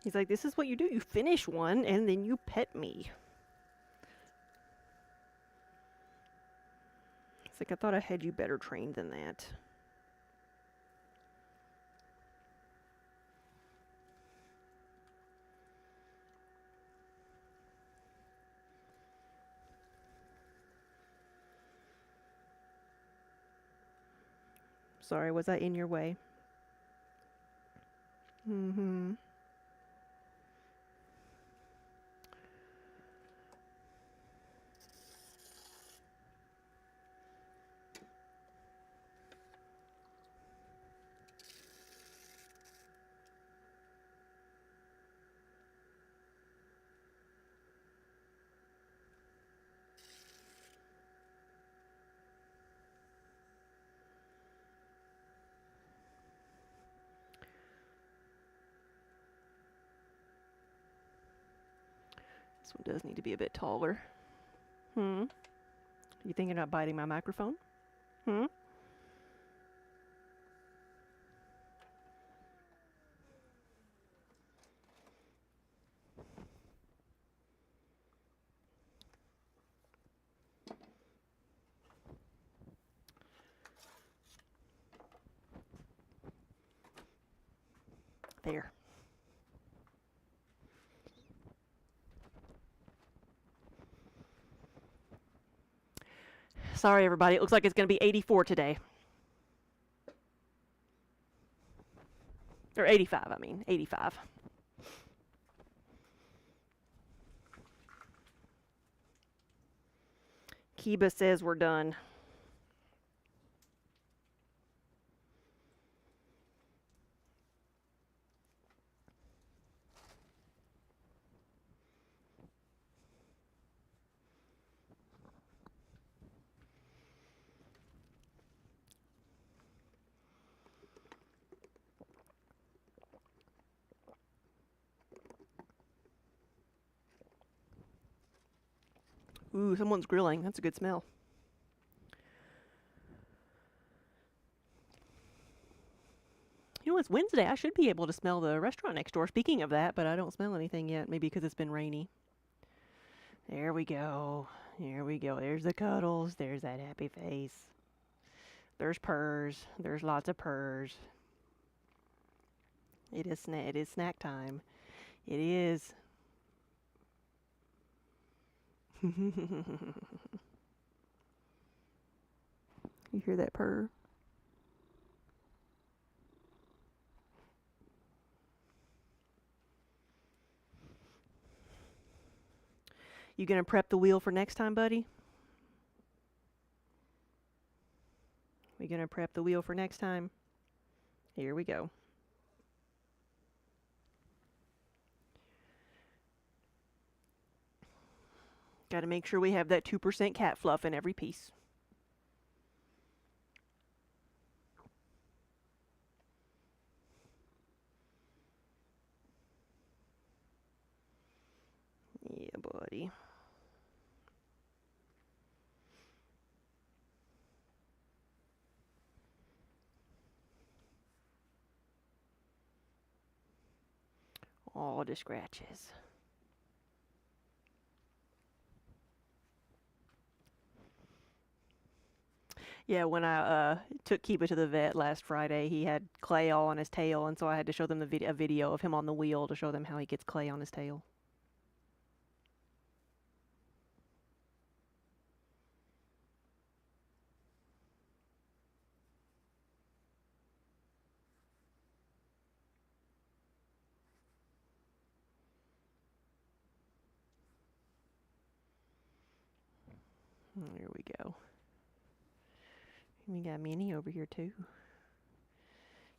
He's like, this is what you do. You finish one, and then you pet me. It's like, I thought I had you better trained than that. Sorry, was I in your way? Mm-hmm. This one does need to be a bit taller. You thinking about biting my microphone? There. Sorry, everybody. It looks like it's going to be 84 today. Or 85, I mean. 85. Kiba says we're done. Ooh, someone's grilling. That's a good smell. You know, it's Wednesday. I should be able to smell the restaurant next door. Speaking of that, but I don't smell anything yet. Maybe because it's been rainy. There we go. There we go. There's the cuddles. There's that happy face. There's purrs. There's lots of purrs. It is snack time. It is. You hear that purr? You gonna prep the wheel for next time, buddy? We gonna prep the wheel for next time? Here we go. Got to make sure we have that 2% cat fluff in every piece. Yeah, buddy. All the scratches. Yeah, when I took Kiba to the vet last Friday, he had clay all on his tail, and so I had to show them a video of him on the wheel to show them how he gets clay on his tail. There we go. We got Minnie over here too.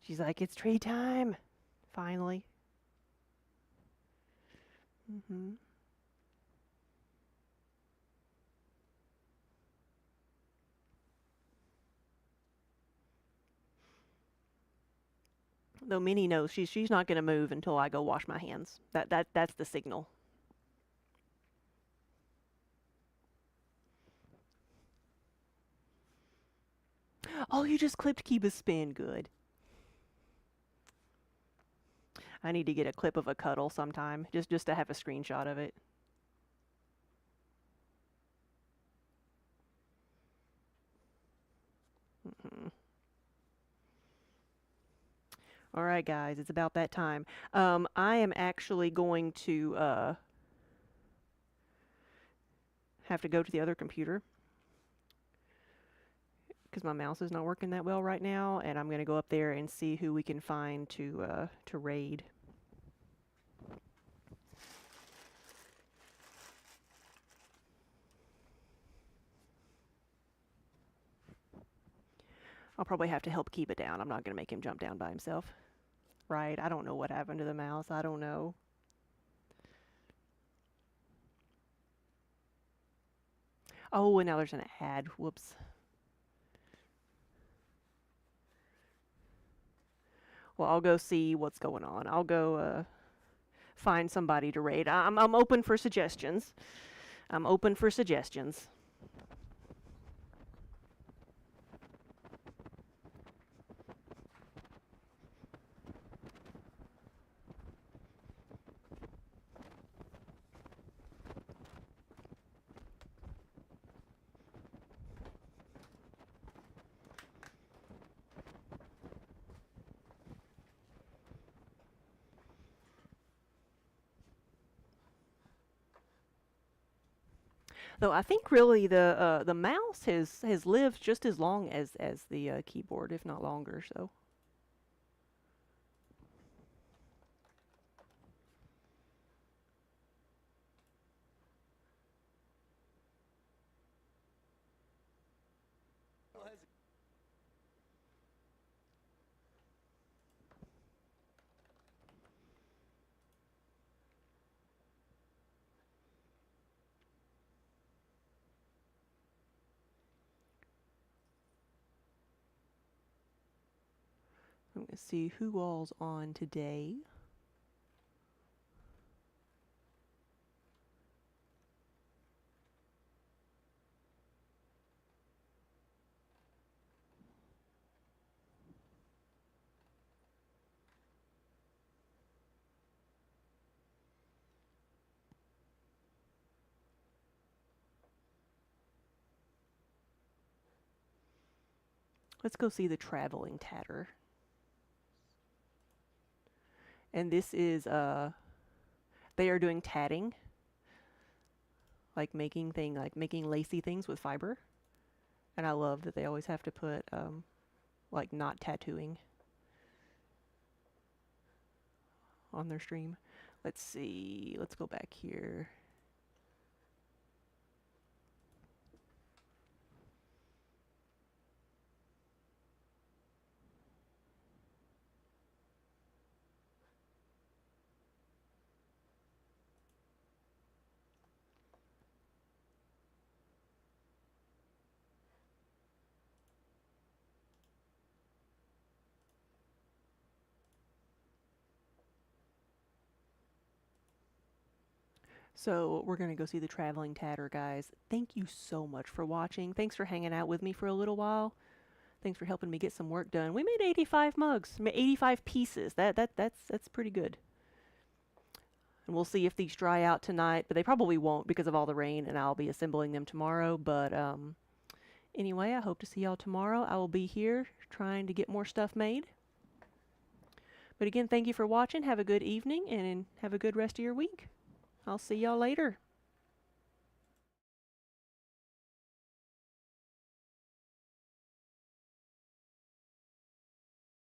She's like, it's tree time. Finally. Though Minnie knows she's not gonna move until I go wash my hands. That's the signal. Oh, you just clipped Kiba's spin. Good. I need to get a clip of a cuddle sometime, just to have a screenshot of it. All right, guys, it's about that time. I am actually going to have to go to the other computer because my mouse is not working that well right now, and I'm going to go up there and see who we can find to raid. I'll probably have to help Kiba down. I'm not going to make him jump down by himself. Right? I don't know what happened to the mouse. I don't know. Oh, and now there's an ad. Whoops. Well, I'll go see what's going on. I'll go find somebody to raid. I'm open for suggestions. I'm open for suggestions. Though I think really the mouse has lived just as long as the keyboard, if not longer. So. I'm going to see who all's on today. Let's go see the traveling tatter. And this is they are doing tatting, like making lacy things with fiber. And I love that they always have to put like not tattooing on their stream. Let's see. Let's go back here. So we're going to go see the traveling tatter, guys. Thank you so much for watching. Thanks for hanging out with me for a little while. Thanks for helping me get some work done. We made 85 mugs, 85 pieces. That's pretty good. And we'll see if these dry out tonight, but they probably won't because of all the rain, and I'll be assembling them tomorrow. But anyway, I hope to see y'all tomorrow. I will be here trying to get more stuff made. But again, thank you for watching. Have a good evening, and have a good rest of your week. I'll see y'all later.